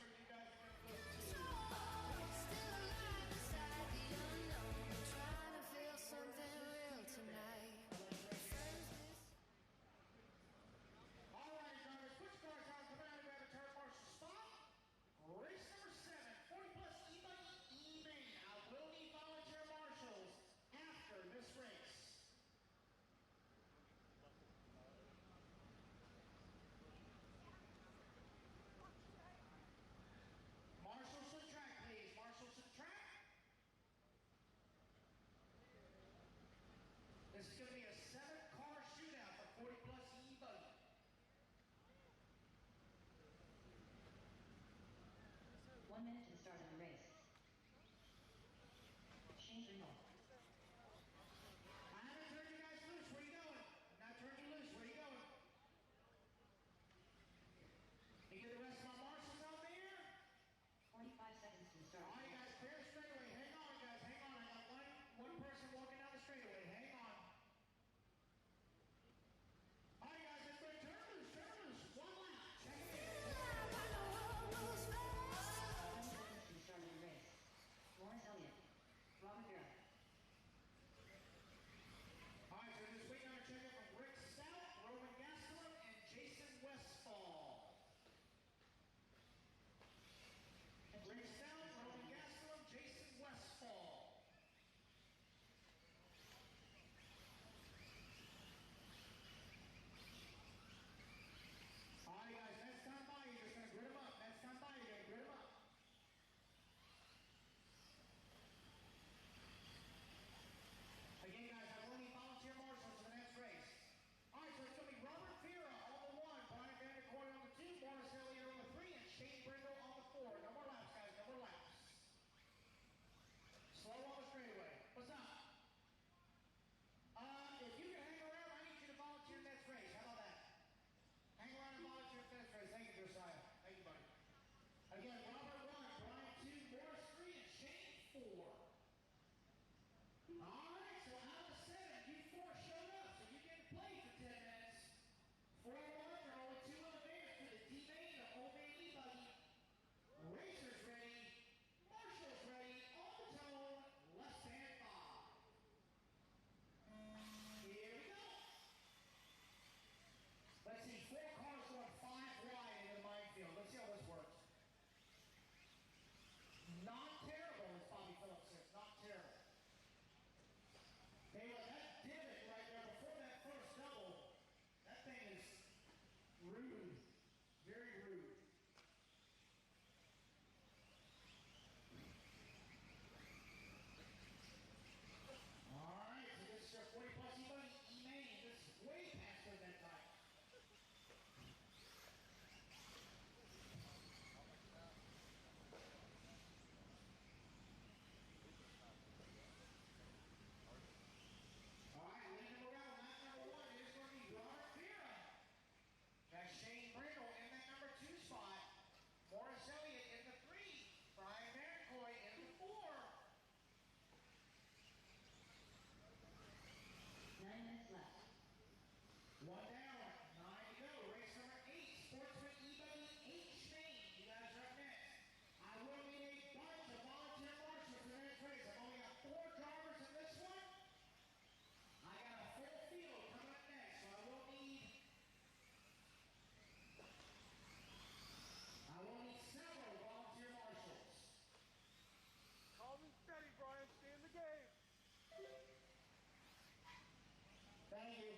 Shane Brindle on the 4. No more laps, guys. No more laps. Slow on the straightaway. What's up? If you can hang around, I need you to volunteer next race. How about that? Hang around and volunteer next race. Thank you, Josiah. Thank you, buddy. Again, Robert 1, Brian 2, Morris 3, and Shane 4. All right, so out of 7, you 4 showed up, so you get to play for 10 minutes. 4 ones are only 2 in advance for the D-Main, the Old Man E-Buggy. Racers ready, Marshall's ready, on the tone, left hand 5. Here we go. Let's see, 4 cars going 5 wide in the minefield. Let's see how this works. Not terrible, as Bobby Phillips says, not terrible. Hey, look, that divot right there before that first double, that thing is rude, very rude. All right, so this is your 40 plus E-Buggy E-Main. This is way past that time. All right, leading around lap number 1 is going to be Robert Vera. That's Shane Brindle in that number 2 spot. Morris Elliott in the 3. Brian McCoy in the 4. 9 minutes left. 1 down, 9 to go. Race number 8, Sportsman E-Buggy H Main. You guys are up next. I will need a bunch of volunteer marshals for the next race. I've only got 4 drivers in this one. I got a full field coming up next, so I will need several volunteer marshals. Calm and steady, Brian. Stay in the game. Thank you.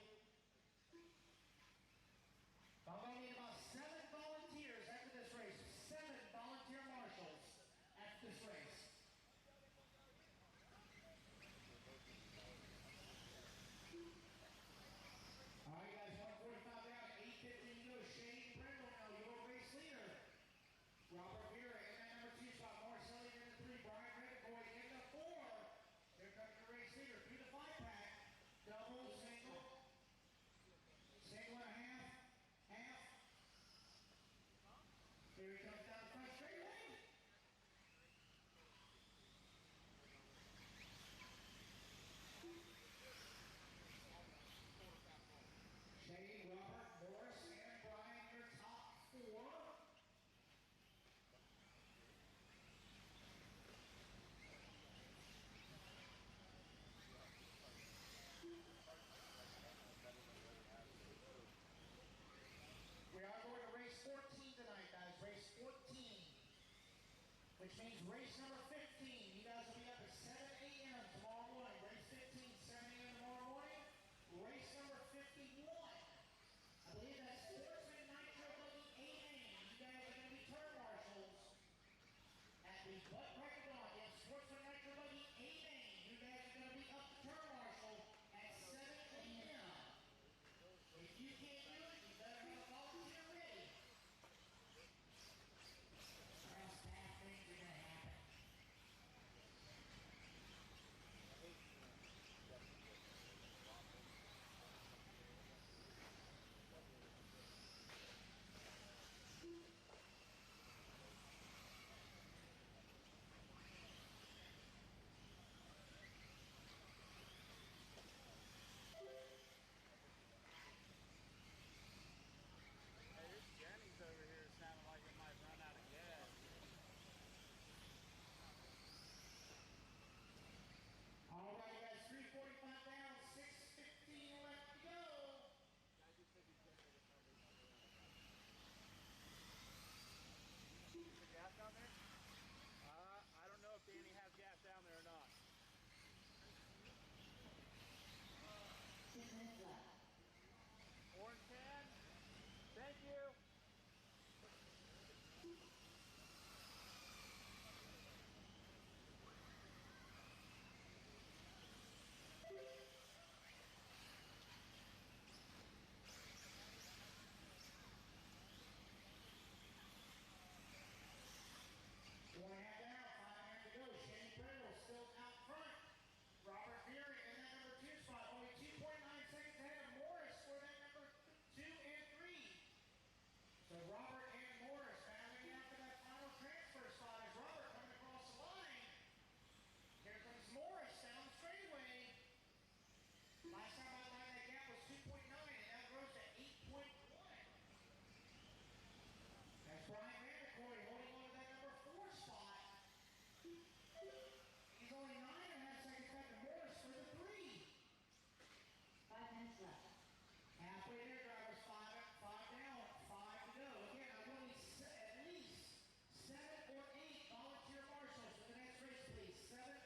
I'm going to need about 7 volunteers after this race. 7 volunteer marshals after this race. All right, guys, 145 down, 8:15 to go. Shane Brindle now, your race leader. Robert Vera in that number 2 spot. Morris Elliott in the 3. Brian Redboy in the 4. Here comes your race leader through the 5-pack. Double, single. Single and a half. Half. Here he comes down the front straightaway. Shane, Robert, Morris, and Brian, your top 4. We are going to race 14 tonight, guys. Race 14. Which means race number 15. You guys will be up at 7 a.m. tomorrow morning. Race 15, 7 a.m. tomorrow morning. Race number 51. I believe that's Sportsman Nitro Buggy A-Main. You guys are going to be turn marshals at the butt crack of dawn. Yes, Sportsman Nitro Buggy A-Main. You guys are going to be up to turn marshal at 7 a.m. If you can't do it, you better have a volunteer ready. Or else bad things are going to happen.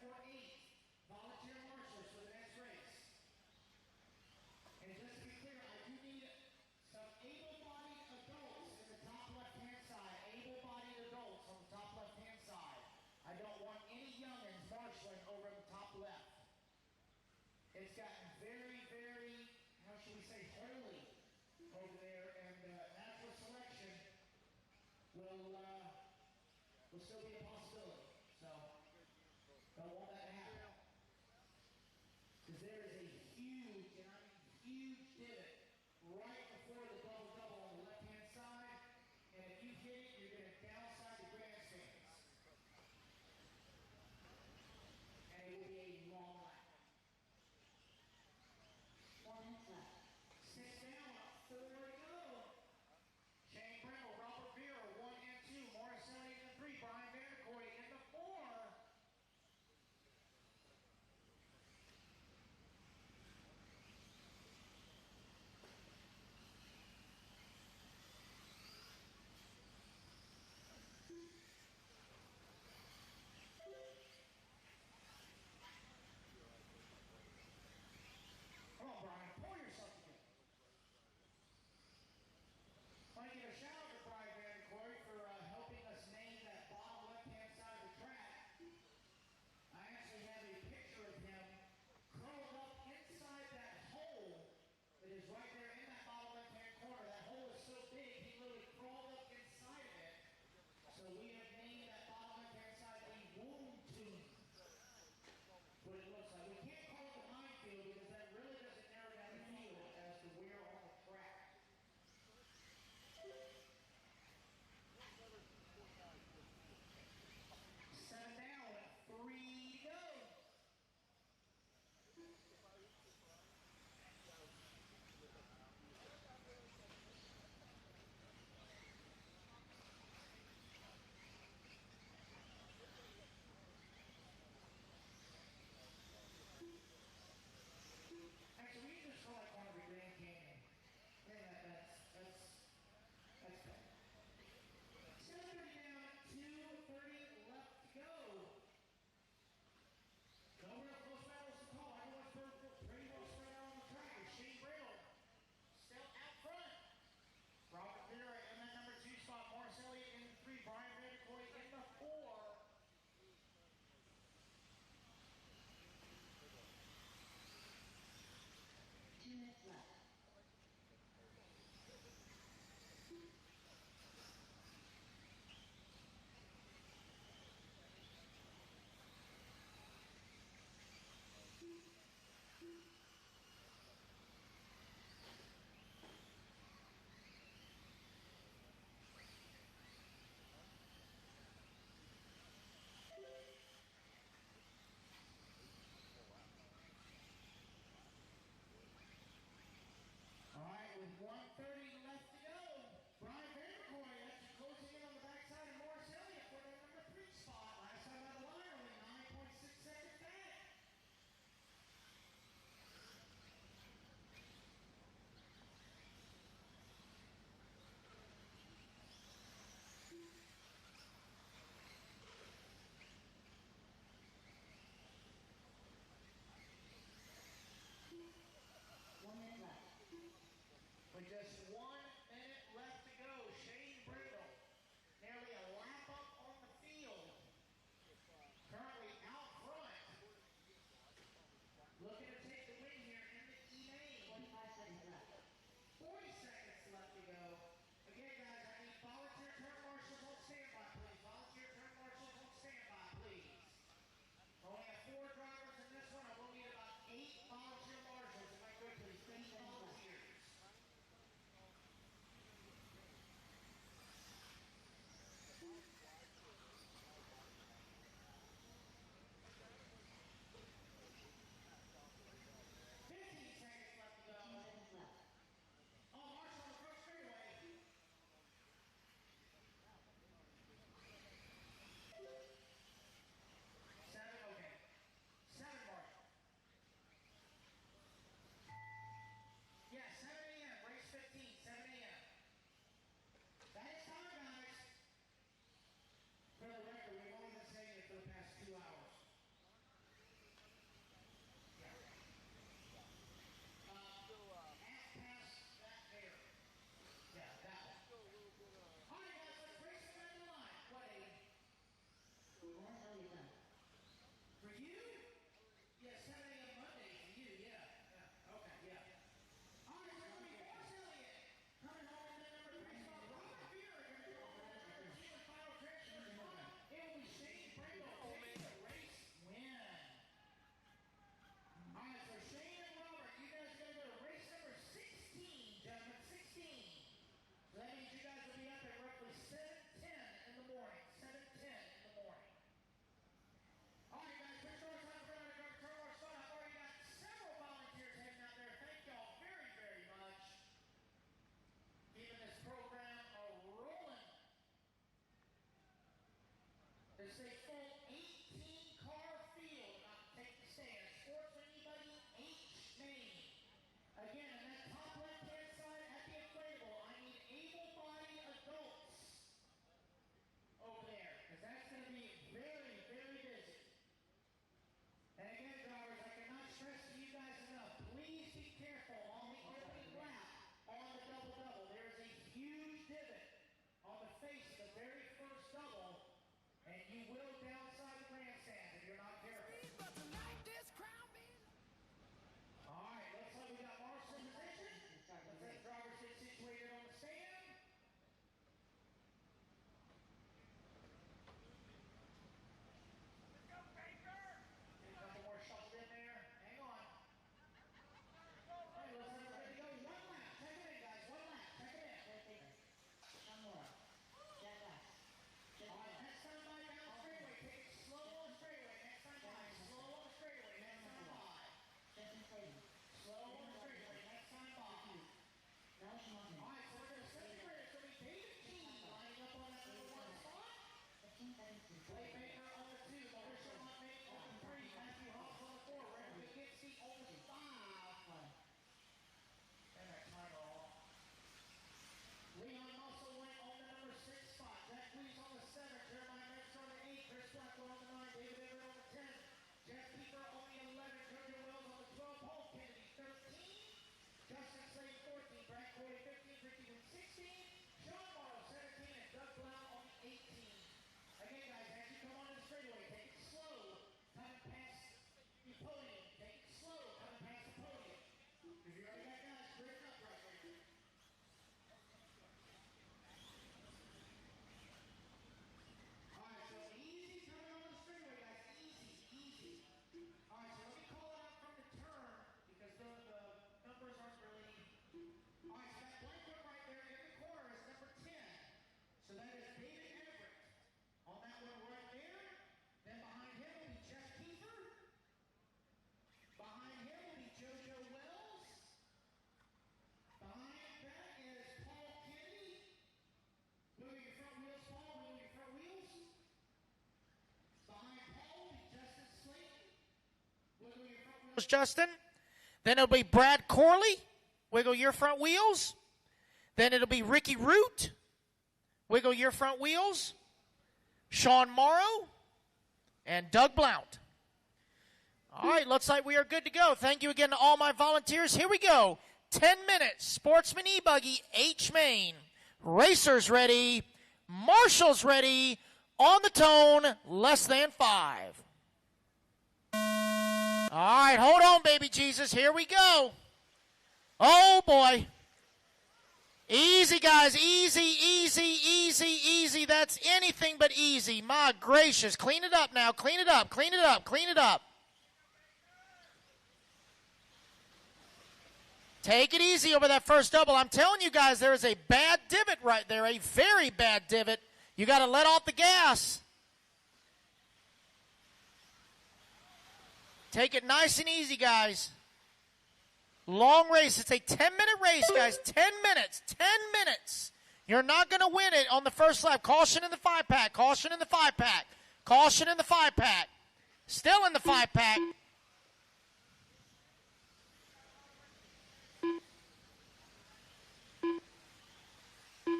for 8 volunteer marshals for the next race. And just to be clear, I do need some able-bodied adults in the top left-hand side. Able-bodied adults on the top left-hand side. I don't want any youngins marshaling over in the top left. It's gotten very, very, how should we say, holy over there, and natural selection will still be a possibility. So, don't want that to happen. Because there is a huge, and I mean huge divot right before the double-double on the left-hand side, and if you hit it, you're going to downside the grandstands. And it will be a long lap. 1 minute left. 6 down, 4 to go. Shane Brindle, Robert Vera, 1 and 2. Morris Elliott in the 3. Brian Vanderkoy in the 4. Come on, Brian, pull yourself together. I want to give a shout out to Brian Vanderkoy for helping us name that bottom left-hand side of the track. I actually have a picture of him curled up inside that hole that is right there in that bottom left-hand corner. That hole is so big, he literally crawled up inside of it. So we have named that bottom left-hand side the Womb Tomb. What it looks like. We can't call it the minefield because that really doesn't narrow down the field as to where on the track. Seven down, 3 to go. Actually, we just call it one of the Grand Canyon. Yeah, that's good. 7:30 down, 2:30 left to go. No real close battles to call. Everyone's pretty well spread out on the track. Shane Brindle still out front. Robert Vera in that number 2 spot. Morris Elliott in the 3. Brian Vanderkoy in the 4. Two minutes left. All right, with 1:30 left to go, Brian Vanderkoy actually closing in on the backside of Morris Elliott for the number 3 spot. Last time out of the line, only 9.6 seconds back. With just 1 minute left to go, Shane Brindle, nearly a lap up on the field, currently out front, looking to take the win here in the E-Main. 45 seconds left. 40 seconds left to go. Again, guys, I need volunteer turn marshals on standby, please. Volunteer turn marshals on standby, please. I only have 4 drivers in this one. I will need about 8 volunteer marshals. If I could, please, 8 volunteers. Oh, Marshall on the first straightaway. 7, okay. 7, Marshall. Blackwell on the 9, David Everett on the 10, Jeff Keeper on the 11, Jojo Wells on the 12, Paul Kennedy 13, Justin Slade 14, Brad Corey 15, Ricky Wood 16, Sean Morrow 17, and Doug Blount on the 18. Again, guys, as you come on to the straightaway, take it slow, coming past the podium. Take it slow, coming past the podium. Because you already got guys breaking up right there. Alright, so easy coming on the straightaway, guys. Easy, easy. Alright, so let me call it out from the turn because the numbers aren't really. Alright, so that blank one right there in the corner is number 10. So that is David Everett. On that one right there. Then behind him will be Jeff Keefer. Behind him will be JoJo Wells. Behind that is Paul Kennedy. Move your front wheels, Paul. Move your front wheels. Behind Paul will be Justin Slate. Wiggle your front wheels, Justin. Then it'll be Brad Corley. Wiggle your front wheels. Then it'll be Ricky Root. Wiggle your front wheels. Sean Morrow. And Doug Blount. All right, looks like we are good to go. Thank you again to all my volunteers. Here we go. 10 minutes. Sportsman E-Buggy, H Main. Racers ready. Marshall's ready. On the tone, less than 5. All right, hold on, baby Jesus. Here we go. Oh, boy. Easy, guys. Easy, easy, easy, easy. That's anything but easy. My gracious. Clean it up now. Clean it up. Clean it up. Clean it up. Take it easy over that first double. I'm telling you guys, there is a bad divot right there. A very bad divot. You got to let off the gas. Take it nice and easy, guys. Long race. It's a 10-minute race, guys. 10 minutes. 10 minutes. You're not going to win it on the first lap. Caution in the 5-pack. Caution in the 5-pack. Caution in the 5-pack. Still in the 5-pack.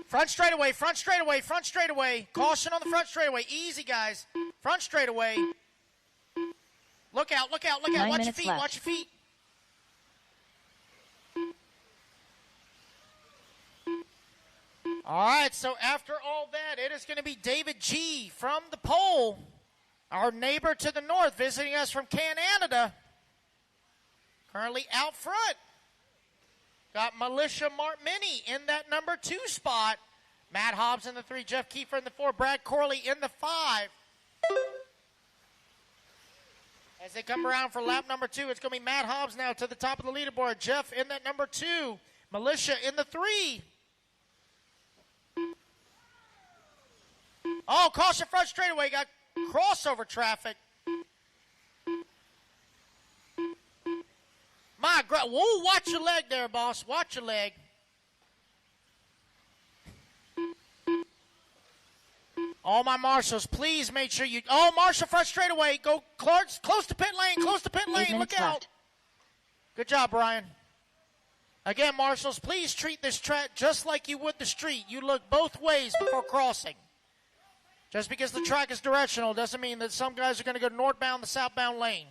Front straightaway, front straightaway, front straightaway. Caution on the front straightaway. Easy, guys. Front straightaway. Look out, look out, look out. Watch your feet, watch your feet. All right, so after all that, it is going to be David G. from the pole, our neighbor to the north, visiting us from Canada. Currently out front. Got Militia Martmini in that number 2 spot. Matt Hobbs in the 3, Jeff Kiefer in the 4, Brad Corley in the 5. As they come around for lap number 2, it's going to be Matt Hobbs now to the top of the leaderboard. Jeff in that number 2. Militia in the 3. Oh, caution front straightaway. Got crossover traffic. My God. Whoa, watch your leg there, boss. Watch your leg. All my marshals, please make sure you... Oh, Marshall front straightaway. Go close to pit lane. Close to pit lane. Look out. Left. Good job, Brian. Again, marshals, please treat this track just like you would the street. You look both ways before crossing. Just because the track is directional doesn't mean that some guys are going to go northbound the southbound lane.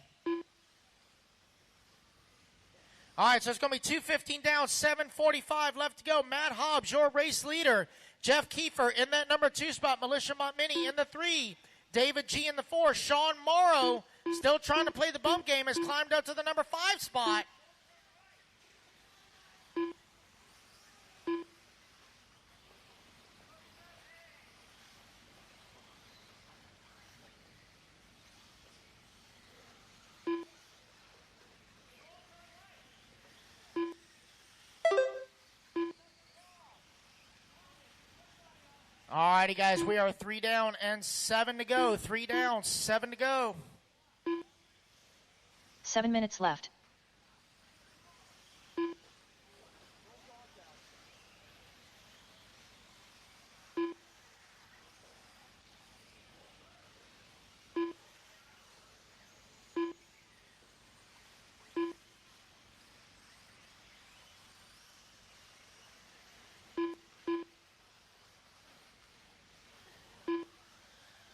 All right, so it's going to be 2:15 down, 7:45 left to go. Matt Hobbs, your race leader. Jeff Kiefer in that number 2 spot. Militia Montmini in the 3. David G in the 4. Sean Morrow, still trying to play the bump game, has climbed up to the number 5 spot. All righty, guys, we are 3 down and 7 to go. 3 down, 7 to go. 7 minutes left.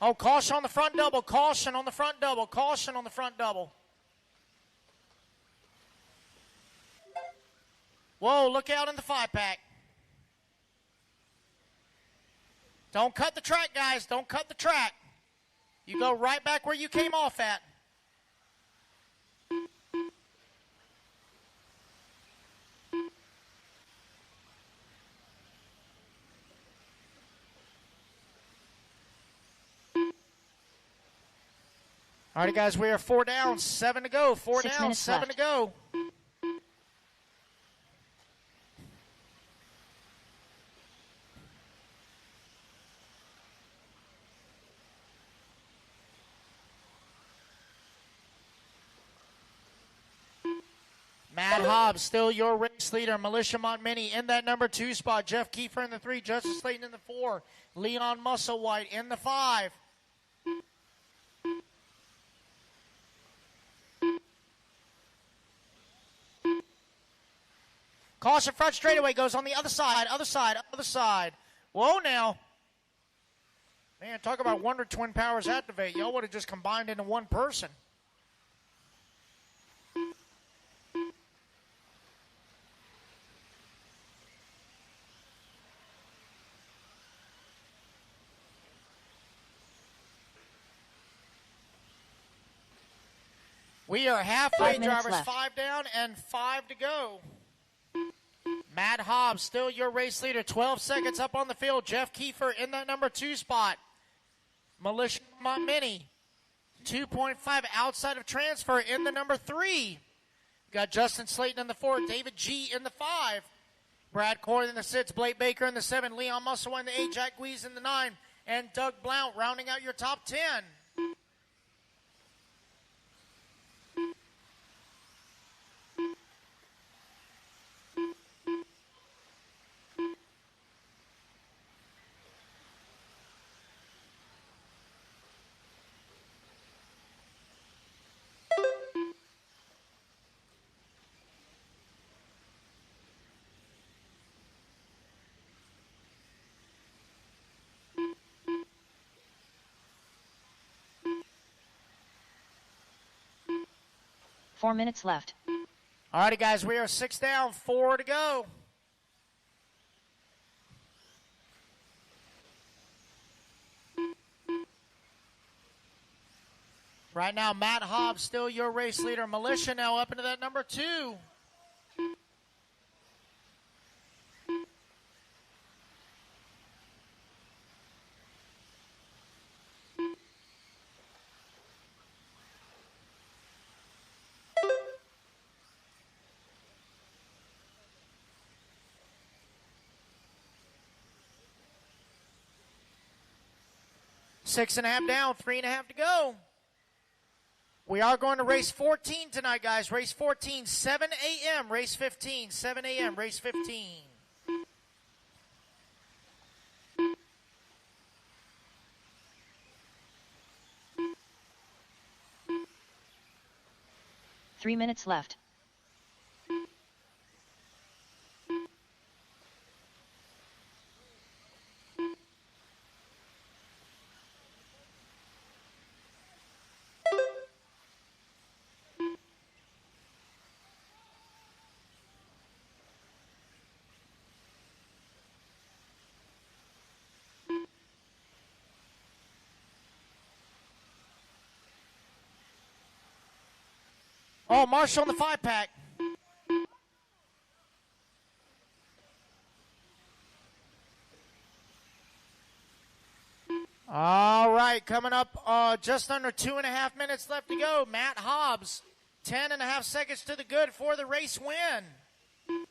Oh, caution on the front double. Caution on the front double. Caution on the front double. Whoa, look out in the 5-pack. Don't cut the track, guys. Don't cut the track. You go right back where you came off at. All right, guys, we are 4 down, 7 to go. 4 6 down, minutes 7 left. to go. Matt Hobbs, still your race leader. Militia Montminy in that number 2 spot. Jeff Kiefer in the 3. Justice Slayton in the 4. Leon Musselwhite in the 5. Caution front straightaway goes on the other side, other side, other side. Whoa now. Man, talk about Wonder Twin powers activate. Y'all would have just combined into one person. We are halfway, 5 minutes drivers. left. 5 down and 5 to go. Matt Hobbs, still your race leader. 12 seconds up on the field. Jeff Kiefer in that number 2 spot. Militia Montminy, 2.5 outside of transfer in the number 3. Got Justin Slayton in the 4. David G in the 5. Brad Corey in the 6. Blake Baker in the 7. Leon Musselwhite in the 8. Jack Guise in the 9. And Doug Blount rounding out your top 10. Four minutes left. All righty, guys, we are 6 down, 4 to go. Right now, Matt Hobbs, still your race leader. Militia now up into that number 2. Six and a half down, 3.5 to go. We are going to race 14 tonight, guys. Race 14, 7 a.m. Race 15, 7 a.m. Race 15. Three minutes left. Oh, Marshall in the 5-pack. All right, coming up just under 2.5 minutes left to go. Matt Hobbs, 10.5 seconds to the good for the race win.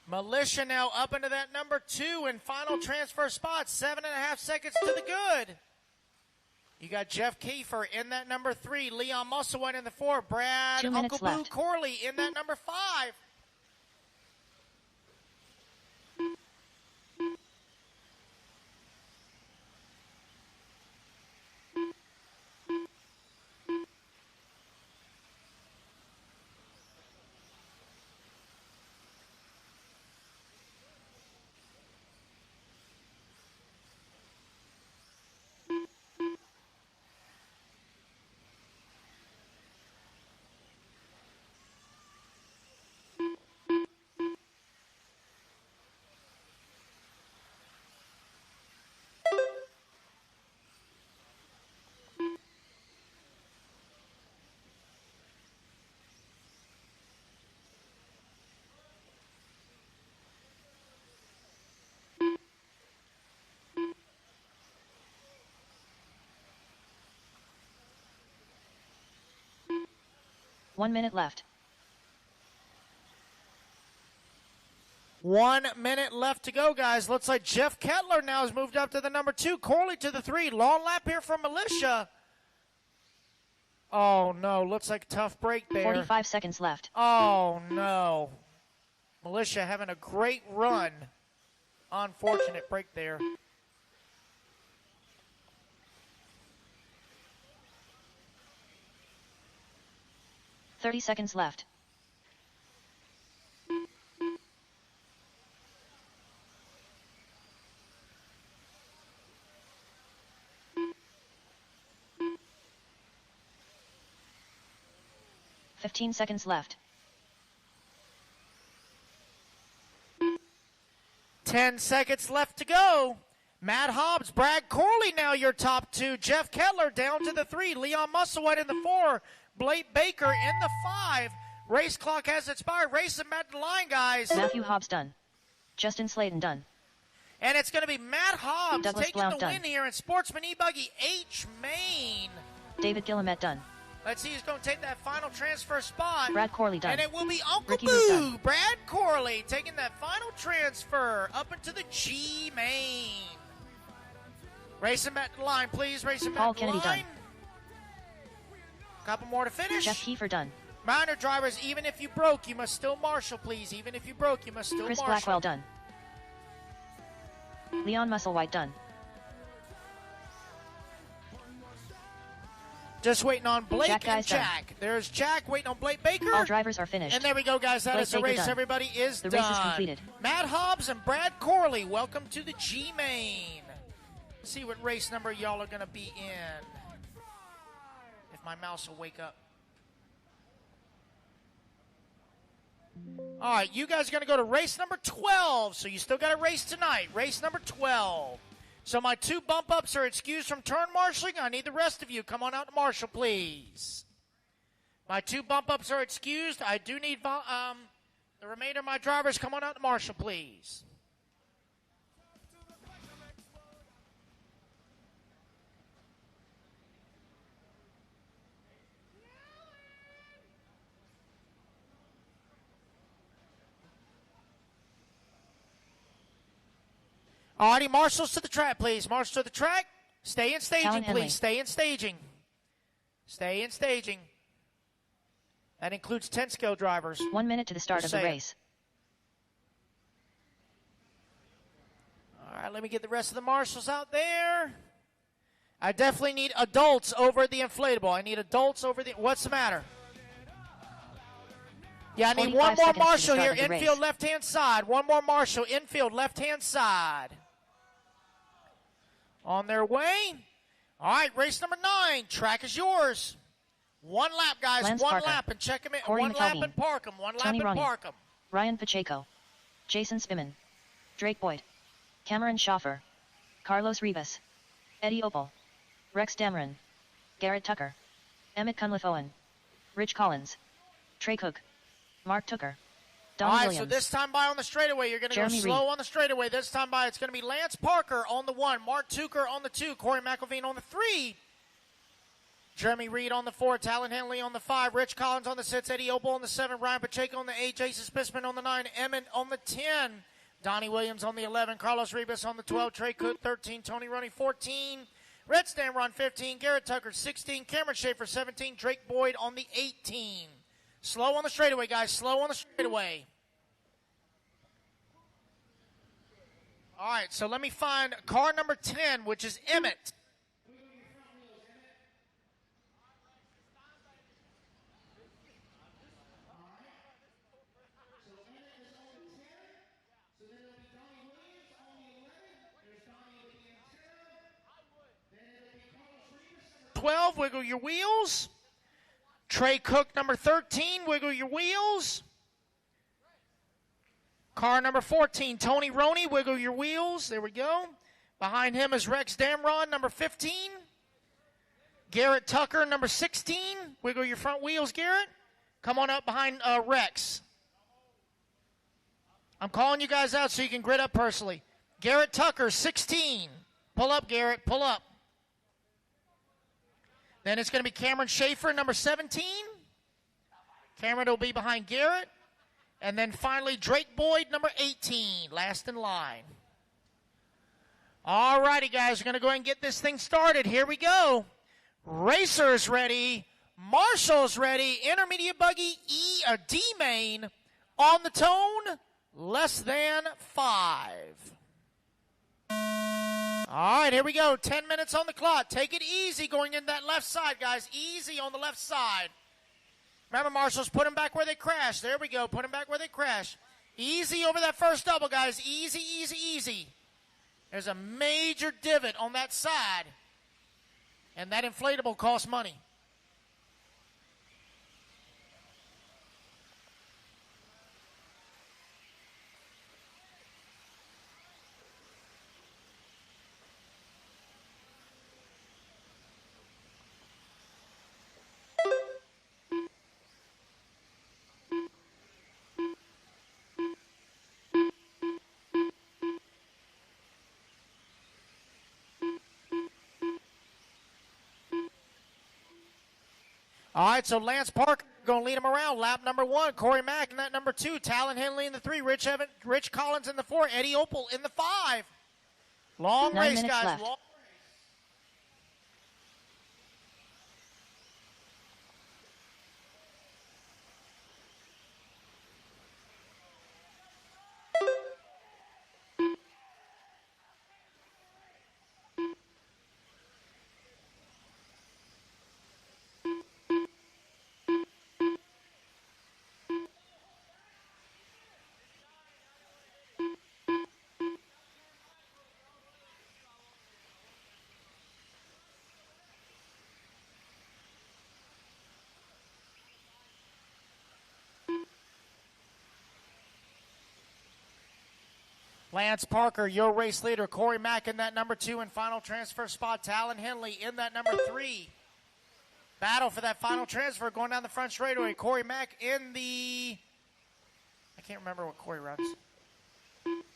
Militia now up into that number 2 in final transfer spot. 7.5 seconds to the good. You got Jeff Kiefer in that number 3. Leon Musselwhite in the 4. Brad 2 minutes Uncle Boo left. Corley in that number 5. 1 minute left. 1 minute left to go, guys. Looks like Jeff Kettler now has moved up to the number 2. Corley to the 3. Long lap here from Militia. Oh, no. Looks like a tough break there. 45 seconds left. Oh, no. Militia having a great run. Unfortunate break there. $30 seconds left. $15 seconds left. 10 seconds left to go. Matt Hobbs, Brad Corley now your top 2. Jeff Kettler down to the 3. Leon Musselwhite in the 4. Blake Baker in the 5. Race clock has expired. Racing at the line, guys. Matthew Hobbs done. Justin Slayton done. And it's going to be Matt Hobbs Douglas taking Blount the done. win here in Sportsman E-Buggy H Main. David Guillemette done. Let's see who's going to take that final transfer spot. Brad Corley done. And it will be Uncle Ricky Moose Boo, done. Brad Corley, taking that final transfer up into the G Main. Racing back to the line, please. Racing Paul back to the Kennedy line. done. Couple more to finish. Jeff Kiefer done. Minor drivers, even if you broke, you must still marshal, please. Even if you broke, you must still Chris marshal. Blackwell done. Leon Musselwhite done. Just waiting on Blake Jack and Guy's done. Jack. There's Jack waiting on Blake Baker. All drivers are finished. And there we go, guys. That Blake is the Baker race. done. Everybody is The done. race is completed. Matt Hobbs and Brad Corley, welcome to the G Main. Let's see what race number y'all are going to be in. If my mouse will wake up. All right, you guys are going to go to race number 12. So you still got a race tonight. Race number 12. So my 2 bump ups are excused from turn marshaling. I need the rest of you. Come on out to marshal, please. My 2 bump ups are excused. I do need the remainder of my drivers. Come on out to marshal, please. Alrighty, marshals to the track, please. Marshals to the track. Stay in staging, Alan Henley. please. Stay in staging. Stay in staging. That includes 10 skill drivers. 1 minute to the start Just of the saying. race. All right, let me get the rest of the marshals out there. I definitely need adults over the inflatable. I need adults over the... What's the matter? Yeah, I need 45 one more seconds to the marshal start here. of the race. Infield left-hand side. One more marshal. Infield left-hand side. On their way. All right, race number 9. Track is yours. 1 lap, guys. Lance 1 Parker. lap and check them in. Corey 1 lap McElveen. and park them. 1 lap Tony and Roney. park them. Ryan Pacheco. Jason Spiman. Drake Boyd. Cameron Schaffer. Carlos Rivas. Eddie Opal. Rex Dameron. Garrett Tucker. Emmett Cunliffe Owen. Rich Collins. Trey Cook. Mark Tucker. Don All right, Williams. so this time by on the straightaway, you're going to go Jeremy slow Reed. on the straightaway. This time by, it's going to be Lance Parker on the 1, Mark Tucker on the 2, Corey McElveen on the 3, Jeremy Reed on the 4, Talon Henley on the 5, Rich Collins on the 6, Eddie Opal on the 7, Ryan Pacheco on the 8, Jason Spissman on the 9, Emmett on the 10, Donnie Williams on the 11, Carlos Rivas on the 12, Trey Cook 13, Tony Roney 14, Red Stamron 15, Garrett Tucker 16, Cameron Schaefer 17, Drake Boyd on the 18. Slow on the straightaway, guys. Slow on the straightaway. All right, so let me find car number 10, which is Emmett. Wiggle your wheels. Trey Cook, number 13, wiggle your wheels. Car number 14, Tony Roney, wiggle your wheels. There we go. Behind him is Rex Damron, number 15. Garrett Tucker, number 16. Wiggle your front wheels, Garrett. Come on up behind Rex. I'm calling you guys out so you can grid up personally. Garrett Tucker, 16. Pull up, Garrett. Pull up. Then it's going to be Cameron Schaefer, number 17. Cameron will be behind Garrett. And then finally, Drake Boyd, number 18, last in line. All righty, guys, we're going to go ahead and get this thing started. Here we go. Racers ready. Marshall's ready. Intermediate buggy D main on the tone, less than 5. All right, here we go. 10 minutes on the clock. Take it easy going in that left side, guys. Easy on the left side. Remember, Marshall's put them back where they crashed. There we go. Put them back where they crashed. Easy over that first double, guys. Easy, easy, easy. There's a major divot on that side, and that inflatable costs money. All right, so Lance Parker going to lead him around. Lap number 1, Corey Mack in that number 2. Talon Henley in the 3. Rich Collins in the 4. Eddie Opal in the 5. Long 9 race, minutes guys. left. Long. Lance Parker, your race leader. Corey Mack in that number 2 and final transfer spot. Talon Henley in that number 3. Battle for that final transfer going down the front straightaway. Corey Mack in the... I can't remember what Corey runs.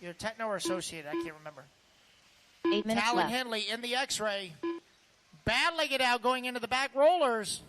Either Techno or Associated. I can't remember. 8 minutes Talon left. Henley in the X-Ray. Battling it out going into the back rollers.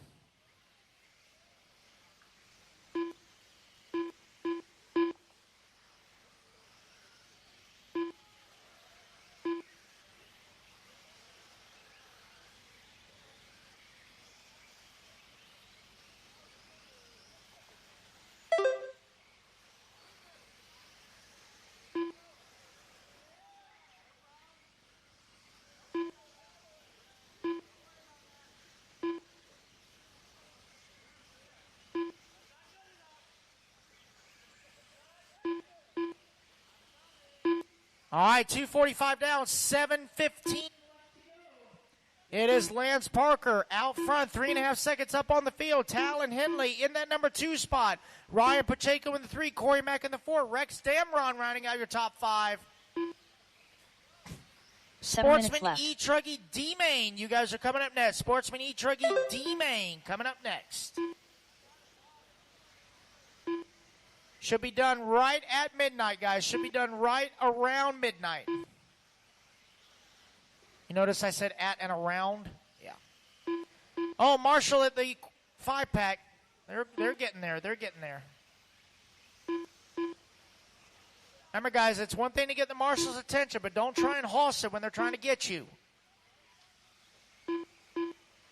All right, 2:45 down, 7:15. It is Lance Parker out front, 3.5 seconds up on the field. Talon Henley in that number 2 spot. Ryan Pacheco in the 3, Corey Mack in the 4. Rex Damron rounding out your top 5. 7 minutes Sportsman left. E. Truggy D-Main, you guys are coming up next. Sportsman E. Truggy D-Main coming up next. Should be done right at midnight, guys. Should be done right around midnight. You notice I said at and around? Yeah. Oh, Marshall at the 5-pack. They're getting there. They're getting there. Remember, guys, it's one thing to get the Marshall's attention, but don't try and hoss it when they're trying to get you.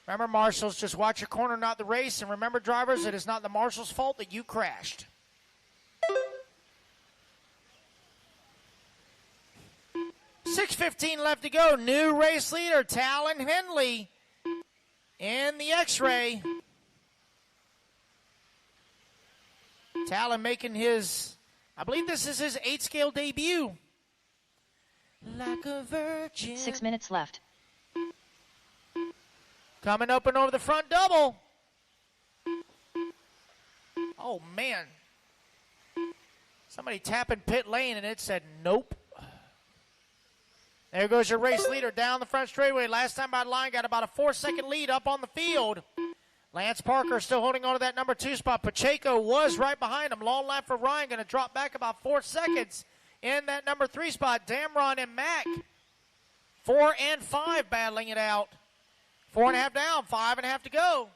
Remember, Marshals, just watch your corner, not the race. And remember, drivers, it is not the Marshals' fault that you crashed. $6:15 left to go. New race leader, Talon Henley in the X-Ray. Talon making his, I believe this is his 8-scale debut. Like a virgin. 6 minutes left. Coming up and over the front double. Oh, man. Somebody tapping pit lane, and it said nope. There goes your race leader down the front straightaway. Last time by the line, got about a 4-second lead up on the field. Lance Parker still holding on to that number 2 spot. Pacheco was right behind him. Long lap for Ryan, going to drop back about 4 seconds in that number 3 spot. Damron and Mack, 4 and 5 battling it out. 4.5 down, 5.5 to go.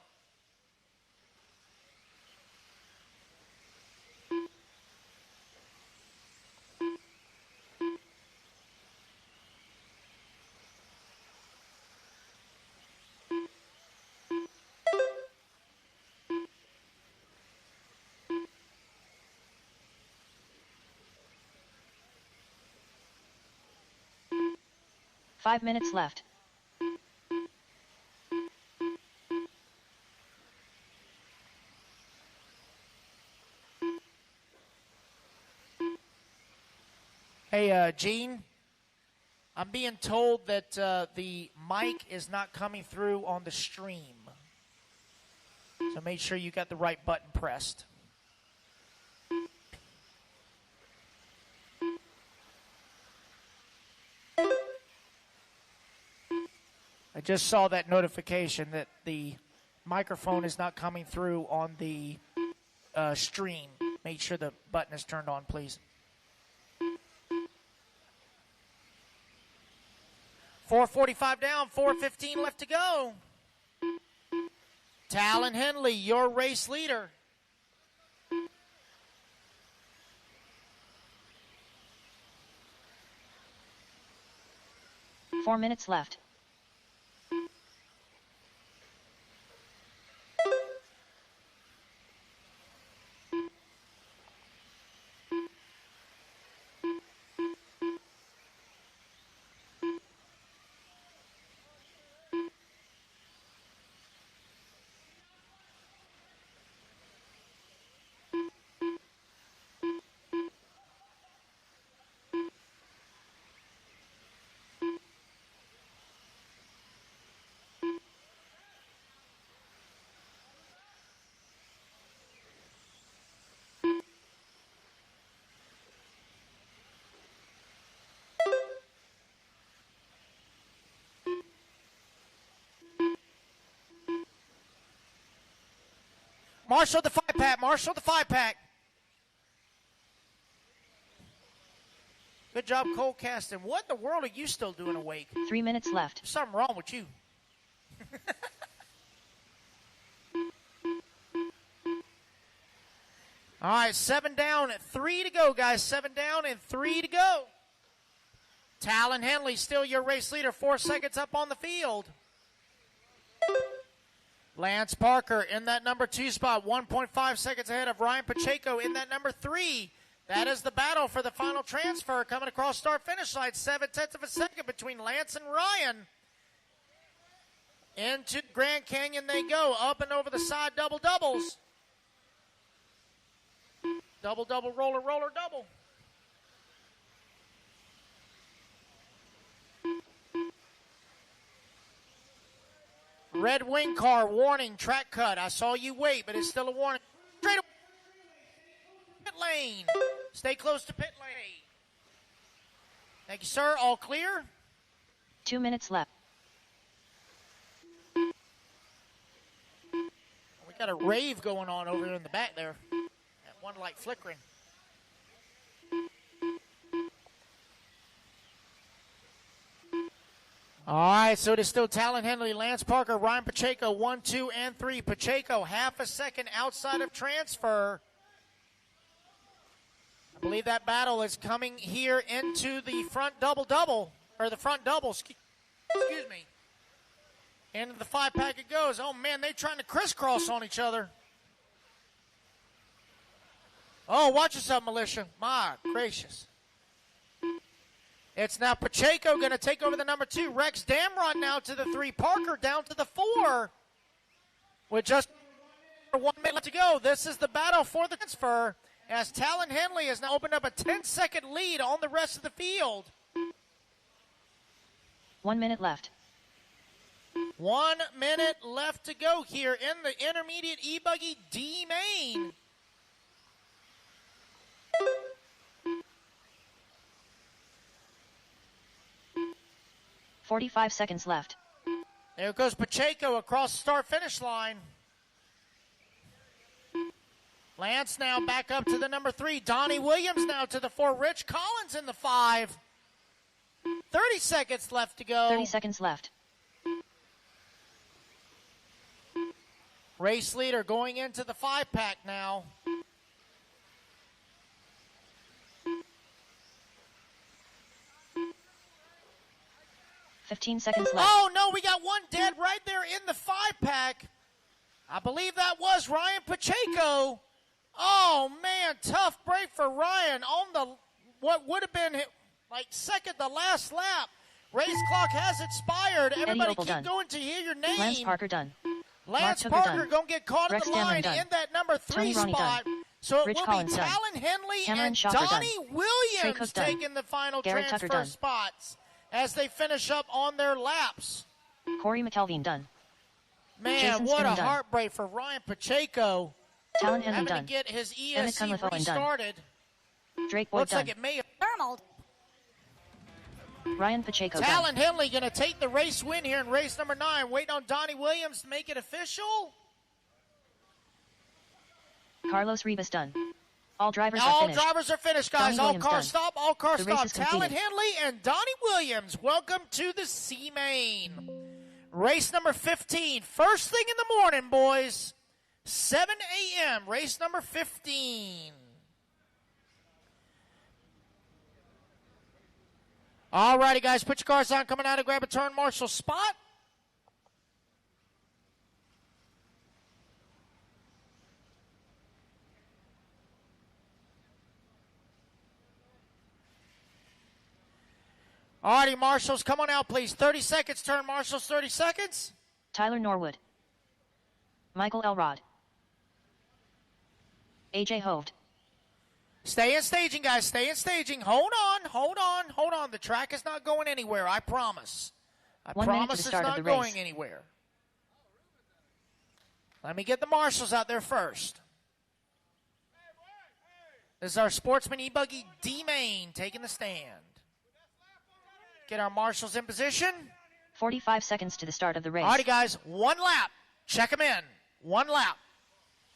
5 minutes left. Hey, Gene, I'm being told that the mic is not coming through on the stream. So make sure you got the right button pressed. I just saw that notification that the microphone is not coming through on the stream. Make sure the button is turned on, please. 4:45 down, 4:15 left to go. Talon Henley, your race leader. Four minutes left. Marshall the 5-pack. Marshall the 5-pack. Good job, Cole Caston. What in the world are you still doing awake? 3 minutes left. There's something wrong with you. All right, 7 down, 3 to go, guys. 7 down and 3 to go. Talon Henley, still your race leader. 4 seconds up on the field. Lance Parker in that number 2 spot, 1.5 seconds ahead of Ryan Pacheco in that number 3. That is the battle for the final transfer coming across start-finish line. 7/10 of a second between Lance and Ryan. Into Grand Canyon they go, up and over the side, double-doubles. Double-double, roller, roller, double. Red wing car, warning, track cut. I saw you wait, but it's still a warning. Straight away. Pit lane. Stay close to pit lane. Thank you, sir. All clear? 2 minutes left. We got a rave going on over here in the back there. That one light flickering. All right, so it is still Talon Henley, Lance Parker, Ryan Pacheco, 1, 2, and 3. Pacheco, half a second outside of transfer. I believe that battle is coming here into the front double-double, or the front double, excuse me. Into the 5-pack it goes. Oh, man, they're trying to crisscross on each other. Oh, watch yourself, Militia. My gracious. It's now Pacheco going to take over the number 2. Rex Damron now to the 3. Parker down to the 4. With just 1 minute left to go. This is the battle for the transfer as Talon Henley has now opened up a 10-second lead on the rest of the field. 1 minute left. 1 minute left to go here in the intermediate E-Buggy D main. $45 seconds left. There goes Pacheco across the start-finish line. Lance now back up to the number 3. Donnie Williams now to the 4. Rich Collins in the 5. 30 seconds left to go. 30 seconds left. Race leader going into the 5-pack now. $15 seconds left. Oh, no, we got one dead right there in the 5-pack. I believe that was Ryan Pacheco. Oh, man, tough break for Ryan on the what would have been like second to last lap. Race clock has expired. Everybody Opal keep done. going to hear your name. Lance Parker done. Lance Mark Hooker Parker done. going to get caught Rex in the line Dameron done. in that number 3 Tony Roney spot. done. So it Rich will Collins be done. Talon Henley Cameron and Schaffer done. Donnie Trey Williams Cook done. taking the final Garrett Tucker transfer done. spots as they finish up on their laps. Corey McKelveen done. Man, Jason what a Skinner done. heartbreak for Ryan Pacheco. Talon Henley having done. to get his Emmett ESC Cunliffe done. restarted. Drake Boyd Looks done. like it may have Ryan Pacheco done. Talon Henley going to take the race win here in race number 9. Waiting on Donnie Williams to make it official. Carlos Rivas done. All drivers are All finished. drivers are finished, guys. Donnie All Williams cars done. stop. All cars The race stop. is Talon completed. Henley and Donnie Williams. Welcome to the C-Main. Race number 15. First thing in the morning, boys. 7 a.m. Race number 15. All righty, guys. Put your cars on. Coming out to grab a turn marshal spot. All righty, marshals, come on out, please. 30 seconds, turn marshals, 30 seconds. Tyler Norwood. Michael Elrod. AJ Hoved. Stay in staging, guys. Stay in staging. Hold on, hold on, hold on. The track is not going anywhere, I promise. I 1 minute to promise the it's start of not the race. going anywhere. Let me get the marshals out there first. This is our Sportsman E-Buggy D-Main taking the stand. Get our marshals in position. 45 seconds to the start of the race. All righty, guys. 1 lap. Check them in. 1 lap.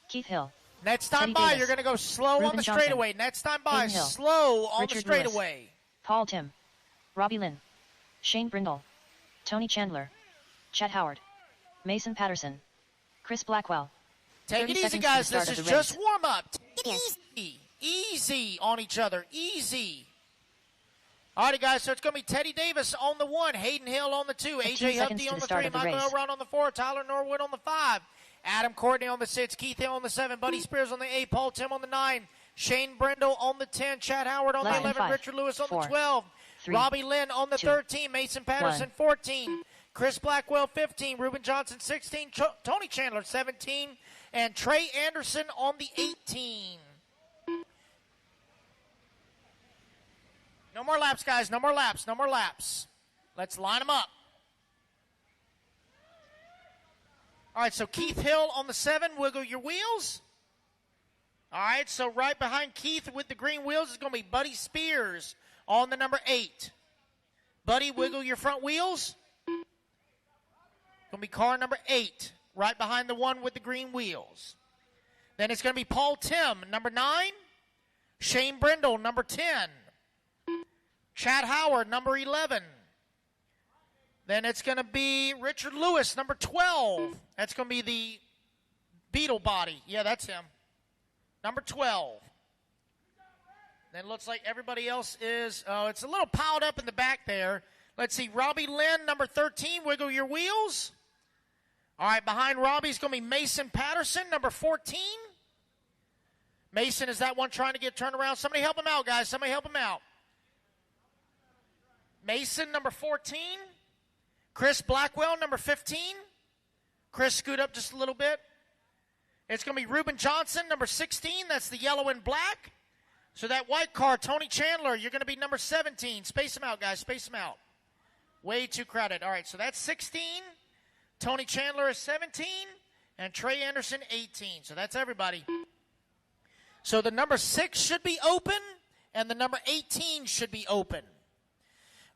Keith Hill. Next time Teddy by, Davis. you're going to go slow Ruben on the Johnson. straightaway. Next time by, Hayden Hill. slow on Richard the straightaway. Lewis. Paul Tim. Robbie Lynn. Shane Brindle. Tony Chandler. Chet Howard. Mason Patterson. Chris Blackwell. Take 30 it easy, seconds to the guys. start This of is the just race. warm up. Take it easy. Easy on each other. Easy. All righty, guys. So it's going to be Teddy Davis on the 1, Hayden Hill on the 2, 15 AJ seconds Hubdy to on the the start 3, of the Michael race. Elrod on the 4, Tyler Norwood on the 5, Adam Courtney on the 6, Keith Hill on the 7, Buddy Spears on the 8, Paul Tim on the 9, Shane Brindle on the 10, Chad Howard on Less the than 11, 5, Richard Lewis on 4, the 12, 3, Robbie Lynn on the 2, 13, Mason Patterson 1. 14, Chris Blackwell 15, Ruben Johnson 16, Tony Chandler 17, and Trey Anderson on the 18. No more laps, guys. No more laps. No more laps. Let's line them up. All right, so Keith Hill on the 7. Wiggle your wheels. All right, so right behind Keith with the green wheels is going to be Buddy Spears on the number 8. Buddy, wiggle your front wheels. Going to be car number 8, right behind the one with the green wheels. Then it's going to be Paul Tim, number 9. Shane Brindle, number 10. Chad Howard, number 11. Then it's going to be Richard Lewis, number 12. That's going to be the Beetle body. Yeah, that's him. Number 12. Then looks like everybody else is, it's a little piled up in the back there. Let's see, Robbie Lynn, number 13. Wiggle your wheels. All right, behind Robbie is going to be Mason Patterson, number 14. Mason is that one trying to get turned around. Somebody help him out, guys. Somebody help him out. Mason, number 14. Chris Blackwell, number 15. Chris, scoot up just a little bit. It's going to be Ruben Johnson, number 16. That's the yellow and black. So that white car, Tony Chandler, you're going to be number 17. Space them out, guys. Space them out. Way too crowded. All right, so that's 16. Tony Chandler is 17. And Trey Anderson, 18. So that's everybody. So the number 6 should be open, and the number 18 should be open.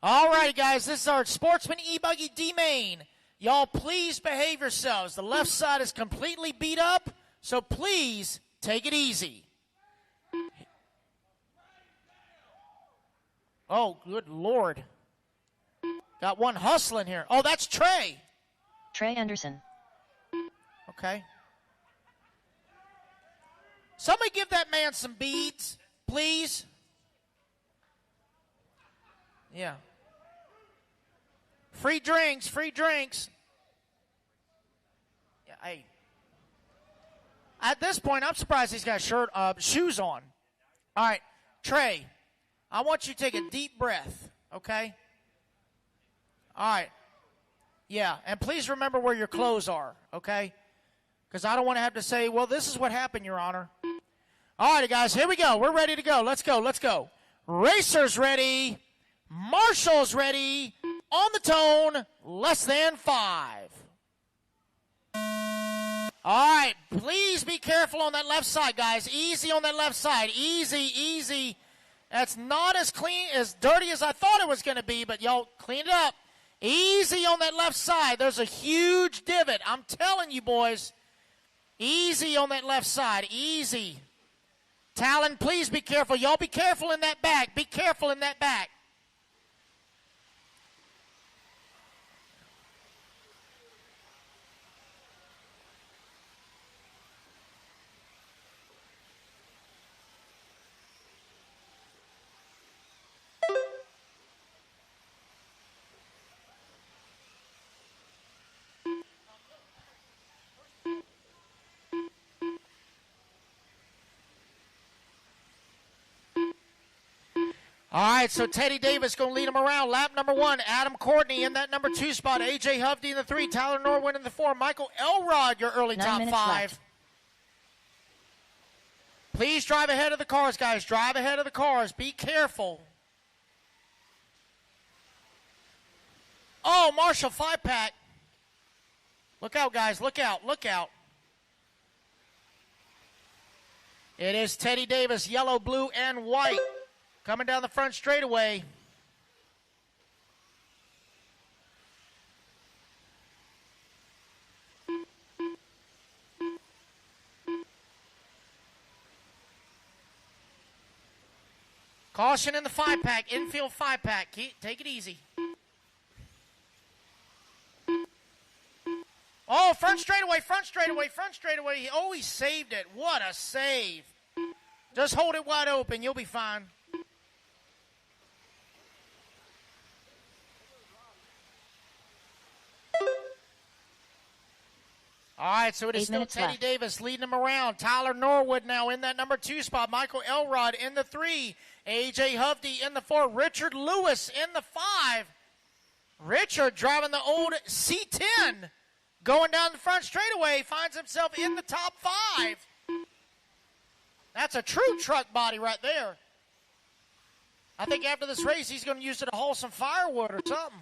All right, guys, this is our Sportsman E-Buggy D-Main. Y'all, please behave yourselves. The left side is completely beat up, so please take it easy. Oh, good Lord. Got one hustling here. Oh, that's Trey. Trey Anderson. Okay. Somebody give that man some beads, please. Yeah. Free drinks, free drinks. Yeah, hey. At this point, I'm surprised he's got shoes on. All right, Trey, I want you to take a deep breath, okay? All right. Yeah, and please remember where your clothes are, okay? Because I don't want to have to say, well, this is what happened, Your Honor. All right, guys, here we go. We're ready to go. Let's go. Let's go. Racers ready. Marshall's ready. On the tone, less than 5. All right, please be careful on that left side, guys. Easy on that left side. Easy, easy. That's not as clean, as dirty as I thought it was going to be, but y'all clean it up. Easy on that left side. There's a huge divot. I'm telling you, boys. Easy on that left side. Easy. Talon, please be careful. Y'all be careful in that back. Be careful in that back. All right, so Teddy Davis going to lead him around. Lap number 1, Adam Courtney in that number 2 spot. A.J. Hovde in the 3, Tyler Norwood in the 4. Michael Elrod, your early 9 top minutes 5. left. Please drive ahead of the cars, guys. Drive ahead of the cars. Be careful. Oh, Marshall, 5-pack. Look out, guys. Look out. Look out. It is Teddy Davis, yellow, blue, and white. Coming down the front straightaway. Caution in the 5-pack, infield 5-pack. Take it easy. Oh, front straightaway, front straightaway, front straightaway. Oh, he saved it. What a save. Just hold it wide open. You'll be fine. All right, so it is still Teddy Davis leading him around. Tyler Norwood now in that number 2 spot. Michael Elrod in the 3. A.J. Hovde in the 4. Richard Lewis in the 5. Richard driving the old C10. Going down the front straightaway. Finds himself in the top 5. That's a true truck body right there. I think after this race, he's going to use it to haul some firewood or something.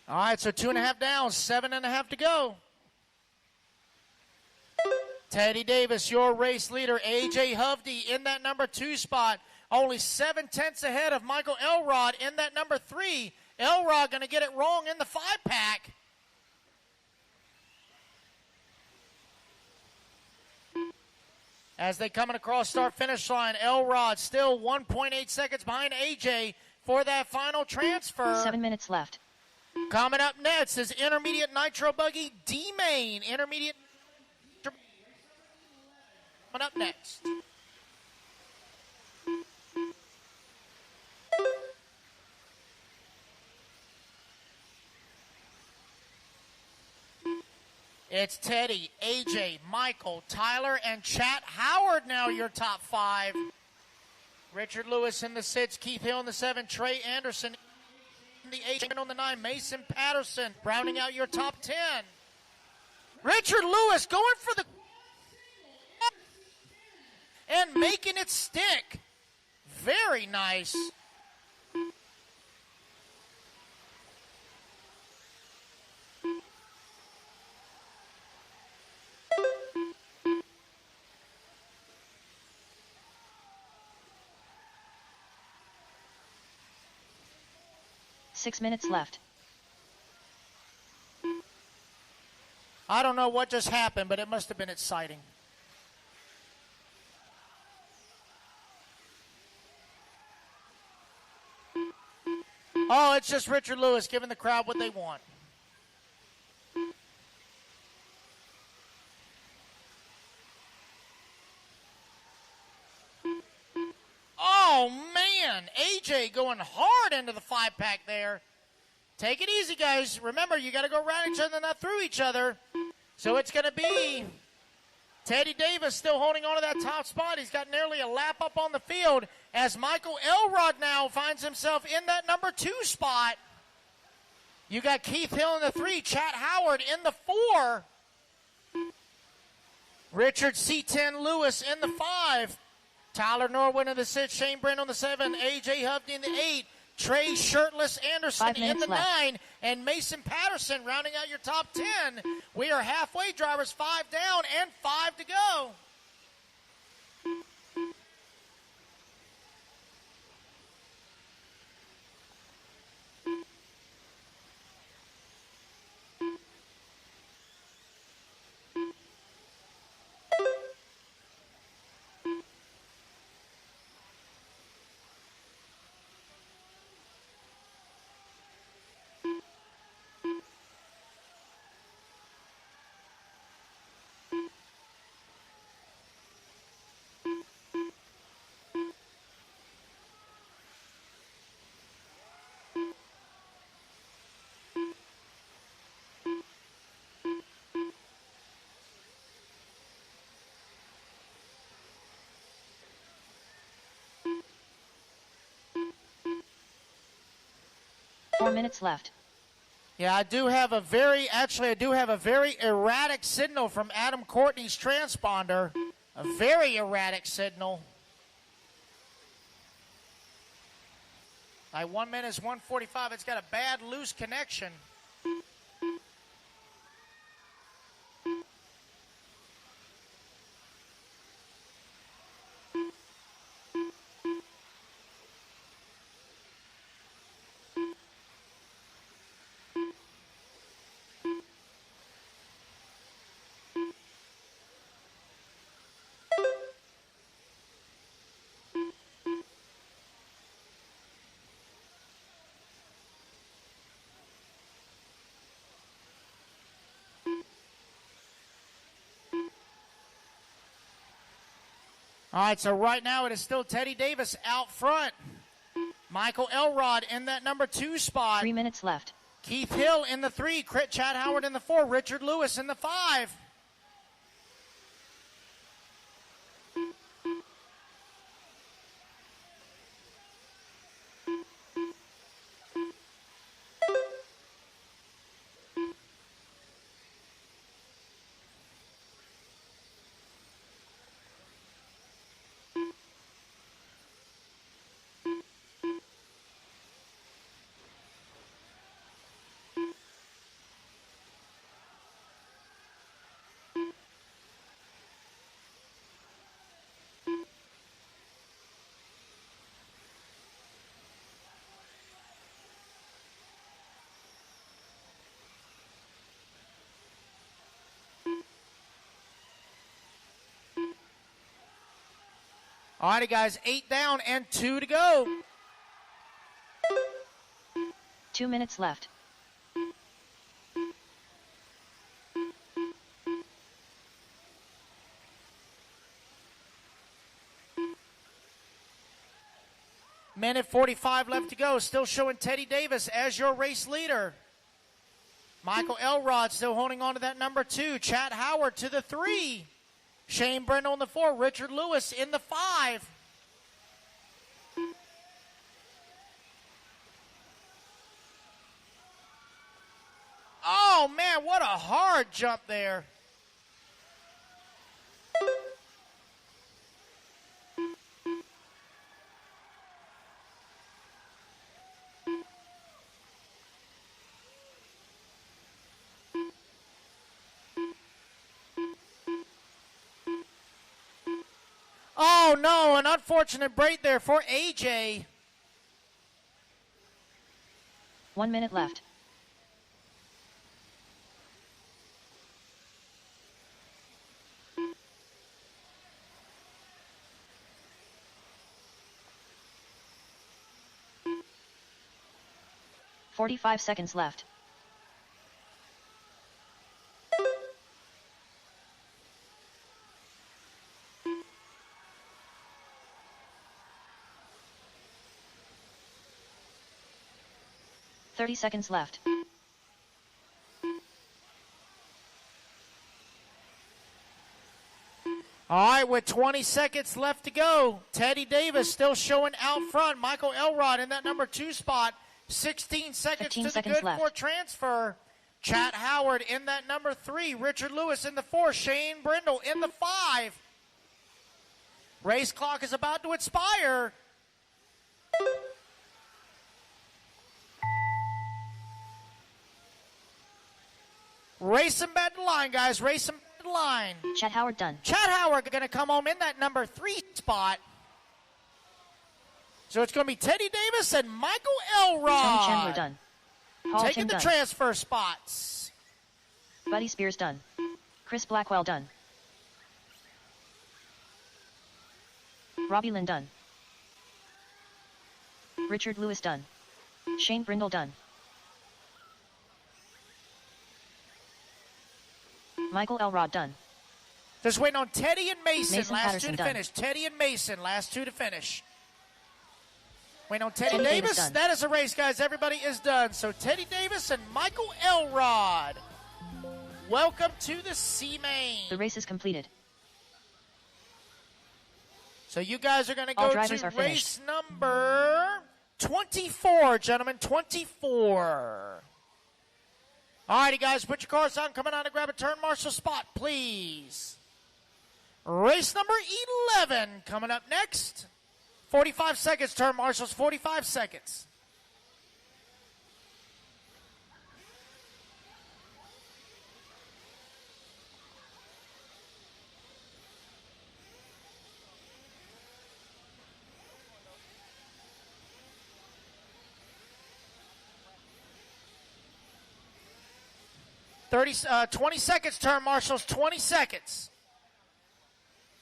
All right, so 2.5 down, 7.5 to go. Teddy Davis, your race leader. A.J. Hovde in that number 2 spot. Only 7/10 ahead of Michael Elrod in that number 3. Elrod going to get it wrong in the 5-pack. As they coming across start-finish line, Elrod still 1.8 seconds behind A.J. for that final transfer. 7 minutes left. Coming up next is intermediate nitro buggy D-Main. Intermediate coming up next. It's Teddy, AJ, Michael, Tyler, and Chat Howard now your top 5. Richard Lewis in the 6, Keith Hill in the 7, Trey Anderson in the 8, on the 9, Mason Patterson rounding out your top 10. Richard Lewis going for the and making it stick. Very nice. Six minutes left. I don't know what just happened, but it must have been exciting. Oh, it's just Richard Lewis giving the crowd what they want. Oh, man. AJ going hard into the 5-pack there. Take it easy, guys. Remember, you got to go around each other, not through each other. So it's going to be Teddy Davis still holding on to that top spot. He's got nearly a lap up on the field as Michael Elrod now finds himself in that number 2 spot. You got Keith Hill in the 3, Chat Howard in the 4. Richard C10 Lewis in the 5. Tyler Norwood in the 6, Shane Brent on the 7, AJ Hovde in the 8, Trey Shirtless Anderson in the 9, and Mason Patterson rounding out your top 10. We are halfway, drivers, 5 down and 5 to go. Four minutes left. Yeah, I do have a very erratic signal from Adam Courtney's transponder. A very erratic signal. Like 1 minute is 1:45. It's got a bad loose connection. All right, so right now it is still Teddy Davis out front. Michael Elrod in that number 2 spot. 3 minutes left. Keith Hill in the 3. Chad Howard in the 4. Richard Lewis in the 5. All righty, guys, 8 down and 2 to go. 2 minutes left. Minute 45 left to go. Still showing Teddy Davis as your race leader. Michael Elrod still holding on to that number 2. Chat Howard to the 3. Shane Brent on the 4. Richard Lewis in the 5. Oh, man, what a hard jump there. Oh, no, an unfortunate break there for AJ. 1 minute left. $45 seconds left. $30 seconds left. All right, with 20 seconds left to go, Teddy Davis still showing out front. Michael Elrod in that number 2 spot. 16 seconds to the good left. for transfer. Chat Howard in that number 3. Richard Lewis in the 4. Shane Brindle in the 5. Race clock is about to expire. Race them back to the line, guys. Race them back to the line. Chat Howard done. Chat Howard going to come home in that number 3 spot. So it's going to be Teddy Davis and Michael Elrod. Tony Chandler done. Paul Taking Tim the done. transfer spots. Buddy Spears done. Chris Blackwell done. Robbie Lynn done. Richard Lewis done. Shane Brindle done. Michael Elrod done. Just waiting on Teddy and Mason last Patterson 2 to done. finish. Teddy and Mason, last 2 to finish. Waiting on Teddy Teddy Davis Davis. done. That is a race, guys. Everybody is done. So Teddy Davis and Michael Elrod. Welcome to the C-Main. The race is completed. So you guys are going to All go drivers to are finished. race number 24, gentlemen. 24. All righty, guys. Put your cars on. Coming on to grab a turn marshal spot, please. Race number 11 coming up next. 45 seconds, turn marshals. 45 seconds. – 20 seconds, turn marshals, 20 seconds.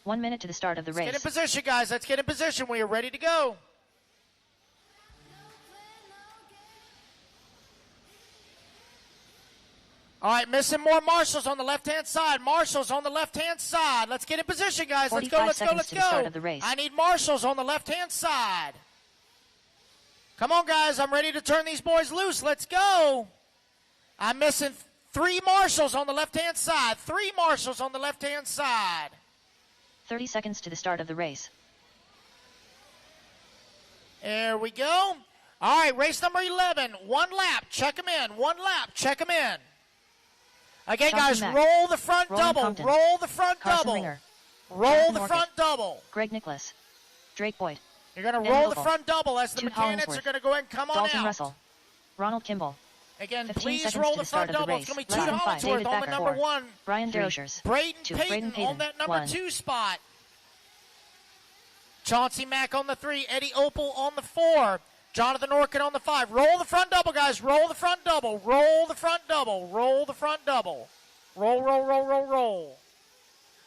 1 minute to the start of the race. Get in position, guys. Let's get in position. We are ready to go. All right, missing more marshals on the left-hand side. Marshals on the left-hand side. Let's get in position, guys. Let's go, let's go, let's to the start of go. the race. I need marshals on the left-hand side. Come on, guys. I'm ready to turn these boys loose. Let's go. I'm missing 3 marshals on the left-hand side. 3 marshals on the left-hand side. 30 seconds to the start of the race. There we go. All right, race number 11. 1 lap. Check them in. 1 lap. Check them in. Again, Jonathan guys, Mack. roll the front Roland double. Compton. Roll the front Carson double. Ringer. Roll Jonathan the Morgan. front double. Greg Nicholas. Drake Boyd. You're going to Ben roll the Noble. front double as the Toot mechanics Hollingsworth. are going to go ahead and come on Dalton out. Russell. Ronald Kimball. Again, 15 please seconds roll to the the start front of the double. race. It's going to be Less Toot than 5. Hollingsworth David on the Becker. number 4. 1. Brian 3. Derosiers. Braden 2. Payton Braden Payton. on that number 1. 2 spot. Chauncey Mack on the 3. Eddie Opal on the 4. Jonathan Orkin on the 5. Roll the front double, guys. Roll the front double. Roll the front double. Roll the front double. Roll, roll, roll, roll, roll.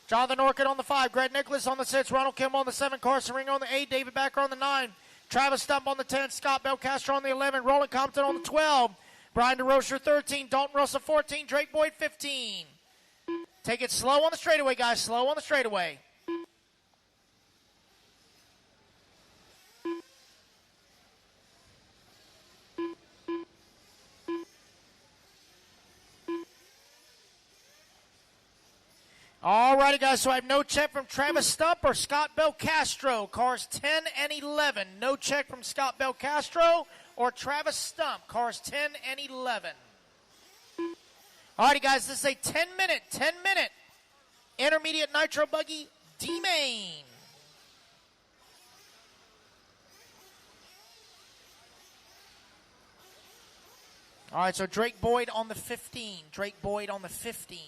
Jonathan Orkin on the 5. Greg Nicholas on the 6. Ronald Kimball on the 7. Carson Ringer on the 8. David Backer on the 9. Travis Stump on the 10. Scott Belcastro on the 11. Roland Compton on the 12. Brian DeRocher 13. Dalton Russell 14. Drake Boyd 15. Take it slow on the straightaway, guys. Slow on the straightaway. All righty, guys, so I have no check from Travis Stump or Scott Belcastro. Cars 10 and 11. No check from Scott Belcastro or Travis Stump. Cars 10 and 11. All righty, guys, this is a 10-minute intermediate nitro buggy D-Main. All right, so Drake Boyd on the 15. Drake Boyd on the 15.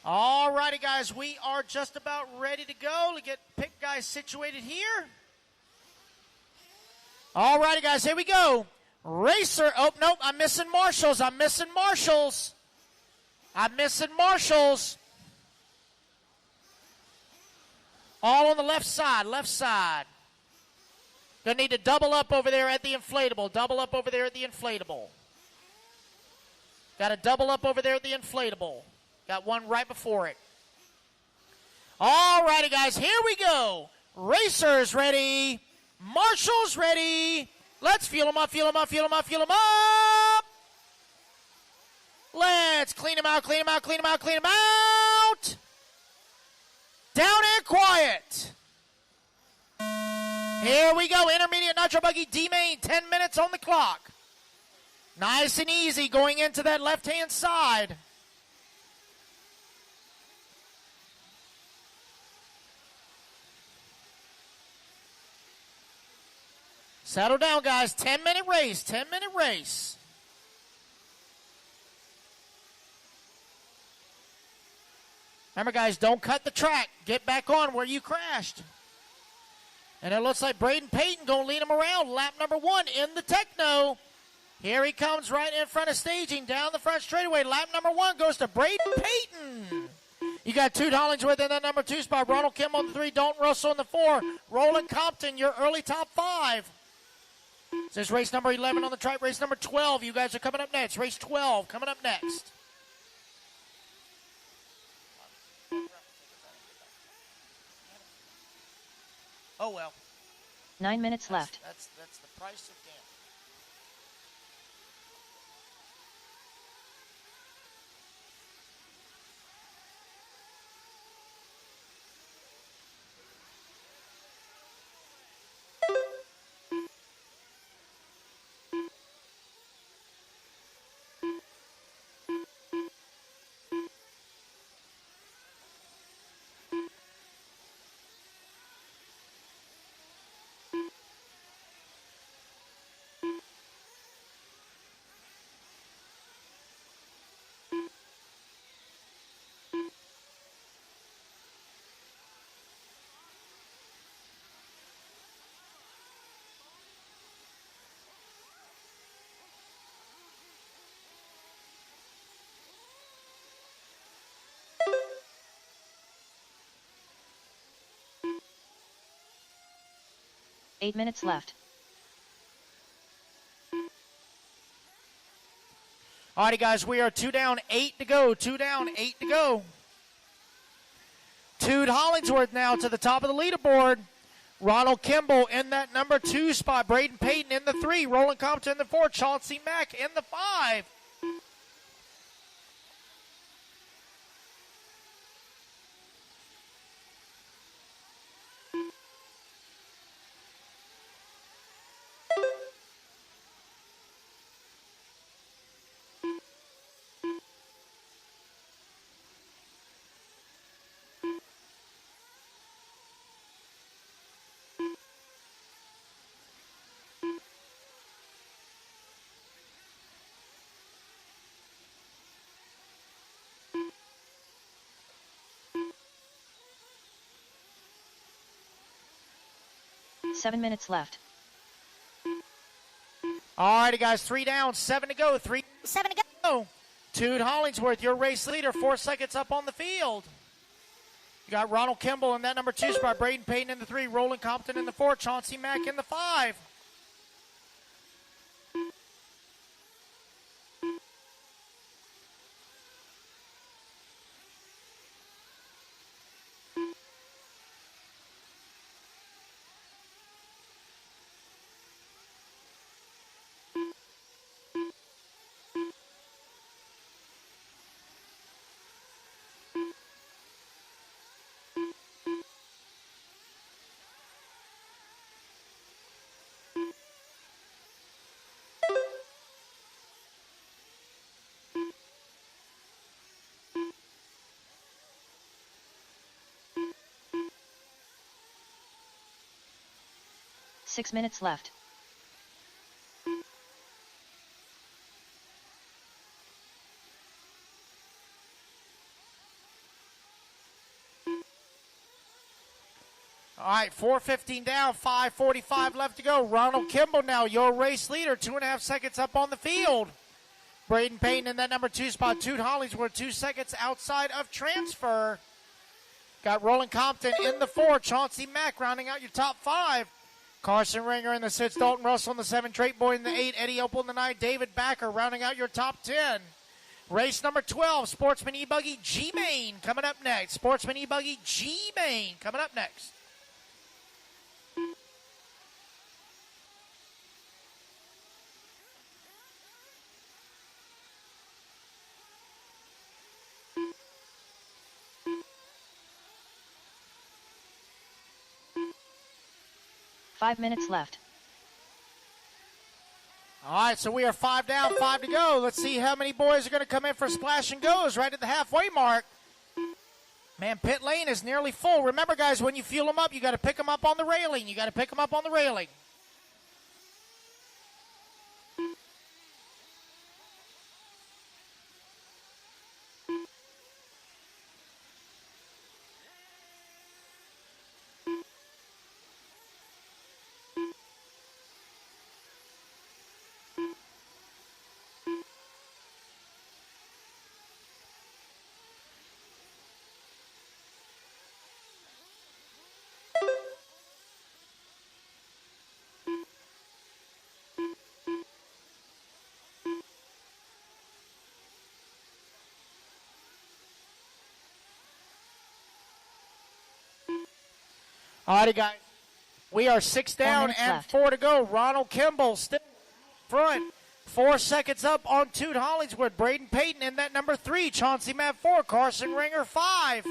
All righty, guys, we are just about ready to go to get pick guys situated here. All righty, guys, here we go. Racer, oh, nope, I'm missing marshals. I'm missing marshals. All on the left side, left side. Gonna need to double up over there at the inflatable. Double up over there at the inflatable. Got to double up over there at the inflatable. Got one right before it. All righty, guys, here we go. Racers ready. Marshals ready. Let's fuel them up, fuel them up, fuel them up, fuel them up. Let's clean them out, clean them out, clean them out, clean them out. Down and quiet. Here we go. Intermediate Nitro Buggy D-Main. 10 minutes on the clock. Nice and easy going into that left-hand side. Settle down, guys. 10-minute race. 10-minute race. Remember, guys, don't cut the track. Get back on where you crashed. And it looks like Braden Payton going to lead him around. Lap number 1 in the Techno. Here he comes right in front of staging down the front straightaway. Lap number 1 goes to Braden Payton. You got Toot Hollingsworth in that number 2 spot. Ronald Kim on the 3. Dalton Russell on the 4. Roland Compton, your early top 5. This is race number 11 on the track. Race number 12. You guys are coming up next. Race 12 coming up next. Oh, well. 9 minutes left. That's the price of gambling. Eight minutes left. Alrighty, guys, we are 2 down, 8 to go. 2 down, 8 to go. Toot Hollingsworth now to the top of the leaderboard. Ronald Kimball in that number 2 spot. Braden Payton in the 3. Roland Compton in the 4. Chauncey Mack in the 5. Seven minutes left. Alrighty, guys, 3 down, 7 to go. 7 to go. Toot Hollingsworth, your race leader, 4 seconds up on the field. You got Ronald Kimball in that number 2 spot. Braden Payton in the 3. Roland Compton in the 4. Chauncey Mack in the 5. Six minutes left. All right, 4:15 down, 5:45 left to go. Ronald Kimball now, your race leader, 2.5 seconds up on the field. Braden Payton in that number 2 spot. Toot Hollingsworth, 2 seconds outside of transfer. Got Roland Compton in the 4. Chauncey Mack rounding out your top 5. Carson Ringer in the 6. Dalton Russell in the 7. Drake Boyd in the 8. Eddie Opel in the 9. David Backer rounding out your top 10. Race number 12, Sportsman E-Buggy G-Main coming up next. Sportsman E-Buggy G-Main coming up next. 5 minutes left. All right, so we are 5 down, 5 to go. Let's see how many boys are going to come in for splash and goes right at the halfway mark. Man, pit lane is nearly full. Remember, guys, when you fuel them up, you got to pick them up on the railing. You got to pick them up on the railing. All righty, guys. We are 6 down and left. 4 to go. Ronald Kimball still front. 4 seconds up on Toot Hollingswood. Braden Payton in that number 3. Chauncey Matt 4. Carson Ringer 5.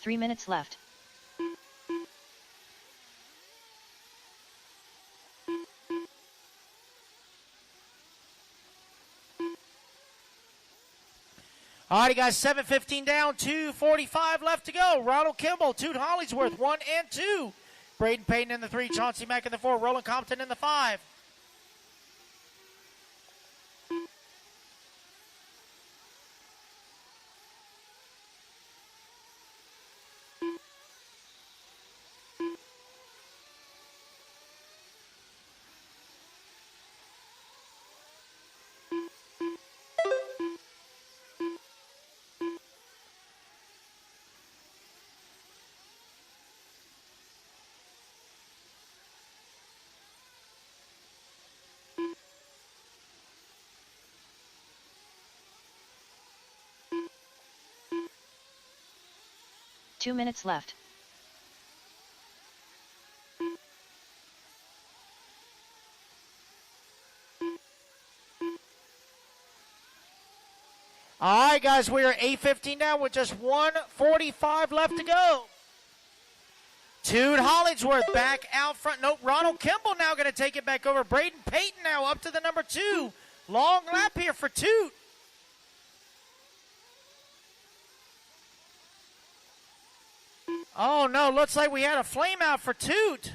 Three minutes left. All righty, guys, 7:15 down, 2:45 left to go. Ronald Kimball, Toot Hollingsworth, 1 and 2. Braden Payton in the 3, Chauncey Mack in the 4, Roland Compton in the 5. Two minutes left. All right, guys, we are 8:15 down with just 1:45 left to go. Toot Hollingsworth back out front. Nope, Ronald Kimball now going to take it back over. Braden Payton now up to the number 2. Long lap here for Toot. Oh, no, looks like we had a flame out for Toot.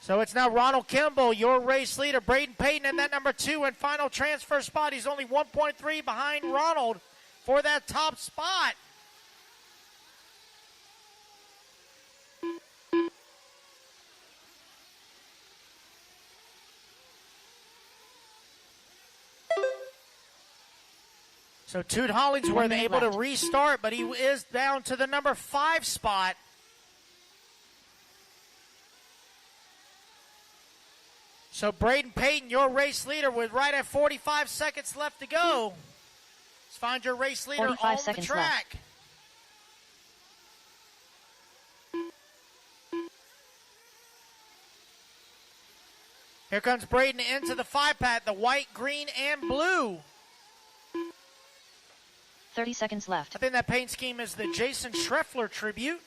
So it's now Ronald Kimball, your race leader. Braden Payton in that number 2 and final transfer spot. He's only 1.3 behind Ronald for that top spot. So Toot Hollingsworth able to restart, but he is down to the number 5 spot. So Braden Payton, your race leader, with right at 45 seconds left to go. Let's find your race leader on the track. Here comes Braden into the 5-pack, the white, green, and blue. 30 seconds left. I think that paint scheme is the Jason Schreffler tribute.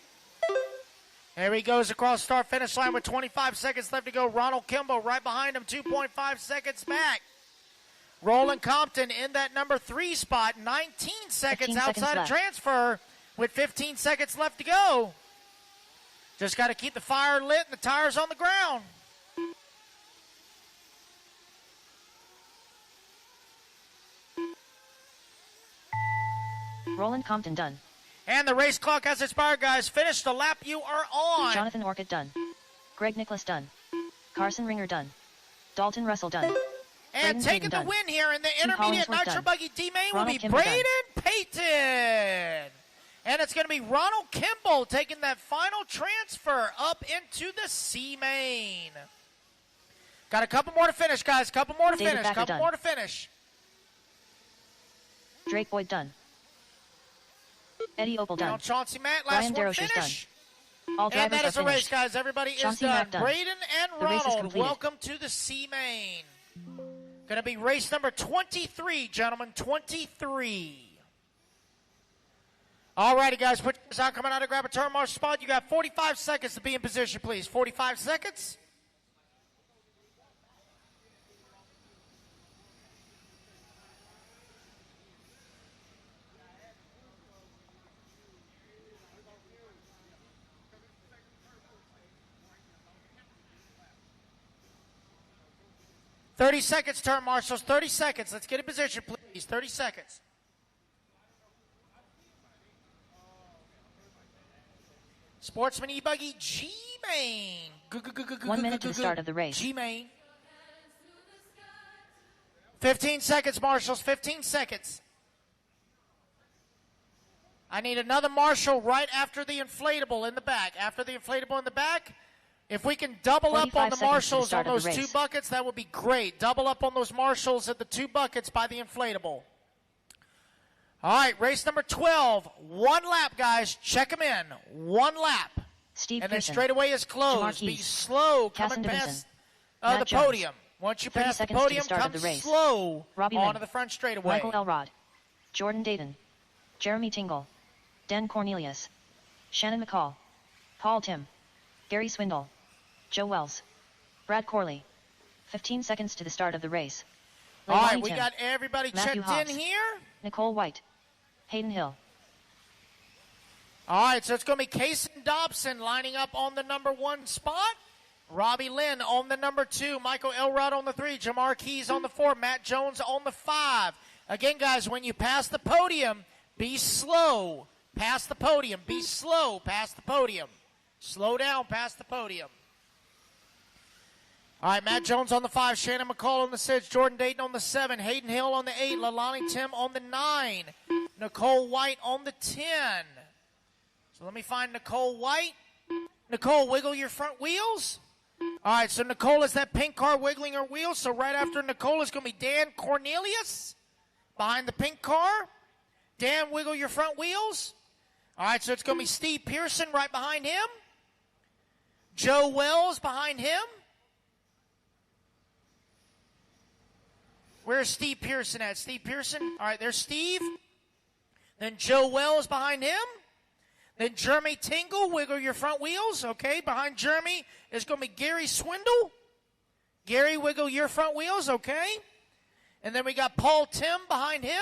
There he goes across start-finish line with 25 seconds left to go. Ronald Kimball right behind him, 2.5 seconds back. Roland Compton in that number 3 spot, 19 seconds outside of transfer with 15 seconds left to go. Just got to keep the fire lit and the tires on the ground. Roland Compton done. And the race clock has expired, guys. Finish the lap you are on. Jonathan Orchid done. Greg Nicholas done. Carson Ringer done. Dalton Russell done. And Braden taking Payton the done. win here in the Two intermediate Collinsworth Nitro done. Buggy D-Main will Ronald be Kimber Braden done. Payton. And it's going to be Ronald Kimball taking that final transfer up into the C-Main. Got a couple more to finish, guys. Couple more to David finish. Backer Couple done. more to finish. Drake Boyd done. Eddie Opal Now done. Chauncey Matt, Brian last one Derosher's finish. All And drivers that are is a race, finished. guys. Everybody Chauncey is done. Mack done. Braden and The race is Ronald, completed. welcome to the C-Main. Going to be race number 23, gentlemen. 23. All righty, guys. Put yours out. Coming out to grab a turn marshal spot. You got 45 seconds to be in position, please. 45 seconds. $30 turn marshals. 30 seconds. Let's get in position, please. 30 seconds. Sportsman E-Buggy G-Main. 1 minute to the start of the race. G-Main. 15 seconds, marshals. 15 seconds. I need another marshal right after the inflatable in the back. After the inflatable in the back. If we can double up on the 45 seconds to the marshals on start of those the two race. buckets, that would be great. Double up on those marshals at the two buckets by the inflatable. All right, race number 12. One lap, guys. Check them in. One lap. Steve And then Pearson. straightaway is closed. Jamar Be Keys. slow Casson coming Davison. past Matt the Jones. podium. Once you 30 pass the seconds to the podium, start of come the race. slow Robbie onto Lynn. the front straightaway. Michael Elrod. Jordan Dayton. Jeremy Tingle. Dan Cornelius. Shannon McCall. Paul Tim. Gary Swindle. Joe Wells. Brad Corley. 15 seconds to the start of the race. All right, Leilani we Tim. got everybody Matthew checked Hobbs. in here. Nicole White. Hayden Hill. All right, so it's going to be Kason Dobson lining up on the number 1 spot. Robbie Lynn on the number 2. Michael Elrod on the 3. Jamar Keys on the 4. Matt Jones on the 5. Again, guys, when you pass the podium, be slow. Pass the podium. Be slow. Pass the podium. Slow down past the podium. All right, Matt Jones on the 5. Shannon McCall on the 6. Jordan Dayton on the 7. Hayden Hill on the 8. Leilani Tim on the 9. Nicole White on the 10. So let me find Nicole White. Nicole, wiggle your front wheels. All right, so Nicole is that pink car wiggling her wheels. So right after Nicole is going to be Dan Cornelius behind the pink car. Dan, wiggle your front wheels. All right, so it's going to be Steve Pearson right behind him. Joe Wells behind him. Where's Steve Pearson at? Steve Pearson. All right, there's Steve. Then Joe Wells behind him. Then Jeremy Tingle, wiggle your front wheels. Okay, behind Jeremy is going to be Gary Swindle. Gary, wiggle your front wheels. Okay. And then we got Paul Tim behind him.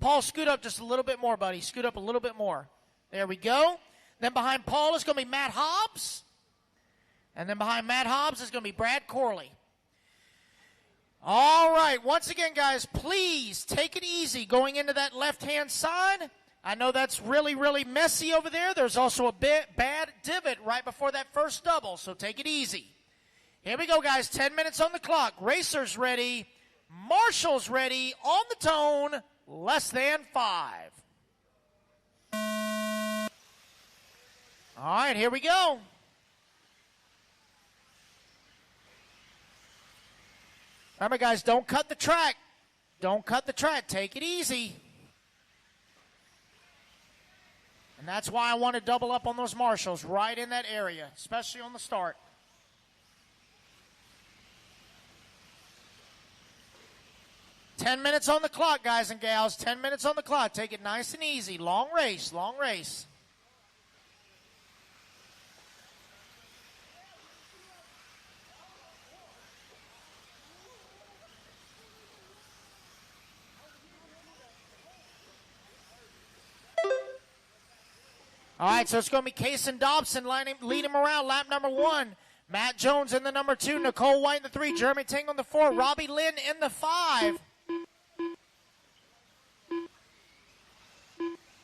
Paul, scoot up just a little bit more, buddy. Scoot up a little bit more. There we go. Then behind Paul is going to be Matt Hobbs. And then behind Matt Hobbs is going to be Brad Corley. All right. Once again, guys, please take it easy going into that left-hand side. I know that's really, really messy over there. There's also a bad divot right before that first double, so take it easy. Here we go, guys. 10 minutes on the clock. Racers ready. Marshals ready. On the tone. Less than 5. All right, here we go. Remember, guys, don't cut the track. Don't cut the track. Take it easy. And that's why I want to double up on those marshals right in that area, especially on the start. Ten minutes on the clock, guys and gals. 10 minutes on the clock. Take it nice and easy. Long race, long race. All right, so it's going to be Kason Dobson lead him around lap number 1. Matt Jones in the number 2. Nicole White in the 3. Jeremy Ting on the 4. Robbie Lynn in the 5.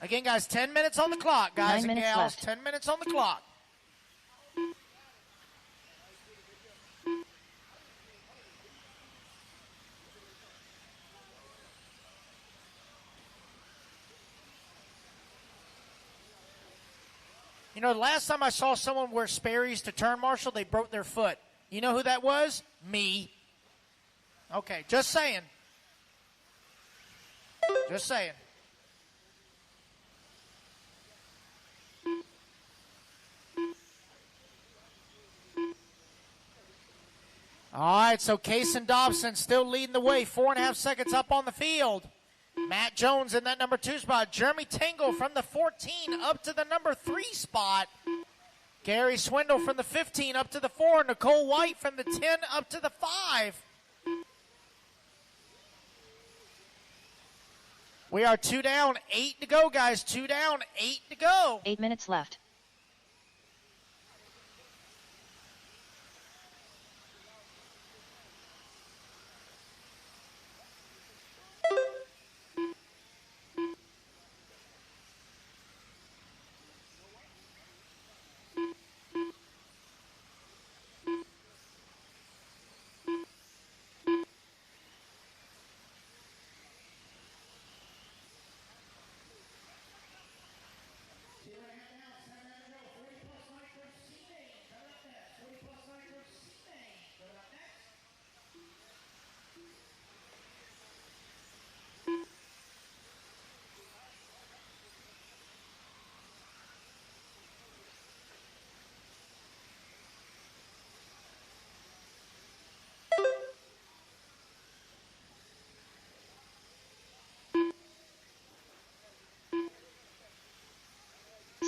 Again, guys, 10 minutes on the clock, guys 9 and minutes gals. left. 10 minutes on the clock. You know, the last time I saw someone wear Sperry's to turn marshal, they broke their foot. You know who that was? Me. Okay, just saying. Just saying. All right, so Case and Dobson still leading the way. 4.5 seconds up on the field. Matt Jones in that number 2 spot. Jeremy Tingle from the 14 up to the number 3 spot. Gary Swindle from the 15 up to the 4. Nicole White from the 10 up to the 5. We are 2 down, 8 to go, guys. 2 down, 8 to go. 8 minutes left.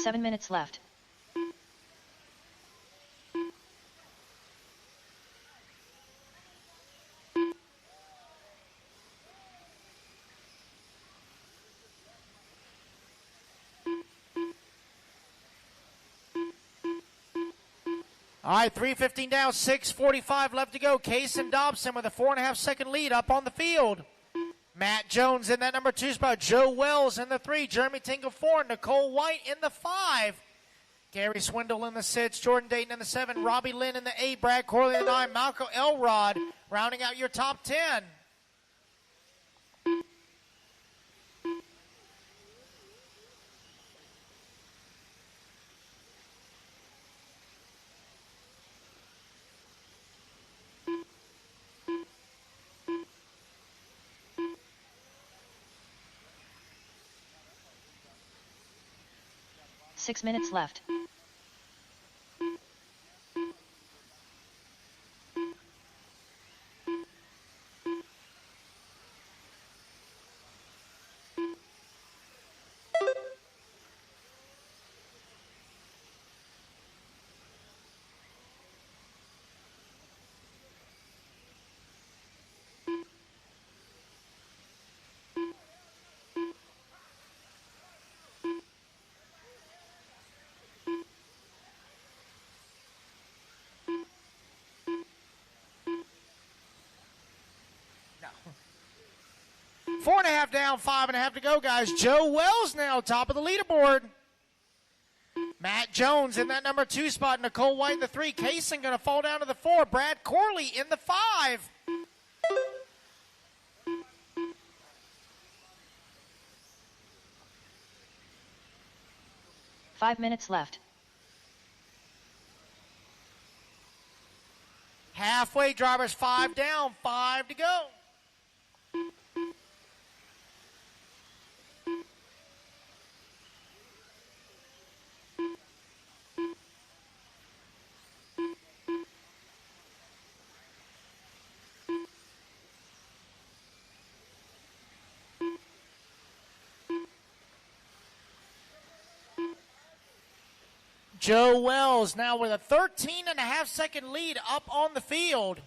Seven minutes left. All right, 3:15 down, 6:45 left to go. Case and Dobson with a 4.5 second lead up on the field. Matt Jones in that number 2 spot. Joe Wells in the 3. Jeremy Tingle 4. Nicole White in the 5. Gary Swindle in the 6. Jordan Dayton in the 7. Robbie Lynn in the 8. Brad Corley in the 9. Malcolm Elrod rounding out your top 10. Six minutes left. Four and a half down, 5.5 to go, guys. Joe Wells now top of the leaderboard. Matt Jones in that number 2 spot. Nicole White in the 3. Kaysen going to fall down to the 4. Brad Corley in the 5. Five minutes left. Halfway, drivers 5 down, 5 to go. Joe Wells now with a 13.5 second lead up on the field.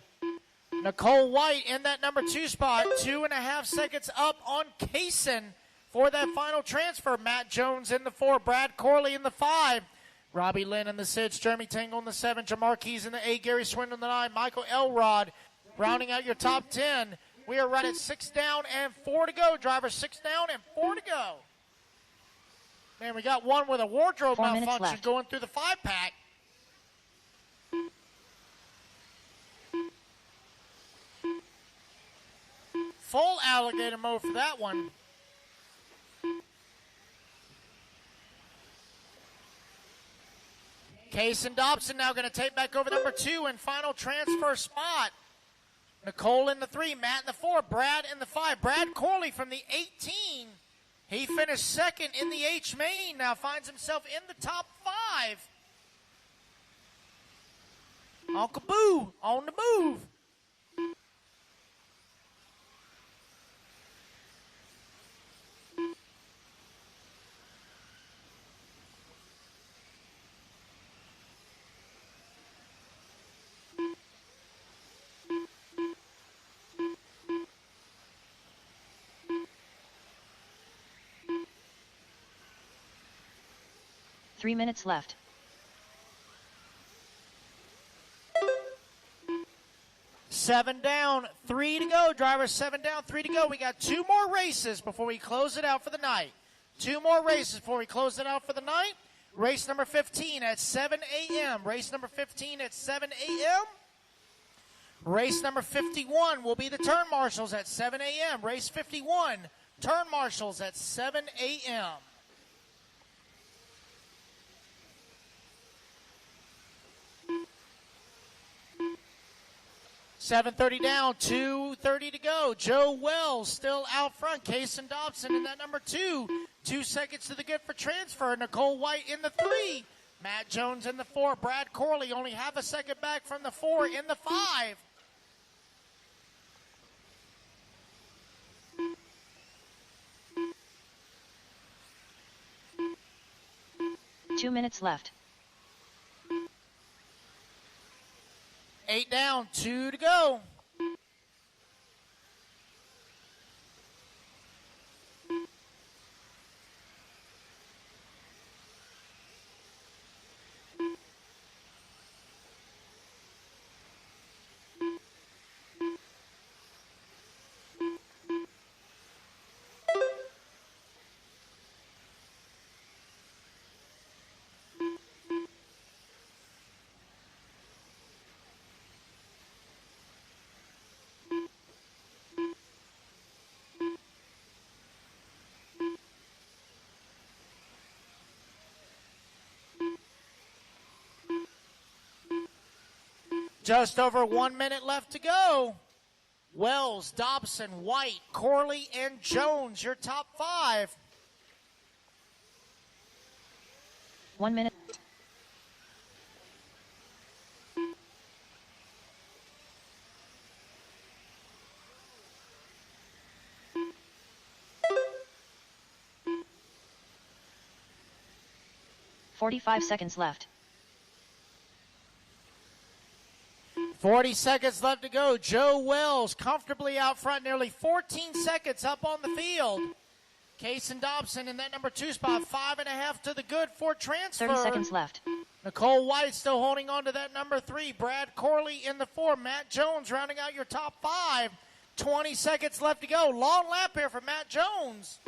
Nicole White in that number 2 spot, 2.5 seconds up on Kaysen for that final transfer. Matt Jones in the 4, Brad Corley in the 5, Robbie Lynn in the 6, Jeremy Tingle in the 7, Jamar Keys in the 8, Gary Swindle in the 9, Michael Elrod rounding out your top 10. We are right at 6 down and 4 to go. Drivers 6 down and 4 to go. And we got one with a wardrobe 4 minutes malfunction left. going through the 5-pack. Full alligator mode for that one. Case and Dobson now going to take back over number 2 and final transfer spot. Nicole in the 3, Matt in the 4, Brad in the 5. Brad Corley from the 18. He finished second in the H main. Now finds himself in the top 5. Uncle Boo on the move. Three minutes left. Seven down, 3 to go. Drivers 7 down, 3 to go. We got 2 more races before we close it out for the night. 2 more races before we close it out for the night. Race number 15 at 7 a.m. Race number 15 at 7 a.m. Race number 51 will be the turn marshals at 7 a.m. Race 51, turn marshals at 7 a.m. 7:30 down, 2:30 to go. Joe Wells still out front. Kason Dobson in that number 2. 2 seconds to the good for transfer. Nicole White in the 3. Matt Jones in the 4. Brad Corley only half a second back from the 4 in the 5. Two minutes left. 8 down, 2 to go. Just over 1 minute left to go. Wells, Dobson, White, Corley, and Jones, your top 5. 1 minute. $45 seconds left. 40 seconds left to go. Joe Wells comfortably out front, nearly 14 seconds up on the field. Kason Dobson in that number 2 spot, 5.5 to the good for transfer. 30 seconds left. Nicole White still holding on to that number 3. Brad Corley in the 4. Matt Jones rounding out your top 5. 20 seconds left to go. Long lap here for Matt Jones.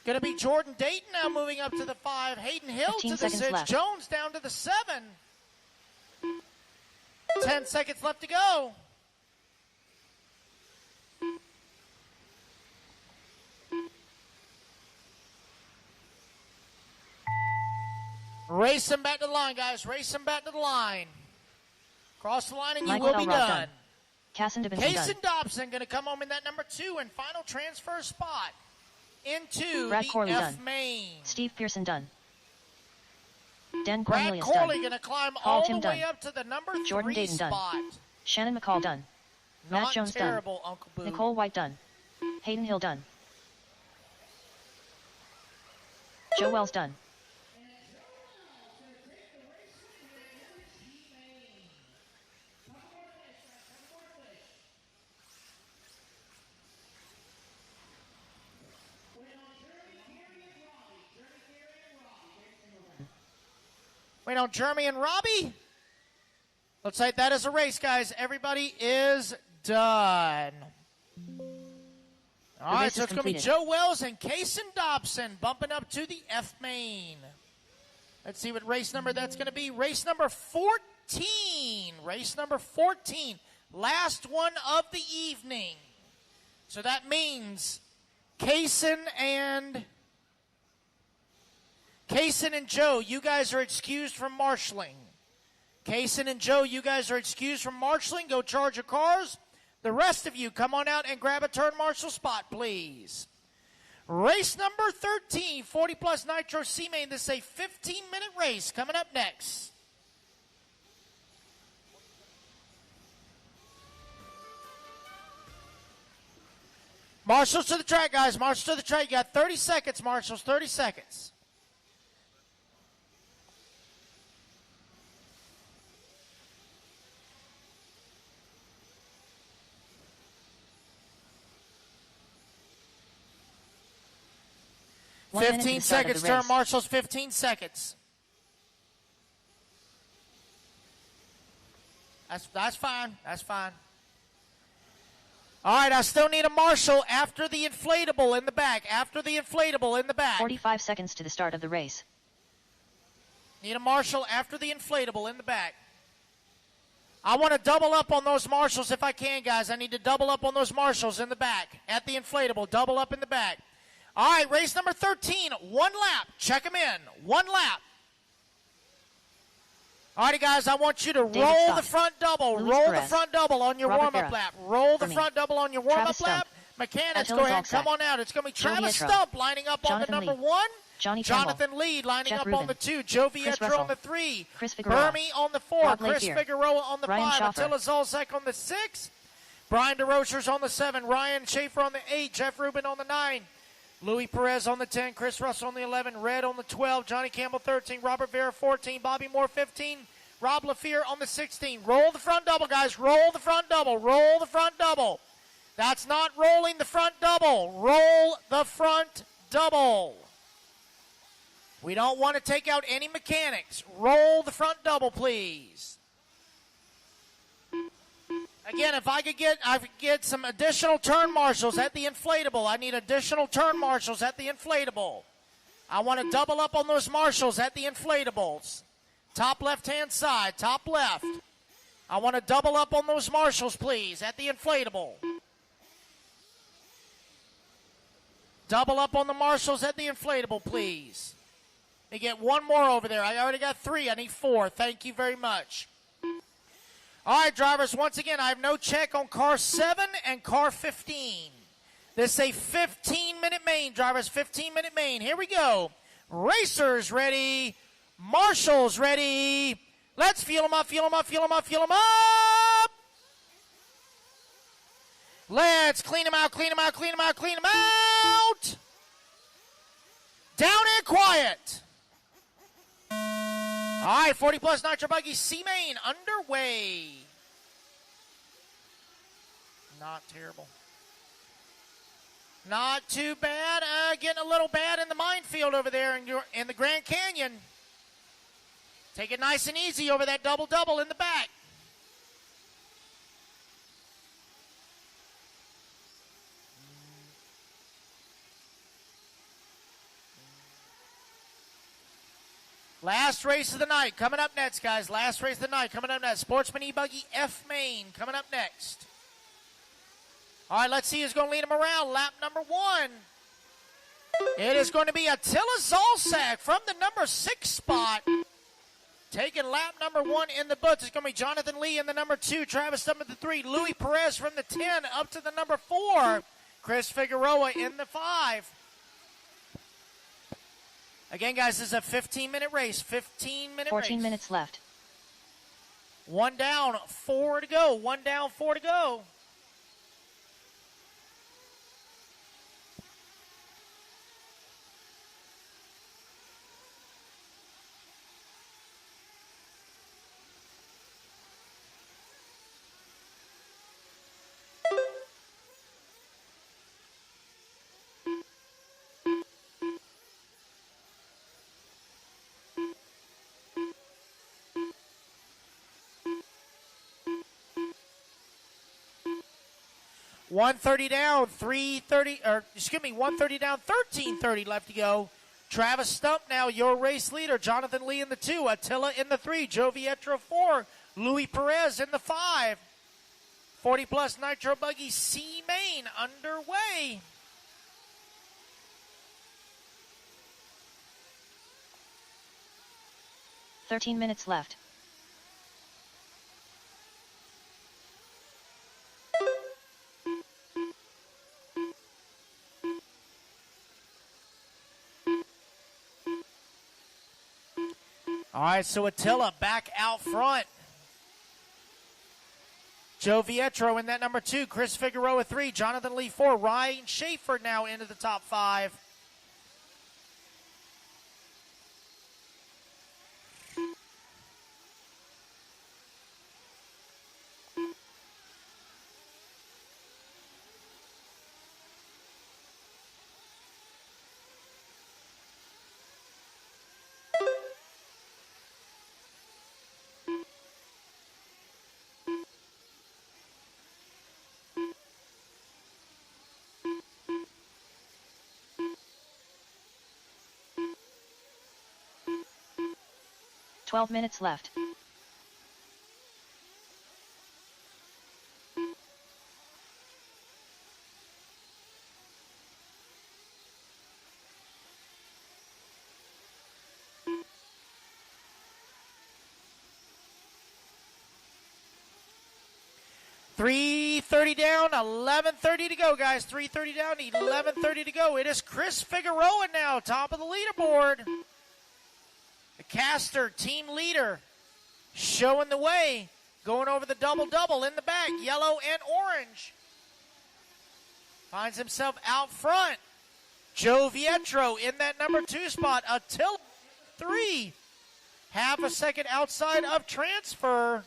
Going to be Jordan Dayton now moving up to the 5. Hayden Hill to the 6. Left. Jones down to the 7. 10 seconds left to go. Race them back to the line, guys. Race them back to the line. Cross the line and you Michael will be Elrod done. Kason Dobson going to come home in that number 2 and final transfer spot into Brad the Corley F done. main. Steve Pearson done. Dan Brad Cornelius Corley done. going to climb Paul all Tim the way done. up to the number Jordan 3 Dayton spot. done. Shannon McCall done. Not Matt Jones terrible, done. Uncle Boo. Nicole White done. Hayden Hill done. Joe Wells done. Wait on Jeremy and Robbie. Looks like that is a race, guys. Everybody is done. All right, so it's going to be Joe Wells and Kaysen Dobson bumping up to the F main. Let's see what race number that's going to be. Race number 14. Race number 14. Last one of the evening. So that means Kaysen and Joe, you guys are excused from marshaling. Kaysen and Joe, you guys are excused from marshaling. Go charge your cars. The rest of you, come on out and grab a turn marshal spot, please. Race number 13, 40-plus Nitro C-Main. This is a 15-minute race coming up next. Marshals to the track, guys. Marshals to the track. You got 30 seconds, Marshals. 30 seconds. One minute to 15 the start of seconds, the turn race. marshals, 15 seconds. That's fine. That's fine. All right, I still need a marshal after the inflatable in the back. After the inflatable in the back. 45 seconds to the start of the race. Need a marshal after the inflatable in the back. I want to double up on those marshals if I can, guys. I need to double up on those marshals in the back at the inflatable. Double up in the back. All right, race number 13, one lap. Check them in, one lap. All righty, guys, I want you to roll the front double. Roll the front double on your warm-up lap. Roll the front double on your warm-up lap. Mechanics, go ahead and come on out. It's going to be Travis Stump lining up on the number 1. Jonathan Lee lining up on the 2. Joe Vietro on the 3. Burmy on the 4. Chris Figueroa on the 5. Attila Zolzek on the 6. Brian DeRochers on the 7. Ryan Schaefer on the 8. Jeff Rubin on the 9. Louis Perez on the 10, Chris Russell on the 11, Red on the 12, Johnny Campbell 13, Robert Vera 14, Bobby Moore 15, Rob LaFear on the 16. Roll the front double, guys. Roll the front double. Roll the front double. That's not rolling the front double. Roll the front double. We don't want to take out any mechanics. Roll the front double, please. Again, if I could get some additional turn marshals at the inflatable. I need additional turn marshals at the inflatable. I want to double up on those marshals at the inflatables. Top left-hand side, top left. I want to double up on those marshals, please, at the inflatable. Double up on the marshals at the inflatable, please. Let me get one more over there. I already got 3. I need 4. Thank you very much. All right, drivers, once again, I have no check on car 7 and car 15. This is a 15-minute main, drivers, 15-minute main. Here we go. Racers ready. Marshals ready. Let's fuel them up, fuel them up, fuel them up, fuel them up. Let's clean them out, clean them out, clean them out, clean them out. Down and quiet. All right, 40-plus Nitro Buggy C-Main underway. Not terrible. Not too bad. Getting a little bad in the minefield over there in the Grand Canyon. Take it nice and easy over that double-double in the back. Last race of the night coming up next, guys. Last race of the night coming up next. Sportsman E-Buggy F Main coming up next. All right, let's see who's going to lead them around. Lap number 1. It is going to be Attila Zolzak from the number 6 spot. Taking lap number 1 in the books. It's going to be Jonathan Lee in the number 2. Travis Stump at the 3. Louis Perez from the 10 up to the number 4. Chris Figueroa in the 5. Again, guys, this is a 15-minute race. 15-minute race. 14 minutes left. 1 down, 4 to go. 1 down, 4 to go. 130 down, 330, or excuse me, 130 down, 13:30 left to go. Travis Stump now your race leader. Jonathan Lee in the 2, Attila in the 3, Joe Vietro 4, Louis Perez in the 5. 40-plus Nitro Buggy C Main underway. $13 left. All right, so Attila back out front. Joe Vietro in that number 2. Chris Figueroa 3. Jonathan Lee 4. Ryan Schaefer now into the top 5. $12 left. $3:30 down, 11:30 to go, guys. 3:30 down, 11:30 to go. It is Chris Figueroa now, top of the leaderboard. The caster, team leader, showing the way. Going over the double-double in the back, yellow and orange. Finds himself out front. Joe Vietro in that number 2 spot. Attila 3. Half a second outside of transfer.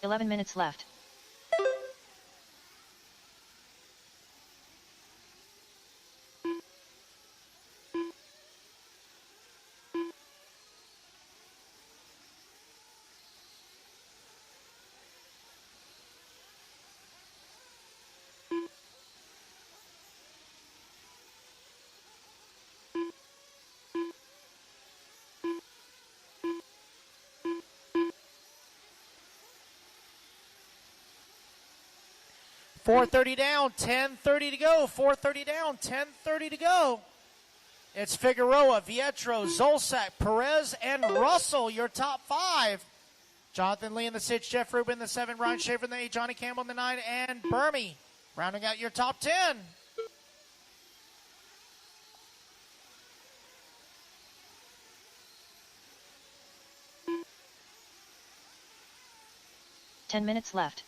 $11 left. $4:30 down, 10:30 to go. 4:30 down, 10:30 to go. It's Figueroa, Vietro, Zolsak, Perez, and Russell, your top 5. Jonathan Lee in the 6, Jeff Rubin in the 7, Ryan Schaefer in the 8, Johnny Campbell in the 9, and Burmy rounding out your top 10. $10 left.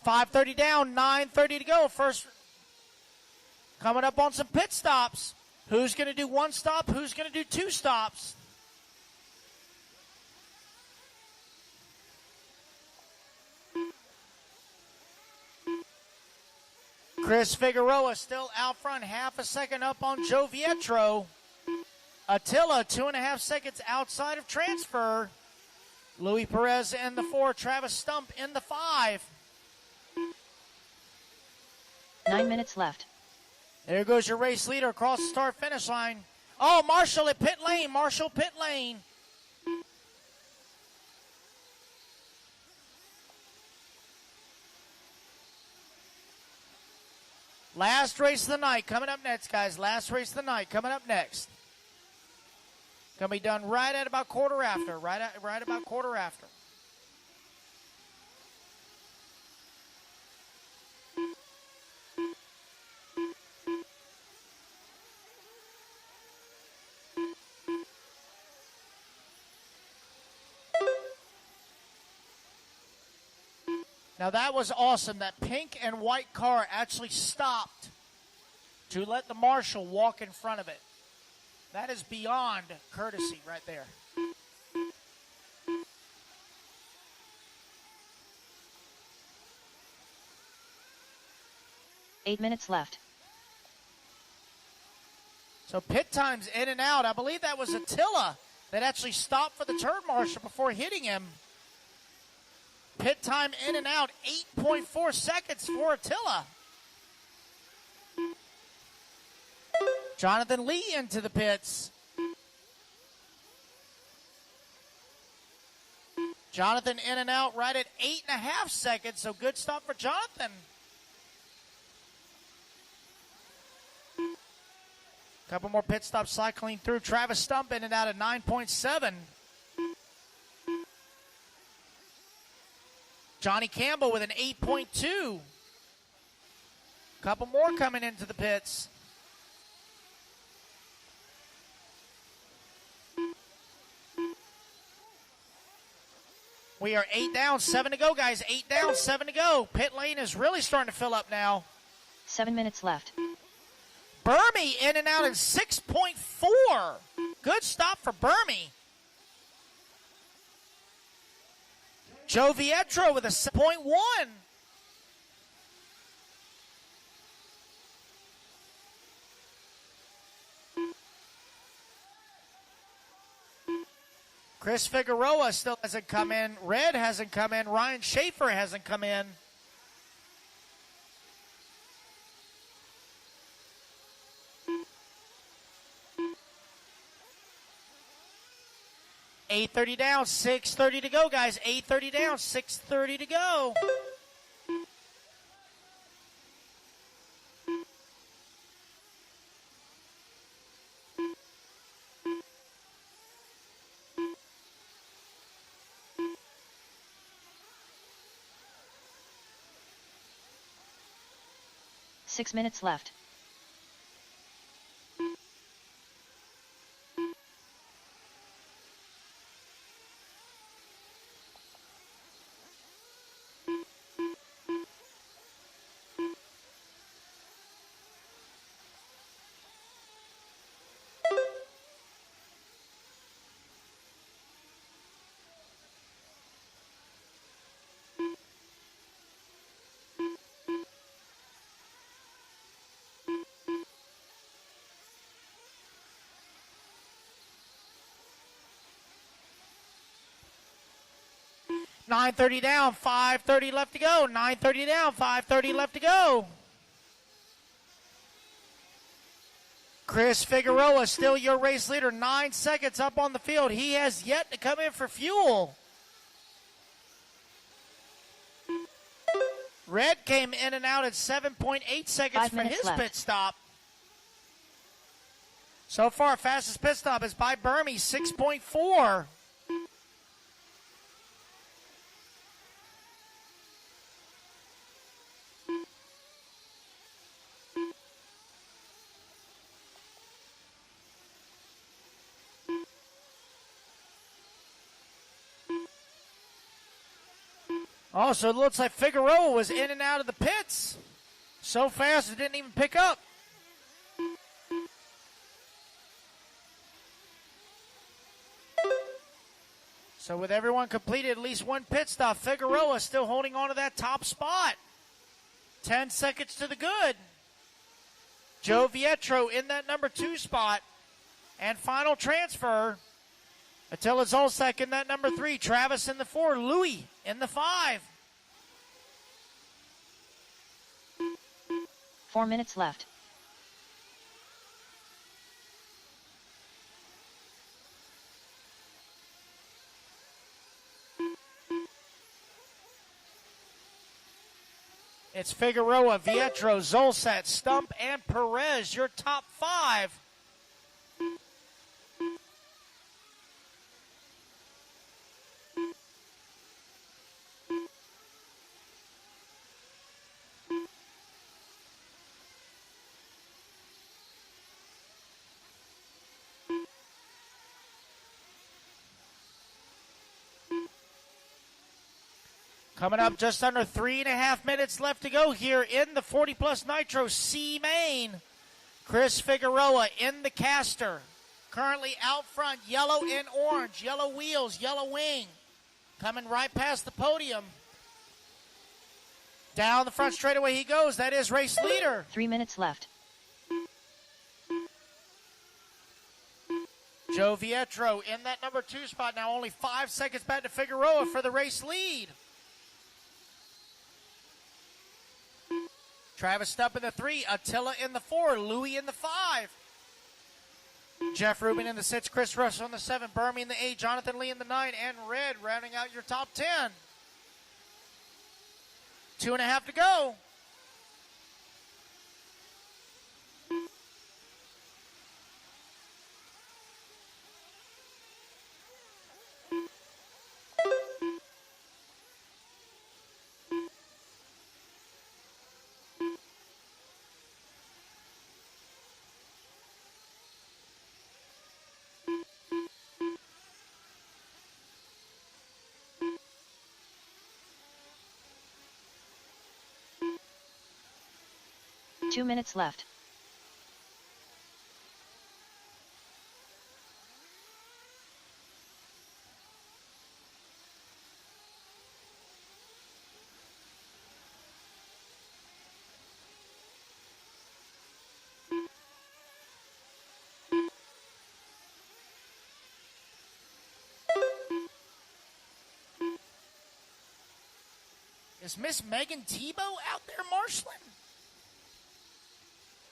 $5:30 down, 9:30 to go. First, coming up on some pit stops. Who's going to do 1 stop? Who's going to do 2 stops? Chris Figueroa still out front, half a second up on Joe Vietro. Attila, 2.5 seconds outside of transfer. Louis Perez in the 4, Travis Stump in the 5. 9 minutes left. There goes your race leader across the start finish line. Oh, Marshall at pit lane. Marshall pit lane. Last race of the night coming up next, guys. Last race of the night coming up next. Gonna be done right at about quarter after. Right about quarter after. Now that was awesome. That pink and white car actually stopped to let the marshal walk in front of it. That is beyond courtesy right there. Eight minutes left. So pit time's in and out. I believe that was Attila that actually stopped for the turn marshal before hitting him. Pit time in and out, 8.4 seconds for Attila. Jonathan Lee into the pits. Jonathan in and out right at 8.5 seconds, so good stop for Jonathan. Couple more pit stops cycling through. Travis Stump in and out at 9.7. Johnny Campbell with an 8.2. Couple more coming into the pits. We are 8 down, 7 to go, guys. 8 down, 7 to go. Pit lane is really starting to fill up now. 7 minutes left. Burmy in and out at 6.4. Good stop for Burmy. Joe Vietro with a 7.1. Chris Figueroa still hasn't come in. Red hasn't come in. Ryan Schaefer hasn't come in. $8:30 down, 6:30 to go, guys. 8:30 down, 6:30 to go. Six minutes left. $9:30 down, 5:30 left to go. $9:30 down, 5:30 left to go. Chris Figueroa, still your race leader, 9 seconds up on the field. He has yet to come in for fuel. Red came in and out at 7.8 seconds for his pit stop. So far, fastest pit stop is by Burmy, 6.4. Oh, so it looks like Figueroa was in and out of the pits so fast it didn't even pick up. So with everyone completed at least one pit stop, Figueroa still holding on to that top spot. 10 seconds to the good. Joe Vietro in that number 2 spot. And final transfer, Attila Zolsek in that number 3. Travis in the 4. Louis in the 5. 4 minutes left. It's Figueroa, Vietro, Zolsat, Stump, and Perez, your top 5. Coming up just under 3.5 minutes left to go here in the 40-plus Nitro C main. Chris Figueroa in the caster. Currently out front, yellow and orange, yellow wheels, yellow wing. Coming right past the podium. Down the front straightaway he goes. That is race leader. 3 minutes left. Joe Vietro in that number 2 spot. Now only 5 seconds back to Figueroa for the race lead. Travis Stupp in the 3, Attila in the 4, Louie in the 5. Jeff Rubin in the 6, Chris Russell in the 7, Burmy in the 8, Jonathan Lee in the 9, and Red rounding out your top 10. 2.5 to go. Two minutes left. Is Miss Megan Tebow out there marshaling?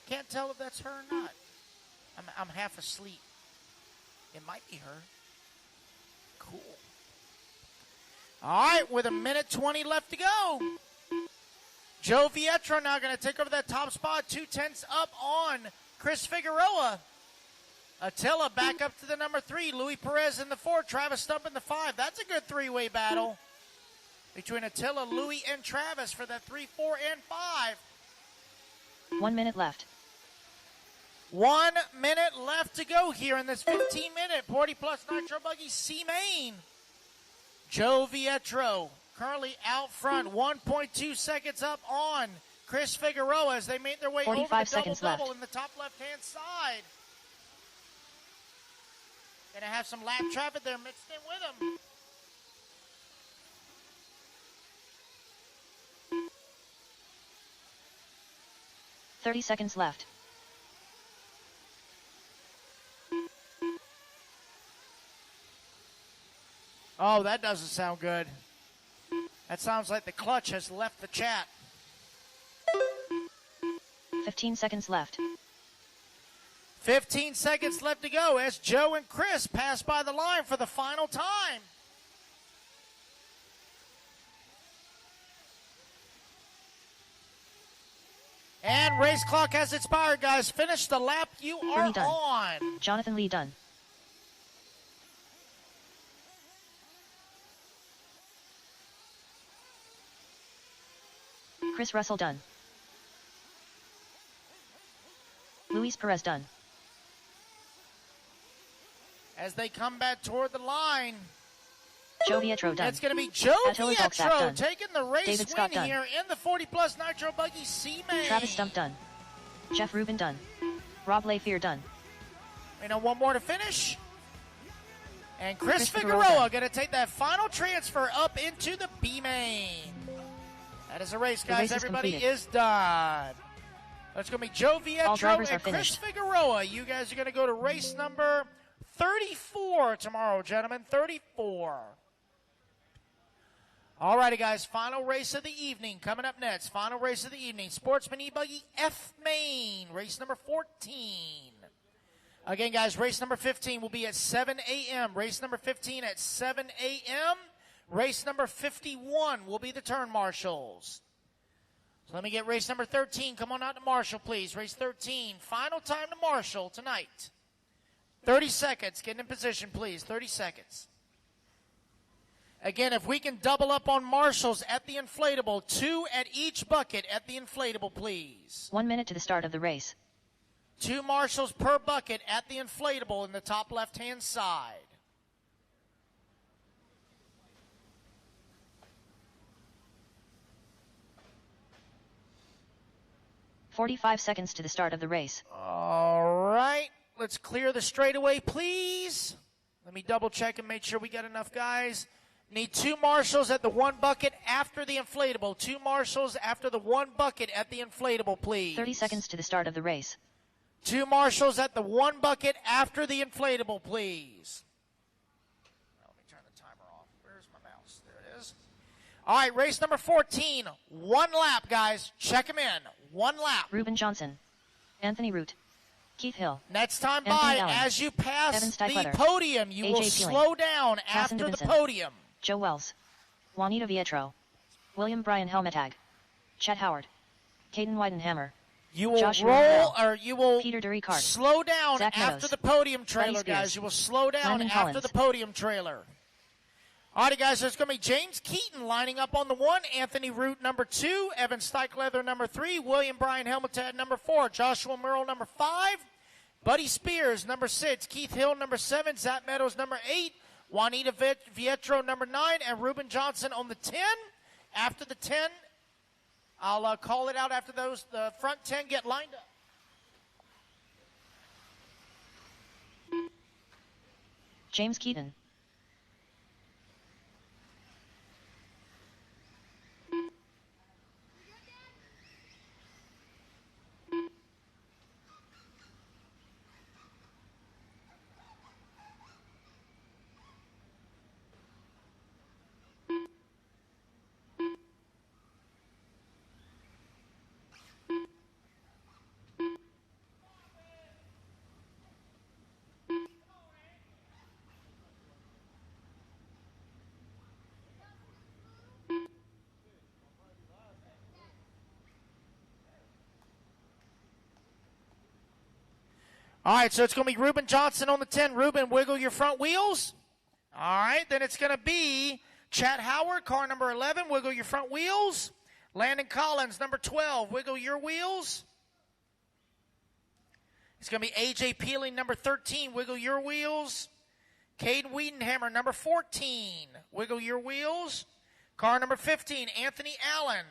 Can't tell if that's her or not. I'm half asleep. It might be her. Cool. All right, with 1:20 left to go. Joe Vietro now going to take over that top spot. 2/10 up on Chris Figueroa. Attila back up to the number 3. Louis Perez in the 4. Travis Stupp in the 5. That's a good three-way battle between Attila, Louis, and Travis for that 3, 4, and 5. 1 minute left. 1 minute left to go here in this 15-minute 40-plus Nitro Buggy C main. Joe Vietro currently out front, 1.2 seconds up on Chris Figueroa as they make their way over the double-double in the top left-hand side. Going to have some lap traffic there mixed in with them. .30 seconds left. Oh, that doesn't sound good. That sounds like the clutch has left the chat. 15 seconds left. 15 seconds left to go as Joe and Chris pass by the line for the final time. And race clock has expired, guys. Finish the lap you are on. Jonathan Lee done. Chris Russell done. Luis Perez done. As they come back toward the line, Joe Vietro done. it's going to be Joe Attila Volksack Vietro done. taking the race David Scott win done. here in the 40-plus Nitro Buggy C main. Travis Stupp done. Jeff Rubin done. Rob Layfier done. We know one more to finish. And Chris Figueroa Figueroa going to take that final transfer up into the B main. That is a race, The guys. race is Everybody completed. is done. That's going to be Joe All Vietro drivers are and Chris finished. Figueroa. You guys are going to go to race number 34 tomorrow, gentlemen. 34. All righty, guys. Final race of the evening coming up next. Final race of the evening. Sportsman E-Buggy F main. Race number 14. Again, guys, race number 15 will be at 7 a.m. Race number 15 at 7 a.m. Race number 51 will be the turn marshals. So let me get race number 13. Come on out to Marshall, please. Race 13. Final time to Marshall tonight. 30 seconds. Get in position, please. 30 seconds. Again, if we can double up on marshals at the inflatable, 2 at each bucket at the inflatable, please. 1 minute to the start of the race. 2 marshals per bucket at the inflatable in the top left-hand side. 45 seconds to the start of the race. All right. Let's clear the straightaway, please. Let me double check and make sure we got enough guys. Need 2 marshals at the 1 bucket after the inflatable. 2 marshals after the 1 bucket at the inflatable, please. 30 seconds to the start of the race. 2 marshals at the 1 bucket after the inflatable, please. Let me turn the timer off. Where's my mouse? There it is. All right, race number 14. 1 lap, guys. Check them in. 1 lap. Reuben Johnson, Anthony Root, Keith Hill. Next time Anthony by, Allen, as you pass Evan the Stiefletter, podium, you AJ will Peeling, slow down Hassan after the Davidson, podium. Joe Wells, Juanita Vietro, William Bryan Helmetag, Chet Howard, Caden Weidenhammer, You will Joshua roll, Morrell, or you will Peter Duricart, slow down Zach after Meadows, the podium Buddy trailer, Spears, guys. You will slow down Landon after Collins. the podium trailer. All right, guys, there's going to be James Keaton lining up on the 1, Anthony Root number 2, Evan Stiefletter number 3, William Bryan Helmetad number 4, Joshua Merle number 5, Buddy Spears number 6, Keith Hill number 7, Zach Meadows number 8, Juanita Vietro number 9, and Reuben Johnson on the 10. After the 10, I'll call it out after the front 10 get lined up. James Keaton, All right, so it's going to be Reuben Johnson on the 10. Reuben, wiggle your front wheels. All right, then it's going to be Chad Howard, car number 11, wiggle your front wheels. Landon Collins, number 12, wiggle your wheels. It's going to be A.J. Peeling, number 13, wiggle your wheels. Caden Wiedenhammer, number 14, wiggle your wheels. Car number 15, Anthony Allen.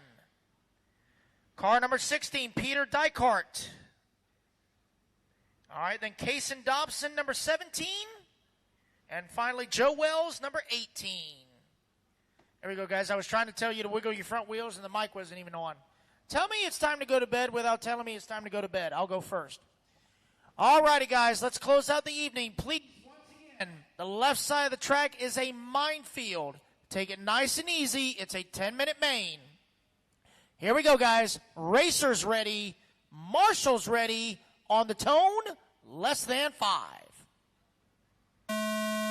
Car number 16, Peter Dykart. All right, then Kason Dobson, number 17. And finally, Joe Wells, number 18. There we go, guys. I was trying to tell you to wiggle your front wheels, and the mic wasn't even on. Tell me it's time to go to bed without telling me it's time to go to bed. I'll go first. All righty, guys. Let's close out the evening. Please, once again, the left side of the track is a minefield. Take it nice and easy. It's a 10-minute main. Here we go, guys. Racers ready. Marshals ready. On the tone, less than 5.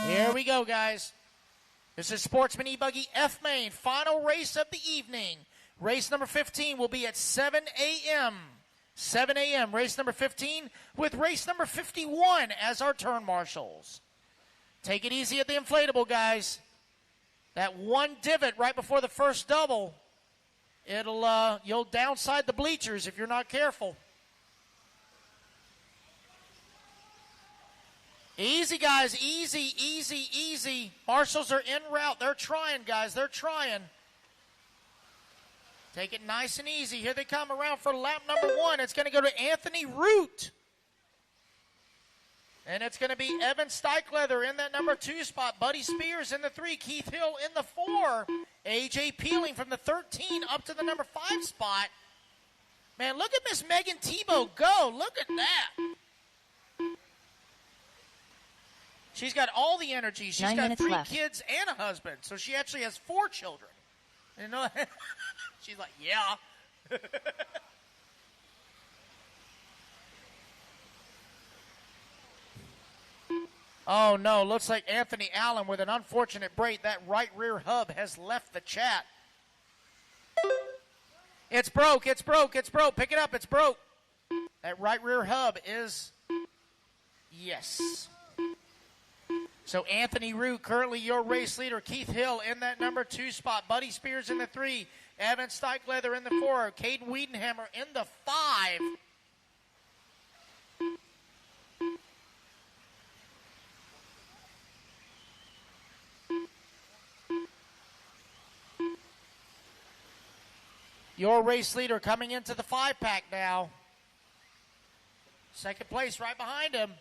Here we go, guys. This is Sportsman E-Buggy F Main, final race of the evening. Race number 15 will be at 7 a.m. 7 a.m. Race number 15 with race number 51 as our turn marshals. Take it easy at the inflatable, guys. That one divot right before the first double, you'll downside the bleachers if you're not careful. Easy, guys. Easy, easy, easy. Marshals are en route. They're trying, guys. They're trying. Take it nice and easy. Here they come around for lap number 1. It's going to go to Anthony Root. And it's going to be Evan Stiefletter in that number 2 spot. Buddy Spears in the 3. Keith Hill in the 4. A.J. Peeling from the 13 up to the number 5 spot. Man, look at Miss Megan Tebow go. Look at that. She's got all the energy. She's 9 got minutes 3 left. kids and a husband. So she actually has 4 children. You know, she's like, yeah. Oh, no. Looks like Anthony Allen with an unfortunate break. That right rear hub has left the chat. It's broke. It's broke. It's broke. Pick it up. It's broke. That right rear hub is, yes. So Anthony Root, currently your race leader. Keith Hill in that number 2 spot. Buddy Spears in the 3. Evan Stiefletter in the 4. Caden Wiedenhammer in the 5. Your race leader coming into the 5-pack now. Second place right behind him.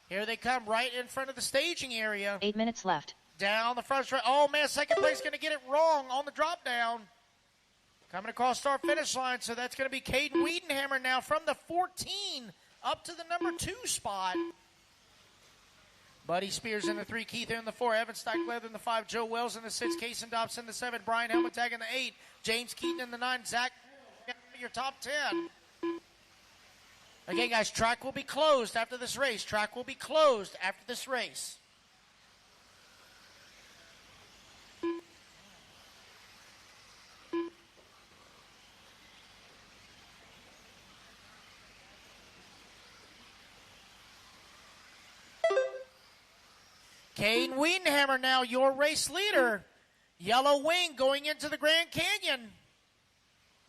Here they come right in front of the staging area. 8 minutes left. Down the front stretch. Oh, man, second place going to get it wrong on the drop down. Coming across start finish line, so that's going to be Caden Wiedenhammer now from the 14 up to the number 2 spot. Buddy Spears in the 3, Keith in the 4, Evan Steichleather in the 5, Joe Wells in the 6, Kason Dobson in the 7, Brian Helmutag in the 8, James Keaton in the 9, Zach, your top 10. Again, guys, track will be closed after this race. Track will be closed after this race. Caden Wiedenhammer now your race leader. Yellow wing going into the Grand Canyon.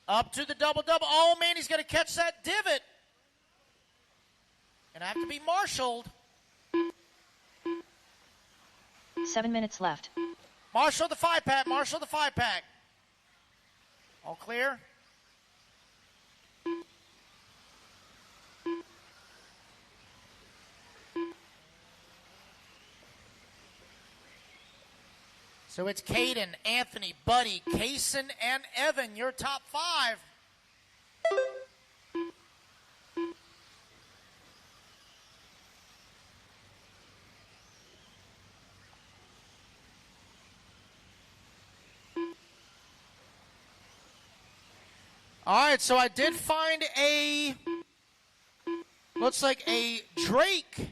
Up to the double-double. Oh, man, he's going to catch that divot. And have to be marshaled. 7 minutes left. Marshal the 5-pack. Marshal the 5-pack. All clear. So it's Caden, Anthony, Buddy, Kaysen, and Evan, your top 5. All right, so I did find looks like a Drake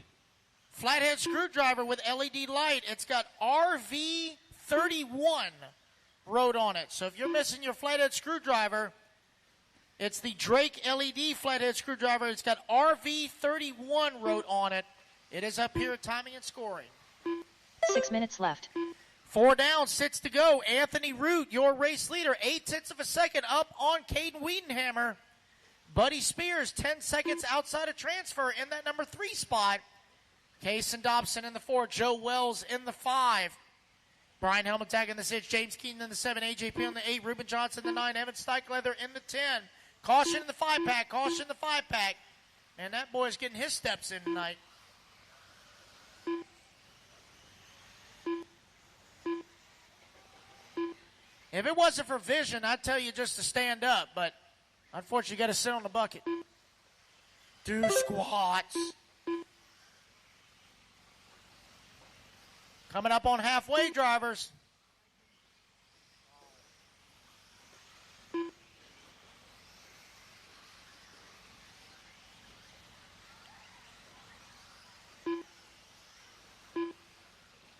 flathead screwdriver with LED light. It's got RV31 wrote on it. So if you're missing your flathead screwdriver, it's the Drake LED flathead screwdriver. It's got RV31 wrote on it. It is up here at timing and scoring. 6 minutes left. 4 down, 6 to go. Anthony Root, your race leader, 0.8 of a second up on Caden Wiedenhammer. Buddy Spears, 10 seconds outside of transfer in that number 3 spot. Kason Dobson in the 4, Joe Wells in the 5. Brian Helmutag in the 6, James Keaton in the 7, AJP on the 8, Ruben Johnson in the 9, Evan Steichleather in the 10. Caution in the 5-pack, caution in the 5-pack. Man, that boy's getting his steps in tonight. If it wasn't for vision, I'd tell you just to stand up, but unfortunately, you got to sit on the bucket. Do squats. Coming up on halfway, drivers.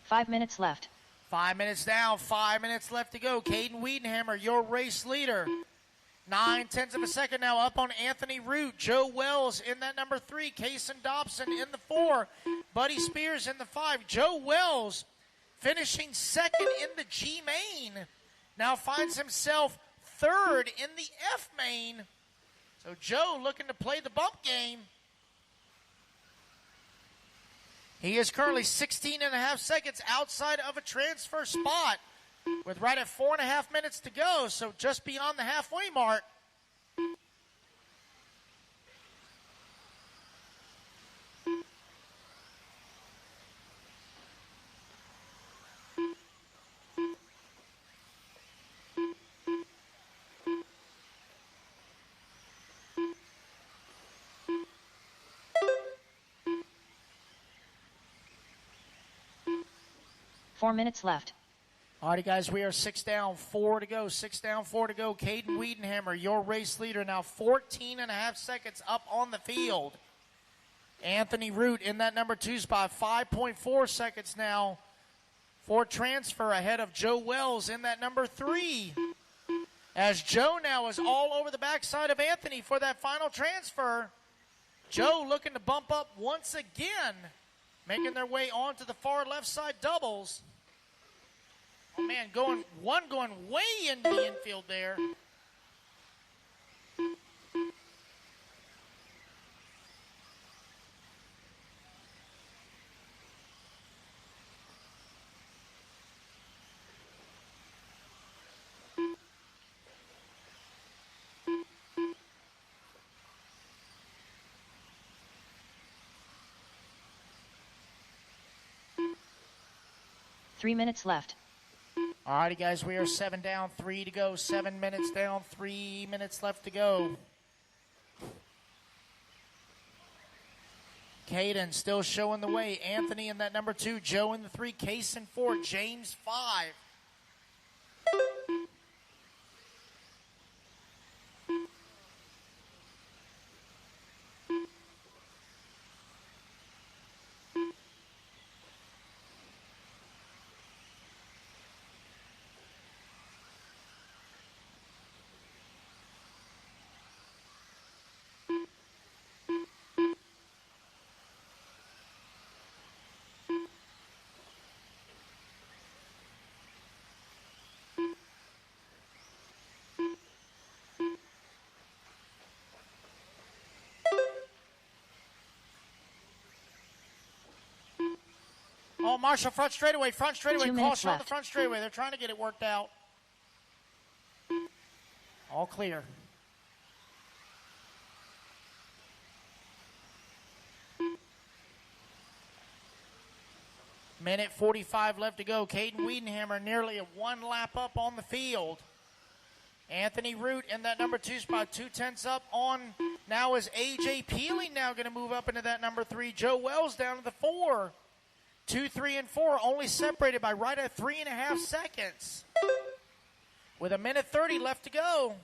Five minutes left. 5 minutes down, 5 minutes left to go. Caden Wiedenhammer, your race leader. 0.9 of a second now up on Anthony Root. Joe Wells in that number 3. Kason Dobson in the 4. Buddy Spears in the 5. Joe Wells finishing second in the G main. Now finds himself third in the F main. So Joe looking to play the bump game. He is currently 16.5 seconds outside of a transfer spot with right at 4.5 minutes to go, so just beyond the halfway mark. Four minutes left. All righty, guys, we are 6 down, 4 to go. 6 down, 4 to go. Caden Wiedenhammer, your race leader, now 14.5 seconds up on the field. Anthony Root in that number 2 spot, 5.4 seconds now for transfer ahead of Joe Wells in that number 3. As Joe now is all over the backside of Anthony for that final transfer. Joe looking to bump up once again, making their way onto the far left side doubles. Oh, man, going way into the infield there. 3 minutes left. All righty, guys, we are 7 down, 3 to go. 7 minutes down, 3 minutes left to go. Caden still showing the way. Anthony in that number 2. Joe in the 3. Case in 4. James 5. Oh, Marshall, front straightaway. 2 Caution minutes on the left. front straightaway. They're trying to get it worked out. All clear. Minute 45 left to go. Caden Wiedenhammer nearly a 1 lap up on the field. Anthony Root in that number 2 spot, 2/10 up on. Now is A.J. Peeling now going to move up into that number 3. Joe Wells down to the 4. 2, 3, and 4 only separated by right at 3.5 seconds. With a minute 30 left to go.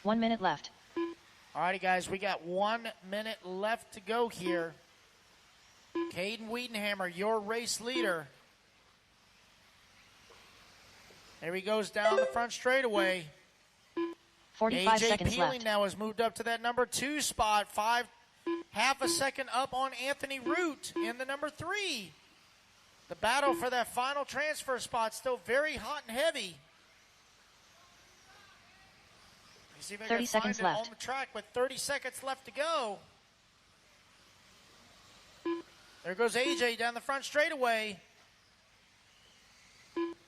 One minute left. All righty, guys, we got 1 minute left to go here. Caden Wiedenhammer, your race leader. There he goes down the front straightaway. 45 A.J. seconds Peeling left. now has moved up to that number 2 spot. Half a second up on Anthony Root in the number 3. The battle for that final transfer spot still very hot and heavy. See if I 30 can seconds find it left. on the track with 30 seconds left to go. There goes AJ down the front straightaway.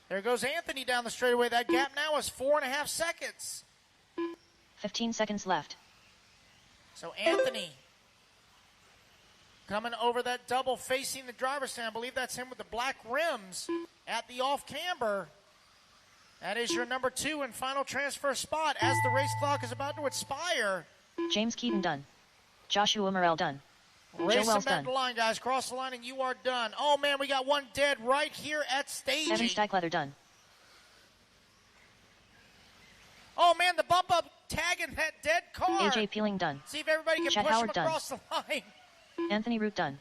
There goes Anthony down the straightaway. That gap now is 4.5 seconds. 15 seconds left. So Anthony coming over that double facing the driver's stand. I believe that's him with the black rims at the off camber. That is your number 2 and final transfer spot as the race clock is about to expire. James Keaton done. Joshua Morrell done. Joe Race them Wells back done. the line, guys. Cross the line and you are done. Oh, man, we got one dead right here at staging. Evan Steikleather done. Oh, man, the bump up tagging that dead car. AJ Peeling done. See if everybody can Chet push Howard him done. across the line. Anthony Root done.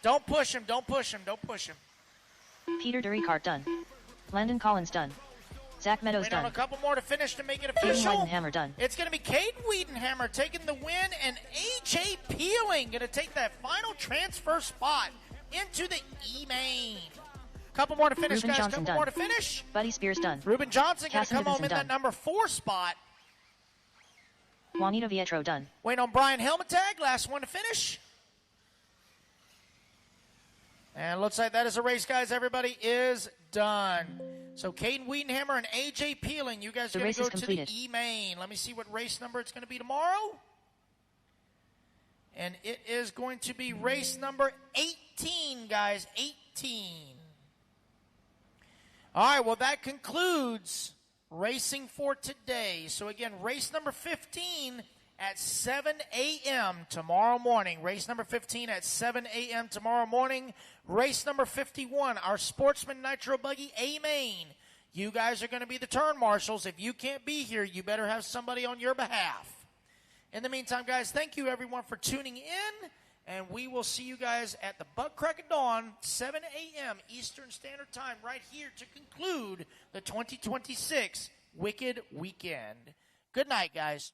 Don't push him. Don't push him. Don't push him. Peter DeRicart done. Landon Collins done. Zach Meadows Wait on a done. couple more to finish to make it Caden official. Weidenhammer done. It's going to be Caden Wiedenhammer taking the win, and A.J. Peeling going to take that final transfer spot into the E-Main. Couple more to finish, Reuben guys. Johnson Couple done. more to finish. Buddy Spears done. Reuben Johnson going to Cassidy come home Vinson in that done. number 4 spot. Juanito Vietro done. Waiting on Brian Helmetag, last one to finish. And it looks like that is a race, guys. Everybody is done. So Caden Wiedenhammer and A.J. Peeling, you guys are The going race to go is to completed. the E-Main. Let me see what race number it's going to be tomorrow. And it is going to be race number 18, guys. 18. All right, well, that concludes racing for today. So, again, race number 15 at 7 a.m. tomorrow morning. Race number 15 at 7 a.m. tomorrow morning. Race number 51, our Sportsman Nitro Buggy A-Main. You guys are going to be the turn marshals. If you can't be here, you better have somebody on your behalf. In the meantime, guys, thank you, everyone, for tuning in. And we will see you guys at the butt crack of dawn, 7 a.m. Eastern Standard Time, right here to conclude the 2026 Wicked Weekend. Good night, guys.